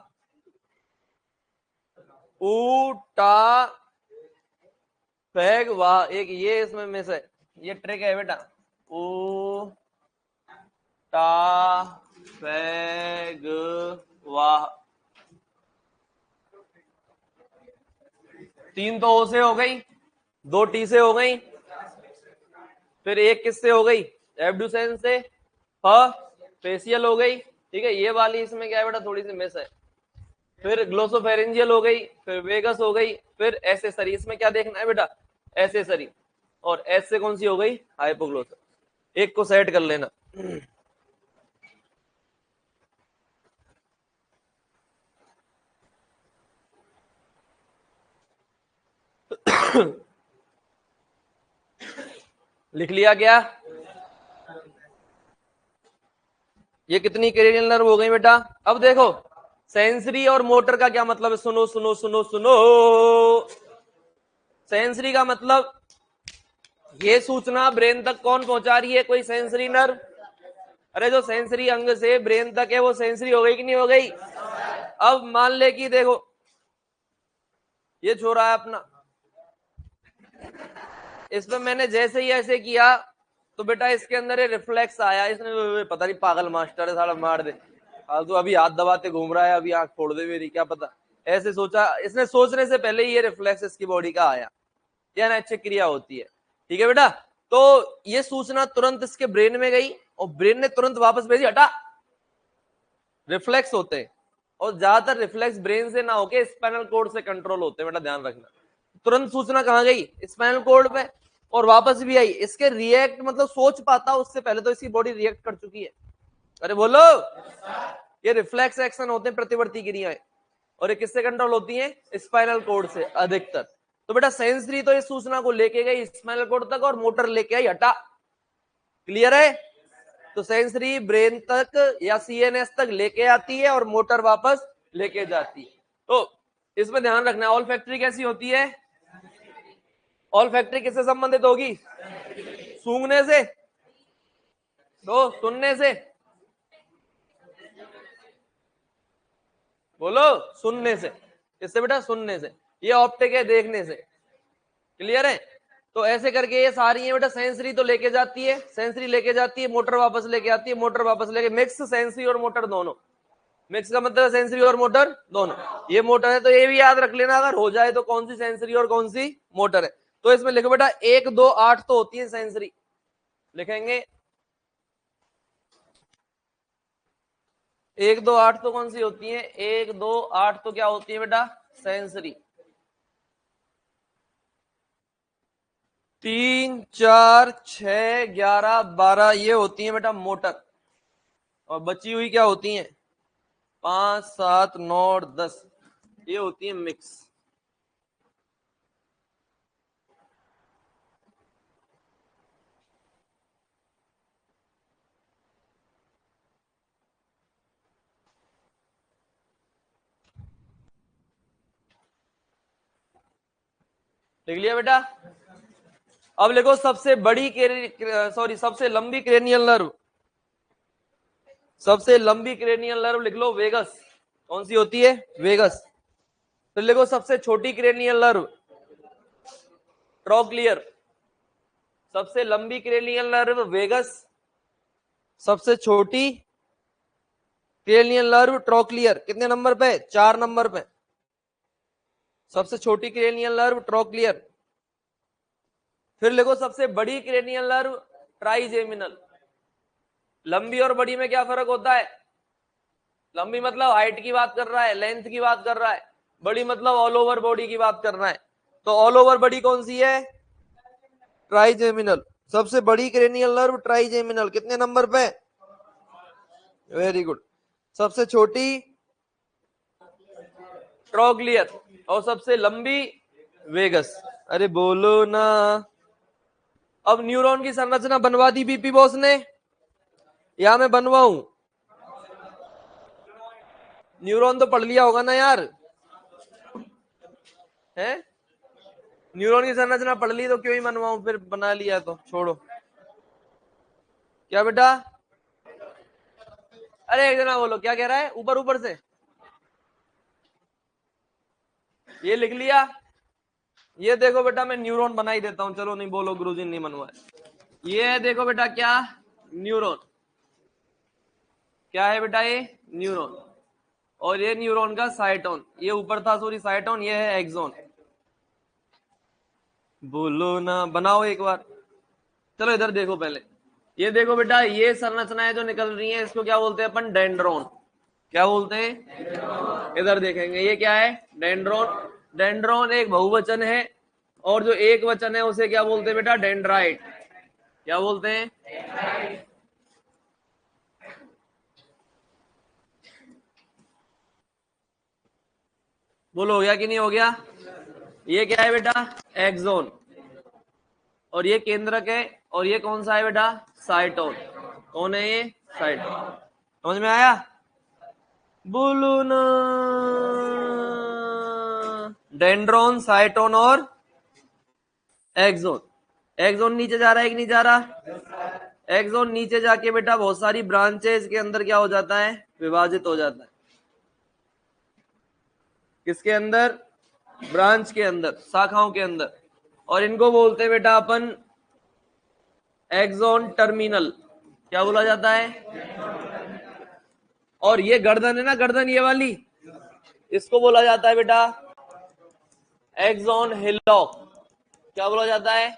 ऊटा फेंक वाह, एक ये इसमें मिस है, ये ट्रिक है बेटा। ऊ टा फेग वाह। तीन तो ओ से हो गई, दो टी से हो गई, फिर एक किससे हो गई? एब्ड्यूसेन से। फेशियल हो गई, ठीक है। ये वाली इसमें क्या है बेटा, थोड़ी सी मिस है। फिर ग्लोसोफेरेंजियल हो गई, फिर वेगस हो गई, फिर एसेसरी। इसमें क्या देखना है बेटा? एसेसरी। और एस से कौन सी हो गई? हाइपोग्लोसस। एक को सेट कर लेना। लिख लिया क्या? ये कितनी क्रेनियल नर्व हो गई बेटा? अब देखो सेंसरी और मोटर का क्या मतलब है, सुनो सुनो सुनो सुनो। सेंसरी का मतलब ये सूचना ब्रेन तक कौन पहुंचा रही है? कोई सेंसरी नर्व। अरे जो सेंसरी अंग से ब्रेन तक है वो सेंसरी हो गई कि नहीं हो गई? अब मान ले कि देखो ये छोरा है अपना, इसमें मैंने जैसे ही ऐसे किया तो बेटा इसके अंदर ये रिफ्लेक्स आया, इसने पता नहीं पागल मास्टर है साला मार दे, तो अभी हाथ दबाते घूम रहा है, अभी आंख फोड़ दे मेरी, क्या पता। ऐसे सोचा इसने, सोचने से पहले ही ये रिफ्लेक्स इसकी बॉडी का आया। यह अनैच्छिक क्रिया होती है, ठीक है बेटा। तो ये सूचना तुरंत इसके ब्रेन में गई और ब्रेन ने तुरंत वापस भेजी, हटा। रिफ्लेक्स होते हैं और ज्यादातर रिफ्लेक्स ब्रेन से ना होके स्पाइनल कोड से कंट्रोल होते हैं बेटा, ध्यान रखना। तुरंत सूचना कहां गई? स्पाइनल कोड पे, और वापस भी आई। इसके रिएक्ट मतलब सोच पाता उससे पहले तो इसकी बॉडी रिएक्ट कर चुकी है। अरे बोलो, ये रिफ्लेक्स एक्शन होते हैं, प्रतिवर्ती क्रियाएं, और ये किससे कंट्रोल होती हैं? स्पाइनल कोड से अधिकतर। तो बेटा सेंसरी तो इस सूचना को लेके गई स्पाइनल कोड तक और मोटर लेके आई हटा। क्लियर है? तो सेंसरी ब्रेन तक या सीएनएस तक लेके आती है और मोटर वापस लेके जाती है। तो इसमें ध्यान रखना है। ऑल फैक्ट्री कैसी होती है? ऑल फैक्ट्री किससे संबंधित होगी? सूंघने से, तो सुनने से, बोलो सुनने से। किससे बेटा? सुनने से। ये ऑप्टिक है, देखने से। क्लियर है? तो ऐसे करके ये सारी है बेटा, सेंसरी तो लेके जाती है, सेंसरी लेके जाती है, मोटर वापस लेके आती है, मोटर वापस लेके, मिक्स सेंसरी और मोटर दोनों। मिक्स का मतलब सेंसरी और मोटर दोनों। ये मोटर है तो ये भी याद रख लेना, अगर हो जाए तो कौन सी सेंसरी और कौन सी मोटर है। तो इसमें लिखो बेटा 1 2 8 तो होती है सेंसरी, लिखेंगे 1 2 8 तो कौन सी होती है? 1 2 8 तो क्या होती है बेटा? सेंसरी। 3 4 6 11 12 ये होती है बेटा मोटर, और बची हुई क्या होती है? 5 7 9 10 ये होती है मिक्स। देख लिया बेटा? अब लिखो सबसे सबसे लंबी क्रेनियल नर्व, सबसे लंबी क्रेनियल नर्व लिख लो वेगस। कौन सी होती है? वेगस। फिर लिखो सबसे छोटी क्रेनियल नर्व ट्रोक्लियर। सबसे लंबी क्रेनियल नर्व वेगस, सबसे छोटी क्रेनियल नर्व ट्रोक्लियर। कितने नंबर पे? 4 नंबर पे। सबसे छोटी क्रेनियल नर्व ट्रोक्लियर। फिर लिखो सबसे बड़ी क्रेनियल नर्व ट्राइजेमिनल। लंबी और बड़ी में क्या फर्क होता है? लंबी मतलब हाइट की बात कर रहा है, लेंथ की बात कर रहा है। बड़ी मतलब ऑल ओवर बॉडी की बात कर रहा है। तो ऑल ओवर बॉडी कौन सी है? ट्राइजेमिनल। सबसे बड़ी क्रेनियल नर्व ट्राइजेमिनल। कितने नंबर पे? Very good. सबसे छोटी ट्रोक्लियर और सबसे लंबी वेगस। अरे बोलो ना। अब न्यूरॉन की संरचना बनवा दी बीपी बॉस ने, या मैं बनवाऊं? न्यूरॉन तो पढ़ लिया होगा ना यार, है? न्यूरॉन की संरचना पढ़ ली तो क्यों ही बनवाऊं, फिर बना लिया तो छोड़ो। क्या बेटा? अरे एक जना बोलो, क्या कह रहा है? ऊपर ऊपर से ये लिख लिया। ये देखो बेटा, मैं न्यूरॉन बना ही देता हूं। चलो नहीं बोलो गुरुजी नहीं बनवाए। ये देखो बेटा, क्या न्यूरॉन, क्या है बेटा? ये न्यूरॉन। और ये न्यूरॉन का साइटोन, ये ऊपर था सॉरी साइटोन, ये है एक्सोन। बोलो ना, बनाओ एक बार। चलो इधर देखो पहले। ये देखो बेटा, ये संरचनाएं जो निकल रही हैं इसको क्या बोलते हैं अपन? डेंड्रोन। क्या बोलते हैं? इधर देखेंगे, ये क्या है? डेंड्रोन। डेंड्रोन एक बहुवचन है, और जो एक वचन है उसे क्या बोलते हैं बेटा? डेंड्राइट। क्या बोलते हैं? बोलो, हो गया कि नहीं हो गया? ये क्या है बेटा? एक्सोन। और ये केंद्रक है, और ये कौन सा है बेटा? साइटोन। कौन है ये? साइटोन। समझ में आया? बोलो ना। डेंड्रोन, साइटोन और एक्सोन। एक्सोन नीचे जा रहा है कि नहीं जा रहा? एक्सोन नीचे जाके बेटा बहुत सारी ब्रांचेस के अंदर क्या हो जाता है? विभाजित हो जाता है। किसके अंदर? ब्रांच के अंदर, शाखाओं के अंदर। और इनको बोलते हैं बेटा अपन एक्सोन टर्मिनल। क्या बोला जाता है? और ये गर्दन है ना, गर्दन ये वाली, इसको बोला जाता है बेटा एक्सोन हिलॉक। क्या बोला जाता है?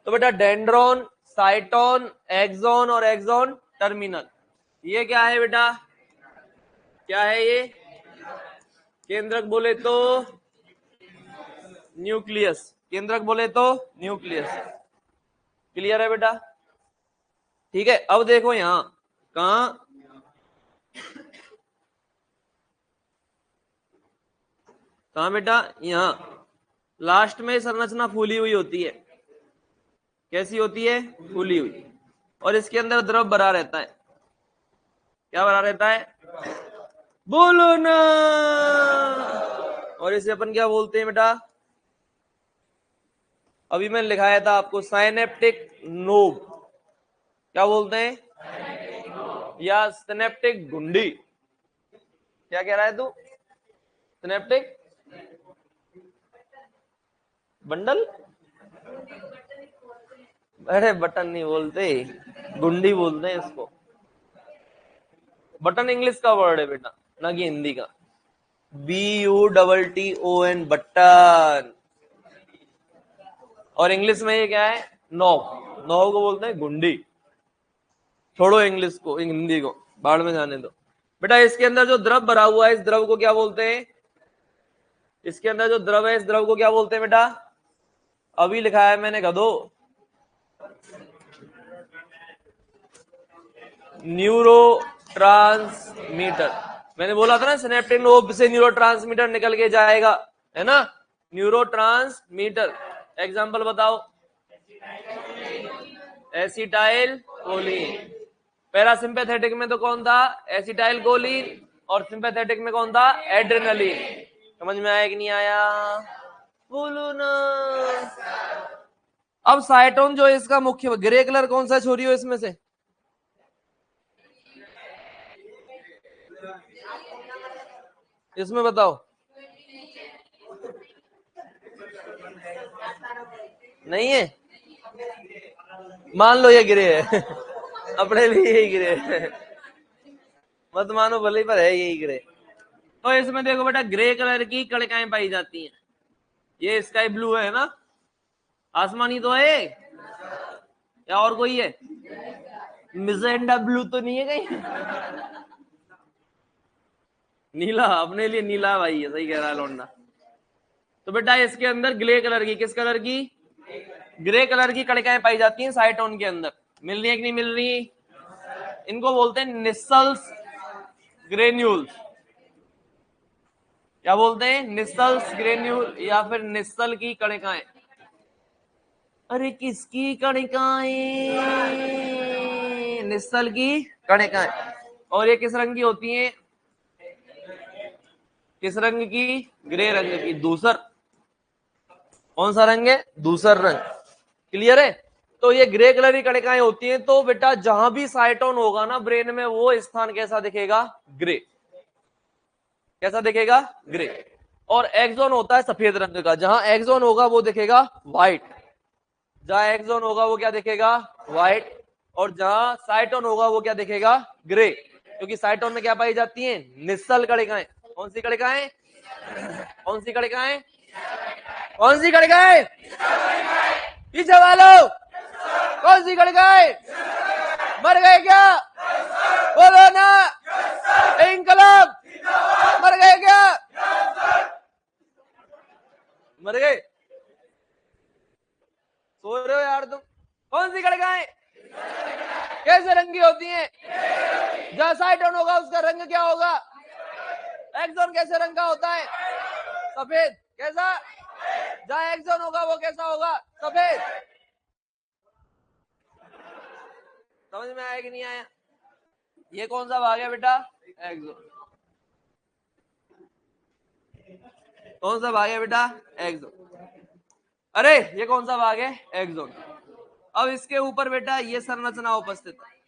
तो बेटा डेंड्रोन, साइटोन, एक्सोन और एक्सोन टर्मिनल, ये क्या है बेटा? क्या है ये? केंद्रक बोले तो न्यूक्लियस। केंद्रक बोले तो न्यूक्लियस। क्लियर है बेटा? ठीक है। अब देखो यहां, कहां? कहां बेटा? यहां लास्ट में संरचना फूली हुई होती है। कैसी होती है? फूली हुई। और इसके अंदर द्रव भरा रहता है। क्या भरा रहता है? बोलो ना। और इसे अपन क्या बोलते हैं बेटा? अभी मैंने लिखाया था आपको, साइनेप्टिक नोब। क्या बोलते हैं? या सिनेप्टिक घुंडी। क्या कह रहा है तू? Synaptic bundle? अरे बटन नहीं बोलते, गुंडी बोलते हैं इसको। बटन इंग्लिश का वर्ड है बेटा, ना कि हिंदी का। BUTTON, button. और इंग्लिश में ये क्या है? नॉब। नॉब को बोलते हैं गुंडी। छोड़ो इंग्लिश को, हिंदी को बाढ़ में जाने दो। बेटा इसके अंदर जो द्रव भरा हुआ है, इस द्रव को क्या बोलते हैं? इसके अंदर जो द्रव है, इस द्रव को क्या बोलते हैं बेटा? अभी लिखा है मैंने, गधो। Neuro transmitter. मैंने बोला था ना, सिनेप्टिक नोब से न्यूरो ट्रांसमीटर निकल के जाएगा, है ना? Neuro transmitter. एग्जाम्पल बताओ। Acetyl choline. पैरासिम्पैथेटिक में तो कौन था? Acetyl choline. और सिंपैथेटिक में कौन था? एड्रेनलिन। समझ में आया कि नहीं आया? बोलो ना। अब साइटोन जो है इसका मुख्य ग्रे कलर कौन सा छोरी हो इसमें से? इसमें बताओ। नहीं है, मान लो ये ग्रे है अपने लिए यही ग्रे है, मत मानो भले पर है यही ग्रे। तो इसमें देखो बेटा ग्रे कलर की कणिकाएं पाई जाती हैं। ये स्काई ब्लू है ना, आसमानी तो है, या और कोई है? मिजेंडा ब्लू तो नहीं है कहीं? नीला, अपने लिए नीला भाई है, सही कह रहा है लौंडा। तो बेटा इसके अंदर ग्रे कलर की, किस कलर की? ग्रे कलर की कणिकाएं पाई जाती हैं साइटोन के अंदर। मिल रही है कि नहीं मिल रही? इनको बोलते हैं निस्सल्स ग्रेन्यूल्स। क्या बोलते हैं? निस्सल्स ग्रेन्यूल या फिर निस्सल की कणिकाएं। अरे किसकी कणिकाएं? निस्सल की कणिकाएं। और ये किस रंग की होती हैं? किस रंग की? ग्रे रंग की। दूसर, कौन सा रंग है? दूसर रंग। क्लियर है? तो ये ग्रे कलर की कणिकाएं होती हैं। तो बेटा जहां भी साइटोन होगा ना ब्रेन में, वो स्थान कैसा दिखेगा? ग्रे। कैसा दिखेगा? ग्रे। और एक्सोन होता है सफेद रंग का, जहां एक्सोन होगा वो दिखेगा व्हाइट। जहां एक्सोन होगा वो क्या दिखेगा? व्हाइट। और जहां साइटोन होगा वो क्या दिखेगा? ग्रे। क्योंकि साइटोन में क्या पाई जाती हैं? निस्सल कणिकाएं। कौन सी कणिकाएं? कौन सी कणिकाएं? कौन सी कणिकाएं? पीछे वालों, कौन सी कणिकाएं? मर गए क्या? बोलो ना, इंकलाब। मर गए क्या? मर गए? सो रहे हो यार तुम? कौन सी कणिकाएं? कैसे रंग की होती हैं? जहां साइटोन होगा उसका रंग क्या होगा? एक्सोन कैसे रंग का होता है? सफेद। कैसा? जहां एक्सोन होगा वो कैसा होगा? सफेद। समझ में आया कि नहीं आया? ये कौन सा भाग है बेटा? एक्सोन। कौन सा भाग है बेटा? एक्सोन। अरे ये कौन सा भाग है? एक्सोन। अब इसके ऊपर बेटा ये संरचना उपस्थित है।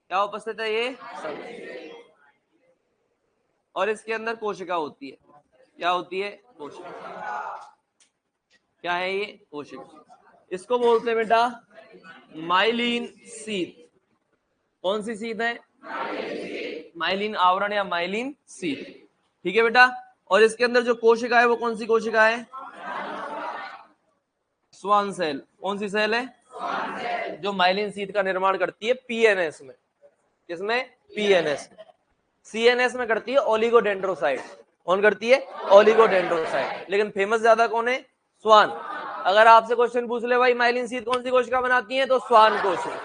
क्या उपस्थित है? ये संरचना। और इसके अंदर कोशिका होती है। क्या होती है? कोशिका। क्या है ये? कोशिका। इसको बोलते हैं बेटा माइलिन शीथ। कौन सी शीथ है? माइलिन आवरण या माइलिन शीथ। ठीक है बेटा। और इसके अंदर जो कोशिका है वो कौन सी कोशिका है? Schwann cell. कौन सी सेल है? जो माइलिन शीथ का निर्माण करती है पीएनएस में। किसमें? पीएनएस। सीएनएस में करती है ओलिगोडेंड्रोसाइट। कौन करती है? ओलिगोडेंड्रोसाइट। लेकिन फेमस ज्यादा कौन है? स्वान। अगर आपसे क्वेश्चन पूछ ले भाई माइलिन शीथ कौन सी कोशिका बनाती है, तो स्वान कोशिका।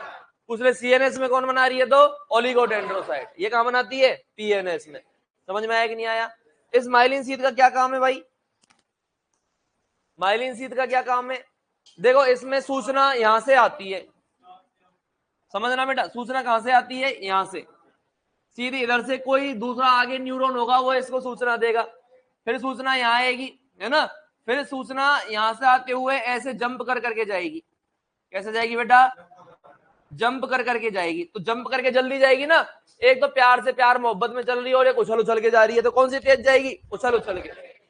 पूछ ले सीएनएस में कौन बना रही है, तो ओलिगोडेंड्रोसाइट। ये कहां बनाती है? पीएनएस में। समझ में आया कि नहीं आया? इस माइलिन शीथ का क्या काम है भाई? माइलिन शीथ का क्या काम है? देखो इसमें सूचना यहां से आती है। समझना बेटा, सूचना कहां से आती है? यहां से सीधी इधर से कोई दूसरा आगे न्यूरॉन होगा वो इसको सूचना देगा, फिर सूचना यहाँ आएगी, है ना? फिर सूचना यहां से आते हुए ऐसे जंप कर करके जाएगी। कैसे जाएगी बेटा? जंप कर करके जाएगी। तो जंप करके जल्दी जाएगी ना। एक तो प्यार से, प्यार मोहब्बत में चल रही है और एक उछल उछल के जा रही है, तो कौन सी तेज जाएगी? उछल उछल के।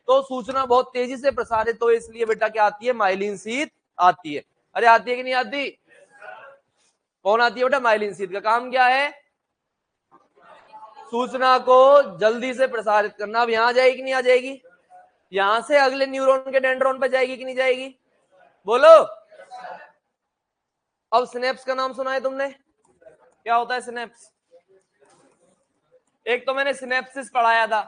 तो सूचना बहुत तेजी से प्रसारित हो, इसलिए बेटा क्या आती है? माइलिन शीथ आती है। अरे आती है कि नहीं आती? कौन आती है बेटा? माइलिन शीथ का काम क्या है? सूचना को जल्दी से प्रसारित करना। अब यहां जाएगी कि नहीं आ जाएगी? यहां से अगले न्यूरॉन के डेंड्रॉन पे जाएगी कि नहीं जाएगी? बोलो। अब सिनेप्स का नाम सुना है तुमने? क्या होता है सिनेप्स? एक तो मैंने सिनेप्सिस पढ़ाया था।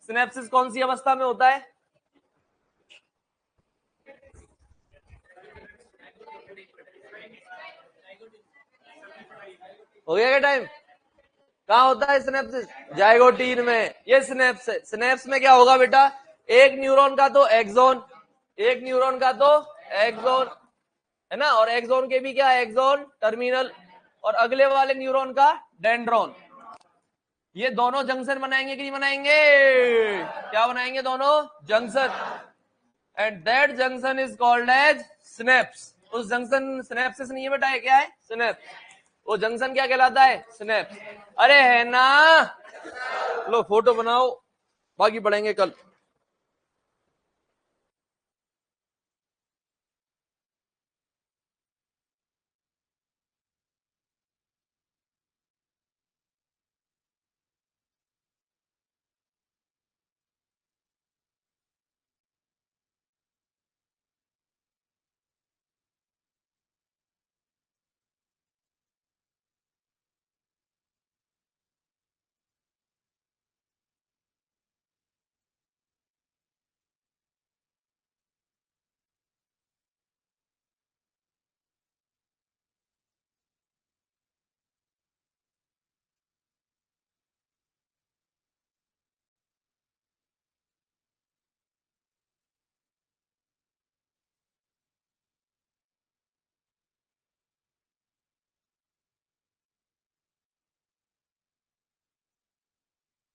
सिनेप्सिस कौन सी अवस्था में होता है? हो गया क्या टाइम? कहां होता है सिनेप्सिस? जाइगोटीन में। ये सिनेप्स है। सिनेप्स में क्या होगा बेटा? एक न्यूरॉन का तो एक्सोन, एक न्यूरॉन का तो एक्सोन, है ना? और एक्सोन के भी क्या? Axon terminal. और अगले वाले न्यूरॉन का डेंड्रॉन। ये दोनों जंक्शन बनाएंगे कि नहीं बनाएंगे? क्या बनाएंगे? दोनों junction, and that junction is called as synapse. उस जंक्शन सिनेप्सिस नहीं है बेटा, क्या है? सिनेप्स। वो जंक्शन क्या कहलाता है? सिनेप्स। अरे है ना, लो फोटो बनाओ, बाकी पढ़ेंगे कल।